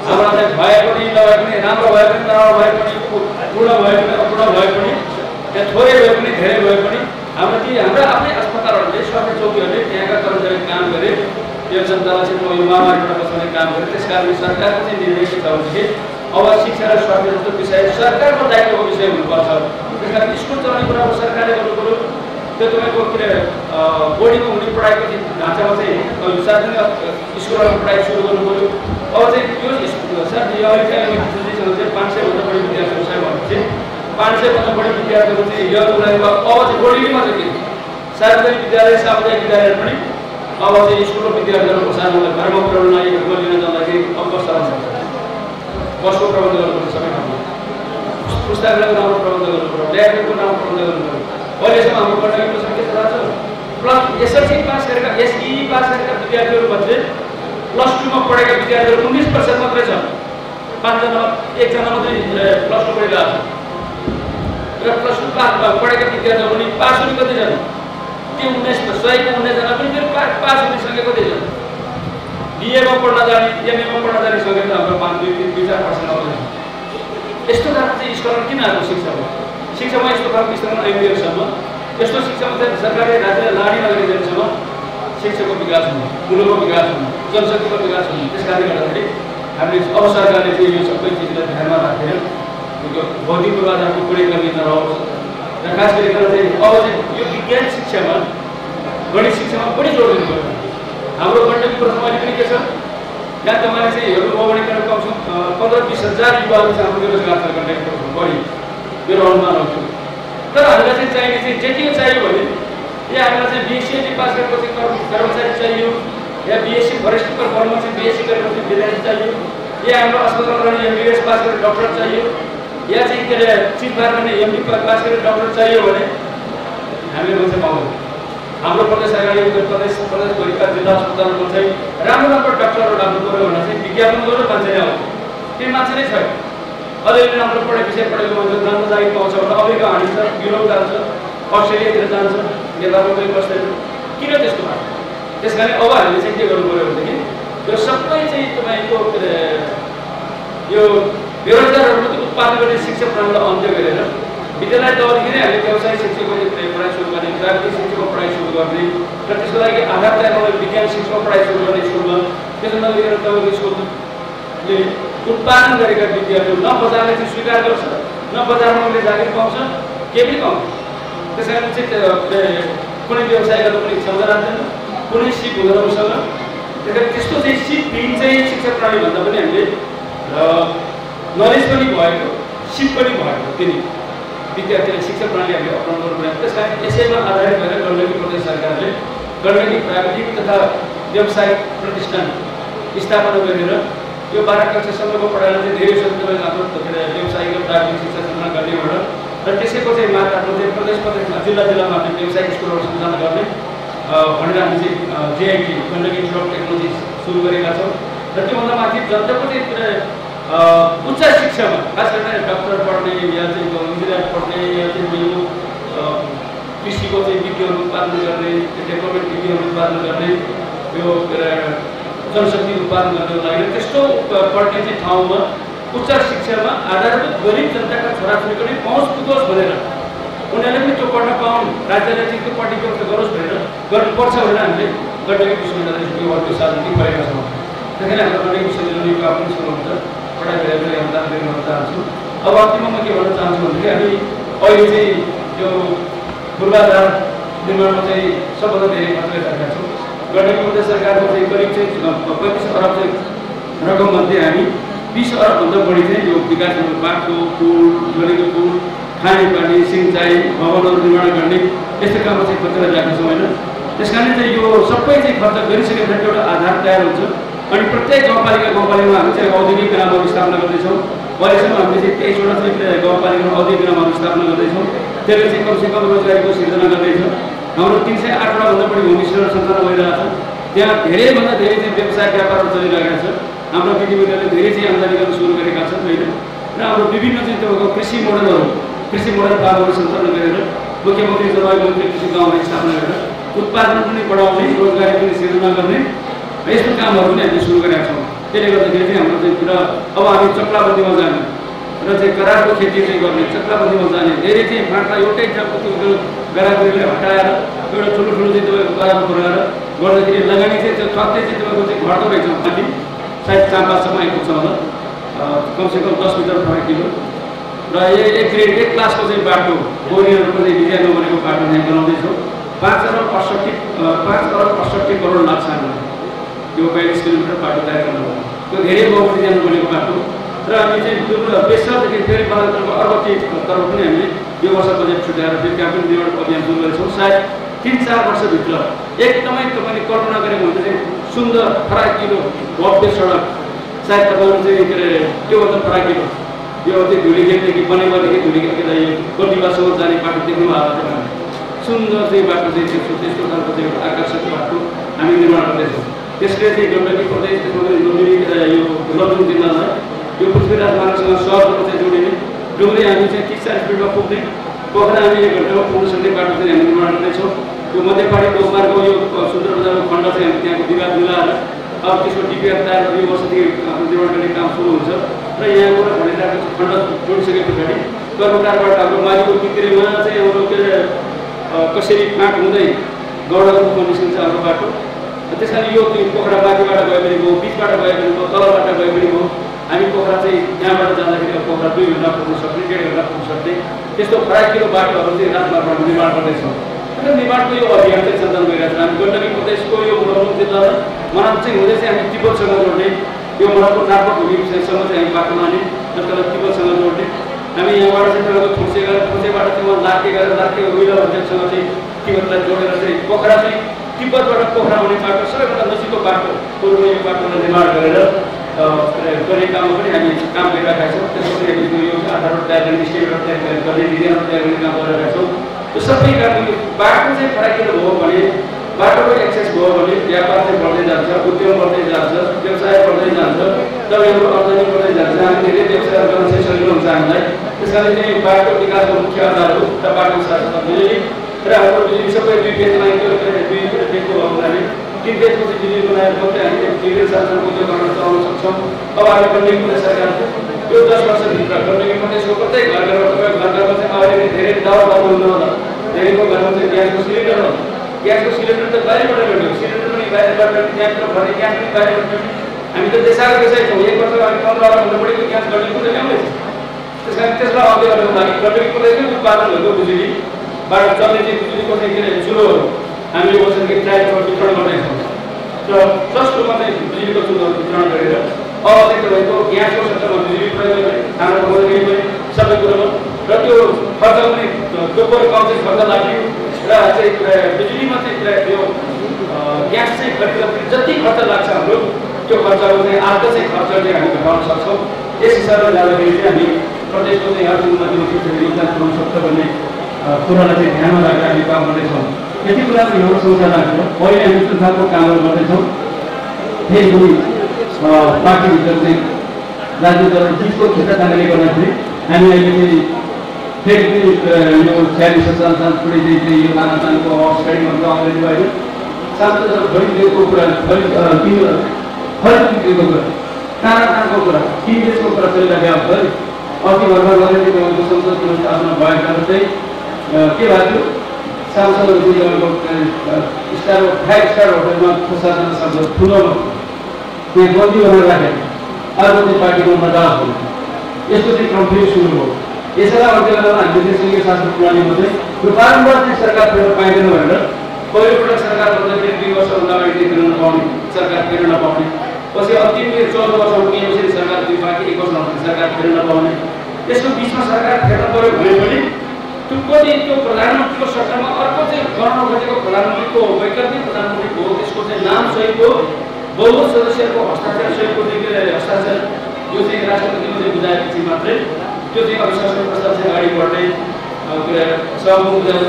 हाम्रो चाहिँ भए पनि नभए पनि राम्रो भए पनि नराम्रो भए पनि पूर्ण भए पनि अपूर्ण भए पनि त्यहाँ थोरै भए पनि धेरै भए पनि हाम्रा आफ्नै अस्पतालहरूले स्वास्थ्य चौकीहरूले त्यहाँका कर्मचारी काम गरे यो जनतालाई चाहिँ यो महामारीबाट बचाउने काम गरे त्यस कारणले सरकारको चाहिँ निर्णय के छ भनेदेखि अब शिक्षा र स्वास्थ्य जस्तो विषय सरकारको दायित्वको विषय हुनुपर्छ त्यस कारण स्कुल चलाउने कुरा अब सरकारले गर्नु पऱ्यो त्यो तपाईँको के अरे बोर्डिङमा हुने पढाइको ढाँचामा चाहिँ सार्वजनिक स्कुलहरूमा पढाइ सुरु गर्नु पऱ्यो अब चाहिँ यो स्कुल सर यो अहिले चाहिँ 500 भन्दा बढी विद्यार्थीहरू छ भनेपछि 500 भन्दा बढी विद्यार्थीहरू चाहिँ यो कुरामा अब चाहिँ बोर्डिङमा चाहिँ सार्वजनिक विद्यालय सामुदायिक विद्यालय पनि अब चाहिँ स्कुलको विद्यार्थीहरूको सानोलाई घरमा पुर्याउन लागि घरमा लिन जाँदाखेरि अब कस्तो हुन्छ बसको प्रबन्ध गर्नुपर्छ सबै ठाउँमा पुस्तकालयको राम्रो प्रबन्ध गर्नुपर्छ ल्याबको राम्रो प्रबन्ध गर्नुपर्छ अहिलेसम्म हाम्रो गण्डकीको सङ्ख्या थाहा छ प्लस एसएलसी पास गरेका एसई पास गरेका विद्यार्थीहरूमध्ये +2 मा पढेका विद्यार्थीहरू 19% मात्रै छ 5 जना 1 जना मात्रै +2 पढेका छ र +2 पास पढेका विद्यार्थीहरू पनि पास हुने कति छन् त्यो 19 जना पनि फेरि पास हुने सङ्ख्या कति छ बीए मा पढ्न जाने एमए मा पढ्न जाने सङ्ख्या त हाम्रो 5-2-4% आउँदैन यस्तो खालको चाहिँ स्कोर किन आएको शिक्षामा यस्तो खालको स्तरमा आइपुगेसम्म यस्तो शिक्षामा चाहिँ सरकारले राज्यले लाडी नगरिदिएसम्म शिक्षाको विकास हुनु मुलुकको विकास हुनु जनशक्तिको विकास हुनु त्यस कारणले गर्दाखेरि हामीले अब सरकारले चाहिँ यो सबै चिजलाई ध्यानमा राखेर भौतिक पूर्वाधारको कुनै कमी नरहोस् र खास गरिकन चाहिँ अब चाहिँ यो विज्ञान शिक्षामा गणित शिक्षामा बढी जोड दिनुपर्छ हाम्रो गण्डकी प्रथम अहिले पनि के छ यहाँ तपाईँले चाहिँ हेर्नुभयो भने कमसेकम 15-20 हजार युवाहरू चाहिँ हाम्रो बेरोजगार छ गण्डकी प्रथम बढी मेरो अनुमान हो तर हामीलाई चाहिँ चाहिने चाहिँ जति चाहियो भने या हामीलाई चाहिँ बिएससी पास गरेपछि कर्मचारी चाहियो या बिएससी फरेस्ट परफर्मेन्स चाहिँ बिएससी गरेपछि विद्यार्थी चाहियो या हाम्रो अस्पतालमा रहने एमबीबीएस पास गरेर डाक्टर चाहियो या चाहिँ के अरे चिज गर्ने एमडी पास गरेर डाक्टर चाहियो भने हामीले मान्छे पाउँदैन हाम्रो प्रदेश अगाडि प्रदेशभरिका जिल्ला अस्पतालमा चाहिँ राम्रो डाक्टरहरू लाग्नु पऱ्यो भने चाहिँ विज्ञापन गरेर मान्छे नै आउँछ त्यो मान्छे नै छैन अलिअलि राम्रो विषय पढेको मान्छे राम्रो जागिर पाउँछ भने अमेरिका हानिन्छ युरोप जान्छ अस्ट्रेलियातिर जान्छ नेपालमा कोही बस्दैन किन त्यस्तो भएको त्यस कारण अब हामीले चाहिँ के गर्नु पऱ्यो भनेदेखि यो सबै चाहिँ तपाईँको यो बेरोजगारहरू मात्रै उत्पादन गर्ने शिक्षा प्रणालीलाई अन्त्य गरेर विद्यालय तहदेखि नै हामीले व्यवसाय शिक्षाको पढाइ सुरु गर्ने प्राविधिक शिक्षाको पढाइ सुरु गर्ने र त्यसको लागि आधार तयार विज्ञान शिक्षाको पढाइ सुरु गर्ने स्कुलमा त्यसो नगरिकन तपाईँको स्कुलले उत्पादन गरेका विद्यार्थीहरू न बजारले चाहिँ स्वीकार गर्छ न बजारमा उनले जागिर पाउँछ केही पनि पाउँछ त्यस कारण चाहिँ कुनै व्यवसाय गर्न पनि इच्छा हुँदैन राख्दैन कुनै सिप हुँदैन उसँग त्यस कारण त्यस्तो चाहिँ सिप दिन चाहिँ शिक्षा प्रणालीभन्दा पनि हामीले नलेज पनि भएको सिप पनि भएको त्यही विद्यार्थीले शिक्षा प्रणाली हामीले अपनाउनु पर्ने त्यस कारण यसैमा आधारित भएर गण्डकी प्रदेश सरकारले गण्डकी प्राविधिक तथा व्यावसायिक प्रतिष्ठान स्थापना गरेर यो 12 कक्षासम्मको पढाइलाई चाहिँ धेरै सजिलो आफ्नो व्यावसायिक र प्राविधिक शिक्षा सञ्चालन गर्नेबाट र त्यसैको चाहिँ मात्रामा चाहिँ प्रदेशमा जिल्लामा हामीले व्यावसायिक स्कुलहरू सञ्चालन गर्ने भनेर हामी चाहिँ जेआइटी गण्डकी इन्स्टिच्युट अफ टेक्नोलोजी सुरु गरेका छौँ र त्योभन्दा माथि जतिको चाहिँ उच्च शिक्षामा खास गरेर डाक्टर पढ्ने या चाहिँ इन्जिनियर पढ्ने या चाहिँ यो कृषिको चाहिँ विज्ञहरू उत्पादन गर्ने डेभलपमेन्ट विज्ञहरू उत्पादन गर्ने यो जनशक्ति उत्पादन गर्नको लागि त्यस्तो पढ्ने चाहिँ ठाउँमा उच्च शिक्षामा आधारभूत गरिब जनताका छोराछोरीको नै पहुँच पुगोस् भनेर उनीहरूले पनि त्यो पढ्न पाउन् राज्यले चाहिँ त्यो पढ्ने व्यवस्था गरोस् भनेर गर्नुपर्छ भनेर हामीले गण्डकी विश्वविद्यालय यो अर्को साधन गरेका छौँ त्यसैले हाम्रो गण्डकी विश्वविद्यालयको आफ्नो सुरु हुन्छ पढाइ गरेर योगदान दिन चाहन्छु अब अन्तिममा के भन्न चाहन्छु भनेदेखि हामी अहिले चाहिँ यो पूर्वाधार निर्माणमा चाहिँ सबभन्दा धेरै खर्च गरिरहेका छौँ गण्डकी प्रदेश सरकारको चाहिँ करिब चाहिँ 35 अरब चाहिँ रकममध्ये हामी 20 अरबभन्दा बढी चाहिँ यो विकास बाटो पुल गरीको पुल खानेपानी सिँचाइ भवनहरू निर्माण गर्ने यस्तो काममा चाहिँ खर्च गरिरहेका छौँ होइन त्यस कारण चाहिँ यो सबै चाहिँ खर्च गरिसकेपछि एउटा आधार तयार हुन्छ अनि प्रत्येक गाउँपालिकामा हामी चाहिँ औद्योगिक ग्रामहरू स्थापना गर्दैछौँ अहिलेसम्म हामीले चाहिँ 23वटा चाहिँ गाउँपालिकामा औद्योगिक ग्रामहरू स्थापना गर्दैछौँ त्यसले चाहिँ कमसेकम रोजगारीको सिर्जना गर्दैछ हाम्रो 308वटा भन्दा बढी होमस्टेहरू सञ्चालन भइरहेको छ त्यहाँ धेरैभन्दा धेरै चाहिँ व्यवसाय व्यापारहरू चलिरहेको छ हाम्रा दिदीबहिनीहरूले धेरै चाहिँ आम्दानी गर्न सुरु गरेका छन् होइन र हाम्रो विभिन्न चाहिँ तपाईँको कृषि मोडल बाबुहरू सञ्चालन गरेर मुख्यमन्त्री जलवायु मन्त्री कृषि गाउँलाई स्थापना गरेर उत्पादन पनि बढाउने रोजगारी पनि सिर्जना गर्ने यस्तो कामहरू पनि हामीले सुरु गरेका छौँ। त्यसले गर्दाखेरि चाहिँ हाम्रो चाहिँ पुरा अब हामी चक्लाबन्दीमा जाने र चाहिँ करारको खेती चाहिँ गर्ने चक्लाबन्दीमा जाने धेरै चाहिँ फाँटमा एउटै त्यो गरागुरीले हटाएर एउटा ठुलो चाहिँ तपाईँको करार बनाएर गर्दाखेरि लगानी चाहिँ त्यो ठक्कै चाहिँ तपाईँको चाहिँ घट्दो रहेछ माथि सायद 4-5सम्म आइपुग्छ होला कमसेकम 10 मिटर फराकिलो र एक ग्रेड 1 क्लासको चाहिँ बाटो बोरीहरूको चाहिँ डिजाइन नबनेको बाटो चाहिँ बनाउँदैछौँ। 5 अरब 68 करोड लाग्छ हामीलाई यो 42 किलोमिटर बाटो तयार गर्नु। त्यो धेरै बहु डिजाइन बनेको बाटो र हामी चाहिँ बेसरदेखि फेरि बालतर्फ अर्बतर्फ पनि हामीले यो वर्ष बजेट छुट्याएर फेरि त्यहाँ पनि निर्माण अभियान सुरु गरेछौँ। सायद 3-4 वर्षभित्र एकदमै तपाईँले कल्पना गरेको हुन्छ चाहिँ सुन्दर फराकिलो भव्य सडक सायद तपाईँहरू चाहिँ के अरे त्योभन्दा फराकिलो यो चाहिँ धुलीखेतदेखि बनेपादेखि धुलीखेत यो गोटीबासम्म जाने बाटो देख्नु भएको छ। सुन्दर चाहिँ बाटो चाहिँ त्यस्तो खालको चाहिँ आकर्षक बाटो हामी निर्माण गर्दैछौँ। त्यसले चाहिँ गण्डकी प्रदेश यो लमजुङ जिल्लालाई यो पृथ्वीराज मार्गसँग सहरबाट चाहिँ जोडिने डुम्री हामी चाहिँ 30-40 मिनटमा पुग्ने पोखरा हामी 1 घन्टामा पुग्न सक्ने बाटो चाहिँ हामी निर्माण गर्दैछौँ। यो मध्यपाडी लोकमार्गको यो सुन्दर बजारको खण्ड चाहिँ हामी त्यहाँको विवाद मिलाएर अब त्यसको डिपिआर तयार यो वर्षदेखि निर्माण गर्ने काम सुरु हुन्छ र यहाँबाट भनेर खण्ड जोडिसके पछाडि कर्मकारबाट हाम्रो माथिको कितिरेमा चाहिँ हाम्रो के अरे कसरी फाँट हुँदै गौडाको निस्किन्छ हाम्रो बाटो। त्यस कारण यो पोखरा माथिबाट गए पनि भयो बिचबाट गए पनि भयो तलबाट गए पनि भयो हामी पोखरा चाहिँ यहाँबाट जाँदाखेरि पोखरा 2 घन्टा पुग्न सक्ने 1.5 घन्टा पुग्न सक्ने त्यस्तो फराकिलो बाटोहरू चाहिँ राजमार्गबाट निर्माण गर्दैछौँ। र निर्माणको यो अभियान चाहिँ सञ्चालन गरिरहेको छ। हामी गण्डकी प्रदेशको यो लमजुङ जिल्लालाई मनाम चाहिँ हुँदै चाहिँ हामी तिब्बतसँग जोड्ने यो मनामको नागपुर भूमिसम्म चाहिँ हामी बाटो लाने र त्यसलाई तिब्बतसँग जोड्ने हामी यहाँबाट चाहिँ तपाईँको थुर्सेबाट चाहिँ लाके गरेर लाके विलर अध्यक्षसँग चाहिँ तिब्बतलाई जोडेर चाहिँ पोखरा चाहिँ तिब्बतबाट पोखरा हुने बाटो सबैभन्दा नजिकको बाटो पूर्व यो बाटोलाई निर्माण गरेर गर्ने काममा पनि हामी काम गरिरहेका छौँ। त्यसपछि हामीले यो आधारबाट तयार गर्ने स्टेटबाट तयार गर्ने डिजाइनहरू तयार गर्ने काम गरिरहेका छौँ। यो सबै काम बाटो चाहिँ फराकिलो भयो भने बाटोको एक्सेस भयो भने व्यापार चाहिँ बढ्दै जान्छ, उद्योग बढ्दै जान्छ, व्यवसाय बढ्दै जान्छ, तपाईँहरूको आम्दानी बढ्दै जान्छ। हामी धेरै व्यवसाय गर्न चाहिँ सजिलो हुन्छ हामीलाई। त्यस कारण चाहिँ बाटो विकासको मुख्य आधारहरू र बाटो साथसाथ बिजुली र हाम्रो बिजुली सबै 2 फेजमा 2 फेजको अवधारणा 3 फेजको चाहिँ बिजुली बनाएर मात्रै हामीले डिजिटल शासन उद्योग गर्न चलाउन सक्छौँ। अब हामी गण्डकी प्रदेश सरकार यो 10 वर्षभित्र गण्डकी प्रदेशको प्रत्येक घरमा तपाईँको चाहिँ अहिले धेरै दावा गर्नु हुँदैन होला। धेरैको घरमा चाहिँ ग्यासको सिलिन्डर हो। ग्यासको सिलिन्डर त बाहिरबाट ल्याउने सिलिन्डर पनि बाहिरबाट ग्यासबाट भर्ने ग्यास पनि बाहिरबाट ल्याउने हामी त देशाको देशै छौँ। 1 वर्ष अगाडि 15 भन्दा बढीको ग्यास गण्डकीबाट ल्याउँदैछ। त्यस कारण त्यसलाई अघि बढाउनको लागि गण्डकी प्रदेशमै उत्पादन भएको बिजुलीबाट चल्ने चाहिँ बिजुलीको चाहिँ के अरे चुलोहरू हामीले वर्षदेखि ट्रायलबाट वितरण गर्दैछौँ र सस्तोमा चाहिँ बिजुलीको चुलोहरू वितरण गरेर अब चाहिँ तपाईँको ग्यासको क्षेत्रमा बिजुली प्रयोग गर्ने खाना पकाउँदाखेरि पनि सबै कुरोमा र त्यो खर्च पनि दोब्बर कम चाहिँ खर्च लाग्ने र चाहिँ बिजुलीमा चाहिँ त्यो ग्यास चाहिँ खरिद जति खर्च लाग्छ हाम्रो त्यो खर्चहरू चाहिँ आधा चाहिँ खर्च चाहिँ हामी घटाउन सक्छौँ। यस हिसाबले जाँदाखेरि चाहिँ हामी प्रदेशको चाहिँ अर्थव्यवस्थामा योगदान पुऱ्याउन सक्छ भन्ने कुरालाई चाहिँ ध्यानमा राखेर हामी काम गर्दैछौँ। यति कुराको हाम्रो संसार राखेर अहिले हामी संसारको कामहरू गर्दैछौँ। फेरि पनि पार्टीभित्र चाहिँ राजनीति दल जितको क्षेत्र तानेले गर्दाखेरि हामी अहिले चाहिँ फेरि पनि यो 46 सांस्कृतिक चाहिँ यो तानातानको अवस्थाको अगाडि भयो सांसद खरिदेको कुरा खरिदेको कुरा तानातानको कुरा 3 देशको कुरा चलिरहेको छ। अघि भर्खर गरेर तपाईँको संसदको स्थापना भएकाले चाहिँ के भएको सांसदहरू चाहिँ तपाईँको 5 स्टार होटलमा प्रशासन शब्द ठुलो त्यहाँ बन्दी गरेर राखेर अर्को चाहिँ पार्टीको मजाक हो यस्तो चाहिँ क्रम फेरि सुरु हो। यसैलाई अर्को बेला हामीले चाहिँ सङ्घीय शासन प्रणालीमा चाहिँ यो बारम्बार चाहिँ सरकार फेर्न पाइँदैन भनेर पहिलोपटक सरकार बन्दाखेरि 2 वर्षभन्दा अगाडि फेर्न नपाउने सरकार फेर्न नपाउने पछि अन्तिम 14 वर्ष पुगेपछि सरकार 2 पार्टी 1 वर्ष सरकार फेर्न नपाउने त्यसको बिचमा सरकार फेर्न पर्यो भने पनि त्यो प्रधानमन्त्रीको सरकारमा अर्को चाहिँ गर्न खोजेको प्रधानमन्त्रीको वैकल्पिक प्रधानमन्त्रीको त्यसको चाहिँ नाम सहितको बहुमत सदस्यहरूको हस्ताक्षर सहितको हस्ताक्षर यो चाहिँ राष्ट्रपतिले चाहिँ बुझाएपछि मात्रै त्यो चाहिँ अविश्वासको प्रस्ताव चाहिँ अगाडि बढ्ने सभामुख बुझाउँदै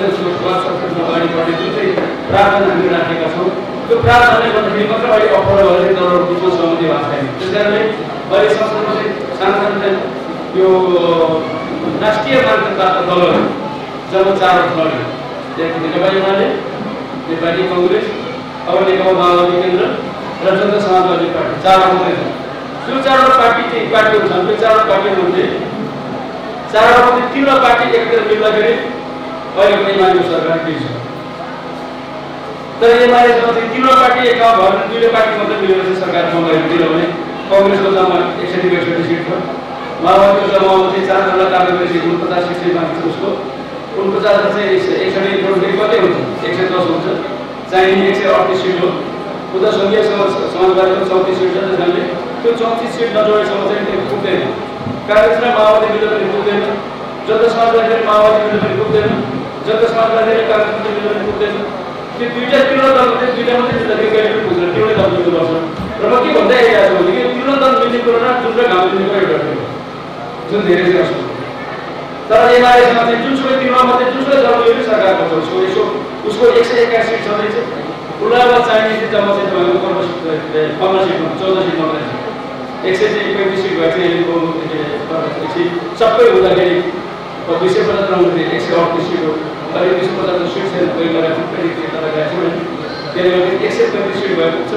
अगाडि बढ्ने जुन चाहिँ प्रावधान हामीले राखेका छौँ त्यो प्रावधानले गर्दाखेरि मात्र अहिले अफर गरेर दलहरुको बिचमा सहमति भएको छैन। त्यसकारणले अहिले संसदमा चाहिँ सानो यो राष्ट्रिय मान्यताका दलहरू जब 4 लड्यो, नेकपा एमाले, नेपाली कांग्रेस, अब नेकपा माओवादी केन्द्र र जनता समाजवादी पार्टी 4 मात्रै छन्। त्यो 4 पार्टी चाहिँ पार्टीहरू छन्। त्यो 4 पार्टीमध्ये 3 पार्टी एकतिर मिल्दाखेरि अहिलेको एमालेको सरकार टिक्छ। तर एमालेसँग चाहिँ 3 पार्टी एक भएर 2 पार्टी मात्रै मिलेर चाहिँ सरकार बन्दैन। किनभने कांग्रेसको जम्मा 61-62 सिट छ, माओवादीको जम्मा चाहिँ 4 जना कार्यकारी सिट 49 सिट बाँकी छ। उसको 49 चाहिँ 61 जोड्दै कति हुन्छ? 110 हुन्छ। चाहिने 138 सिट हो। उता संघीय समाजवादीको 34 सिट छ। त्यसकारणले त्यो 34 सिट नजोडेसम्म चाहिँ त्यो पुग्दैन। कांग्रेस र माओवादी मिलेर पनि पुग्दैन, जनता समाजवादी र माओवादी मिलेर पनि पुग्दैन, जनता समाजवादी र कांग्रेस मिलेर पनि पुग्दैन। त्यो दुईटा तीव्र दल चाहिँ दुईटा मात्रै मिल्दाखेरि कहिले पनि पुग्दैन। तीव्र दल मिल्नुपर्छ। र म के भन्दै आइरहेको छु भने कि तीव्र दल मिल्ने कुरा र जुन र घाम मिल्ने कुरा एउटा हो, जुन धेरै चाहिँ असुविधा। तर एमालेसँग चाहिँ जुनसुकै तीव्र मात्रै जुनसुकै दल मिलेर सरकार गर्छ। उसको 181 सिट छँदैछ। उसलाई अब चाहिने चाहिँ जम्मा चाहिँ तपाईँको 15 सिटमा 14 सिट मात्रै छ। 135 सिट भए चाहिँ सबै हुँदाखेरि 250 आउँदाखेरि 138 सिट हो। अहिले 250 सिट चाहिँ कोही लगाएको तर गएको छैन। त्यसले गर्दा 135 सिट भएको छ।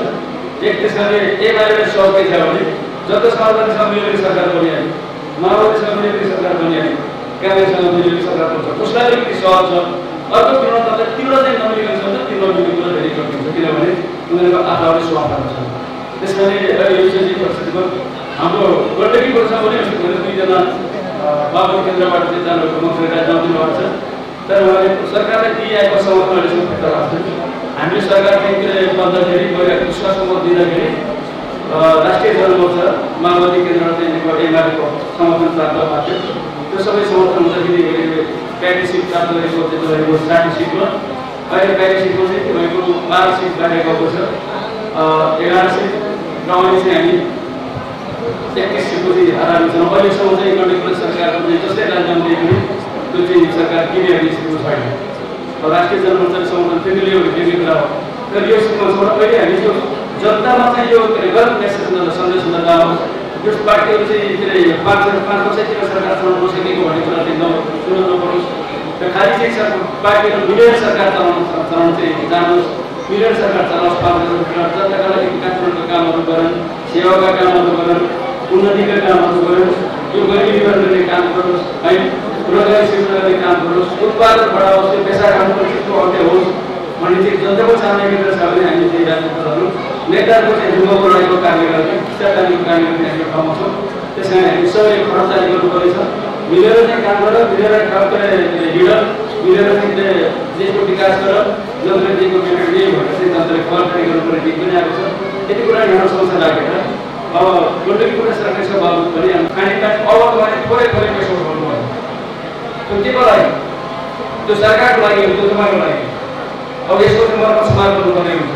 एक त्यसले एमाले सहयोग छ भने जनता समाजवादीसँग मिलेर सरकार बनिहाल्यो, माओवादीसँग मिलेर सरकार बनिहाल्यो, कांग्रेससँग मिलेर सरकार बन्छ। उसलाई अलिकति सहज छ। अर्को तीव्र चाहिँ नमिलेको छ भने तीव्र मिल्ने कुरा धेरै कठिन छ। किनभने उनीहरूको आफूले स्वार्थहरू छ। त्यसकारणले अहिले यो चाहिँ परिस्थितिमा हाम्रो गण्डकी वर्ष पनि यस्तो 2 जना बाबु केन्द्रबाट चाहिँ जानुभएको मन्त्रीलाई जाँदिनु भएको छ। तर उहाँले सरकारले दिएको समर्थन अहिलेसम्म फिर्ता भएको छैन। हामीले सरकारले बन्दाखेरि गएर विश्वासको मत दिँदाखेरि राष्ट्रिय जनमोर्चा माओवादी केन्द्र चाहिँ एमालेको समर्थन प्राप्त भएको थियो। त्यो सबै समर्थन हुँदाखेरि 35 सिट प्राप्त गरेको चाहिँ 60 सिटमा अहिले 35 सिटमा चाहिँ तपाईँको 12 सिट बाँडेको छ। 11 सिट र अहिले चाहिँ हामी 31 सिटको चाहिँ आराम छौँ। अहिलेसम्म चाहिँ गण्डकी सरकारको चाहिँ जस्तै राजनाम दिए पनि त्यो चाहिँ सरकार किनेर निस्केको छैन। राष्ट्रिय जनमोर्चाले समर्थन फेरि ल्याउने कुरा हो। तर यो समर्थन अहिले हामी यो जनतामा चाहिँ यो गलत मेसेज सन्देश हुन जाओस्। यो पार्टीहरू चाहिँ के अरे 5 वर्षतिर सरकार चलाउन नसकेको भन्ने कुरा चाहिँ सुन्न नपरोस्। र खालि चाहिँ पार्टीहरू मिलेर सरकार चलाउन चाहिँ जानुहोस्, मिलेर सरकार चलाओस्। 5 वर्षतिर जनताका लागि विकासका कामहरू गरौँ, सेवाका कामहरू गरौँ, उन्नतिका कामहरू गरौँ, यो गरिबी गर्ने काम गरोस्, है रोजगारी सृजना गर्ने काम गरोस्, उत्पादन बढाओस्, यो पेसा कामको चिजको अन्त्य होस् भन्ने चाहिँ जनताको चाहना के छ भने हामी चाहिँ राजनीतिकरणहरू नेताहरूको चाहिँ ढुङ्गा बनाएको कामले गर्दा शिक्षाकालीको कामले गर्दा हामी ठाउँमा छौँ। त्यस कारण हामी सबैले खर्चाली गर्नुपर्नेछ। मिलेर चाहिँ काम गरेर मिलेर काम गरेर हिँड मिलेर चाहिँ देशको विकास गरेर जनताले दिएको पेमेन्ट यही भनेर चाहिँ जनताले फलकारी गर्नुपर्ने दिन पनि आएको छ। यति कुरा हाम्रो समस्या लागेर अब गण्डकी प्रदेश सरकारका बाबु पनि हामी खानेपानी अब थोरै पैसा गर्नुपर्छ। त्यो के को लागि? त्यो सरकारको लागि हो, त्यो तपाईँको लागि। अब यसको चाहिँ मर्म समार गर्नुपर्ने हुन्छ।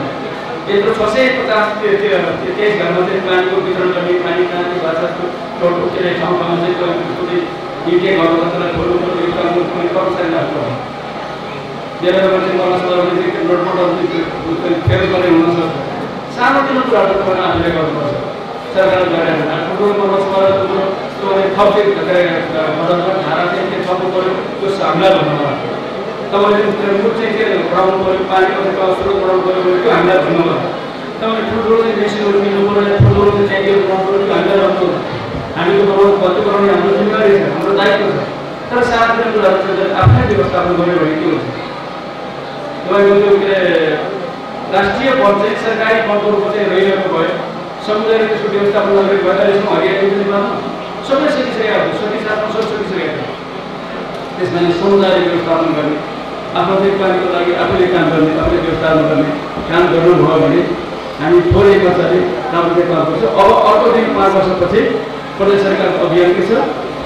यत्रो 650 23 घरमा चाहिँ पानीको वितरण गर्ने, पानी खाने भाषाको टोटो के ठाउँ ठाउँमा चाहिँ कहिले युके घरको कसैलाई छोड्नु पर्ने यो कामको कुनै कर्मचारी राख्नु पर्छ। त्यसले गर्दा चाहिँ मर्म समार गर्ने चाहिँ रोडबाट फेरि पर्ने हुनसक्छ। सानोतिनो कुराहरू तपाईँले आफूले गर्नुपर्छ। सरकारले गरेर ठुलो मर्म समार त्यो थप चाहिँ धारा चाहिँ के थप्नु पऱ्यो त्यो हामीलाई भन्नु पर्छ। तपाईँले मुख चाहिँ के बढाउनु पऱ्यो, पानी कसैको स्रोत बढाउनु पऱ्यो भने त्यो हामीलाई भन्नु पर्छ। तपाईँले ठुल्ठुलो चाहिँ मेसिनहरू किन्नु पऱ्यो, ठुल्ठुलो चाहिँ ट्याङ्कीहरू बनाउनु पऱ्यो, त्यो हामीलाई भन्नु पर्छ। हामीले बनाउनु बत्ती बनाउने हाम्रो जिम्मेवारी छ, हाम्रो दायित्व छ। तर सानोतिनो कुराहरू चाहिँ आफ्नै व्यवस्थापन गऱ्यो भने के हुन्छ? तपाईँको त्यो के राष्ट्रिय वन चाहिँ सरकारी वनहरूको चाहिँ रहिरहेको भयो, समुदायले त्यसको व्यवस्थापन गरेको भयो। अहिलेसम्म हरियाली पनि सबै सकिसकेका हुन्छ, सकिसकेको सब सकिसकेका छ। त्यसमा समुदायले व्यवस्थापन गर्ने, आफ्नो देखभालको लागि आफूले काम गर्ने, आफूले व्यवस्थापन गर्ने काम गर्नुभयो भने हामी थोरै खर्चले राम्रो देखभाल गर्छ। अब अर्को दिन 5 वर्षपछि प्रदेश सरकारको अभियान के छ?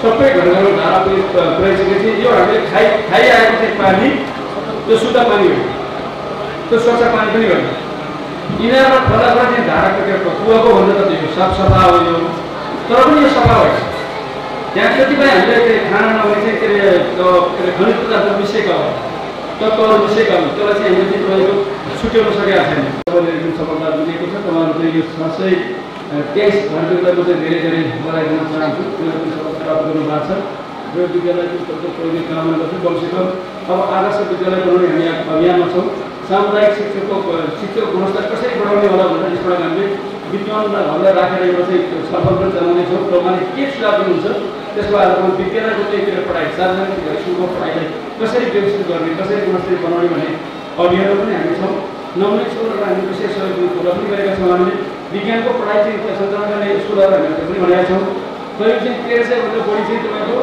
सबै घर घरमा धारा पुऱ्याइसकेपछि यो हामीले खाइआएको चाहिँ पानी त्यो शुद्ध पानी हो, त्यो स्वच्छ पानी पनि होइन। यिनीहरू खोलाबाट चाहिँ धाराको त्यो कुवाको भन्दा त त्यो साफ सफा हो यो, तर पनि यो सफा होइन। त्यहाँ कतिपय हामीले खाना नभए चाहिँ के अरे खनिज पदार्थ मिसिएको हो। टक्कहरू सिकाउनु त्यसलाई चाहिँ हामीले चाहिँ तपाईँको छुट्याउन सकेका छैन। तपाईँले जुन सफलता दिएको छ तपाईँहरू चाहिँ यो खासै 23 घण्टाको चाहिँ धेरै धेरै बधाई दिन चाहन्छु। उनीहरूले सफलता प्राप्त गर्नुभएको छ र विद्यालयको प्रयोग कामना गर्छु। कमसेकम अब आदर्श विद्यालय बनाउने हामी अभियानमा छौँ। सामुदायिक शिक्षाको गुणस्तर कसरी बढाउने होला भनेर यसबाट हामीले विद्वानहरूलाई राखेर एउटा चाहिँ छलफल पनि चलाउनेछौँ र उहाँले के सुझाव दिनुहुन्छ त्यसको आधारमा विद्यालयको चाहिँ पढाइ सार्वजनिक स्कुलको पढाइलाई कसरी व्यवस्थित गर्ने कसरी गुणस्तरीय बनाउने भन्ने अभियानमा पनि हामी छौँ। 9 स्कुलहरू हामी विशेष सहयोग कुरा पनि गरेका छौँ। हामीले विज्ञानको पढाइ चाहिँ सञ्चालन गर्ने स्कुलहरू हामीले पनि भनेका छौँ। करिब चाहिँ 1300 भन्दा बढी चाहिँ तपाईँको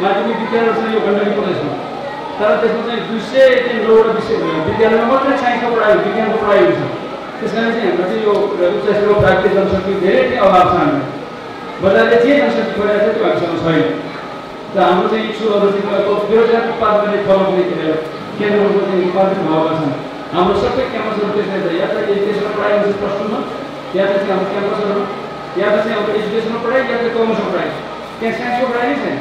माध्यमिक विद्यालयहरू चाहिँ यो गण्डकी प्रदेशमा, तर त्यसमा चाहिँ 209 विद्यालयमा मात्रै साइन्सको पढाइ विज्ञानको पढाइ हुन्छ। त्यस कारण चाहिँ हाम्रो चाहिँ यो उच्च स्तरको प्राप्ति जनशक्ति धेरै नै अभाव छ। हामी बजारले जे जनशक्ति खोजेको छ त्यो हामीसँग छैन। र हाम्रो चाहिँ स्कुलहरू चाहिँ बेरोजगार उत्पादन गर्ने फलकले केन्द्रहरूको चाहिँ उत्पादित भएका छन्। हाम्रो सबै क्याम्पसहरू त्यसरी छ, या त एजुकेसनल पढाइ हुन्छ प्लस टूमा, या त चाहिँ हाम्रो क्याम्पसहरू या त चाहिँ हाम्रो एजुकेसनल पढाइ या त कमर्सको पढाइ, त्यहाँ साइन्सको पढाइ नै छैन।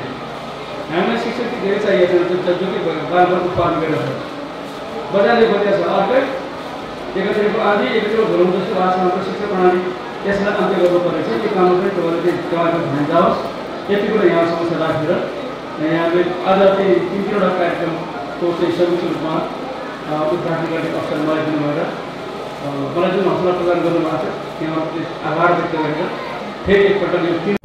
हामीलाई शिक्षक धेरै चाहिएको छ जो कि बालबाल उत्पादन गरेर छ। बजारले खोजेको छ अर्कै एकैचोटिको आदि एकैचोटि भनौँ जस्तो भएको छ हाम्रो शिक्षा प्रणाली, यसलाई अन्त्य गर्नुपर्नेछ। यो काममा पनि तपाईँले चाहिँ ध्यान जाओस्। यति कुरा यहाँ समस्या राखेर यहाँले आज चाहिँ 3-3वटा कार्यक्रमको चाहिँ संयुक्त रूपमा उद्घाटन गर्ने अवसर मलाई दिनुभएर मलाई जुन हौसला प्रदान गर्नुभएको छ त्यहाँ आभार व्यक्त गरेर फेरि एकपल्ट यो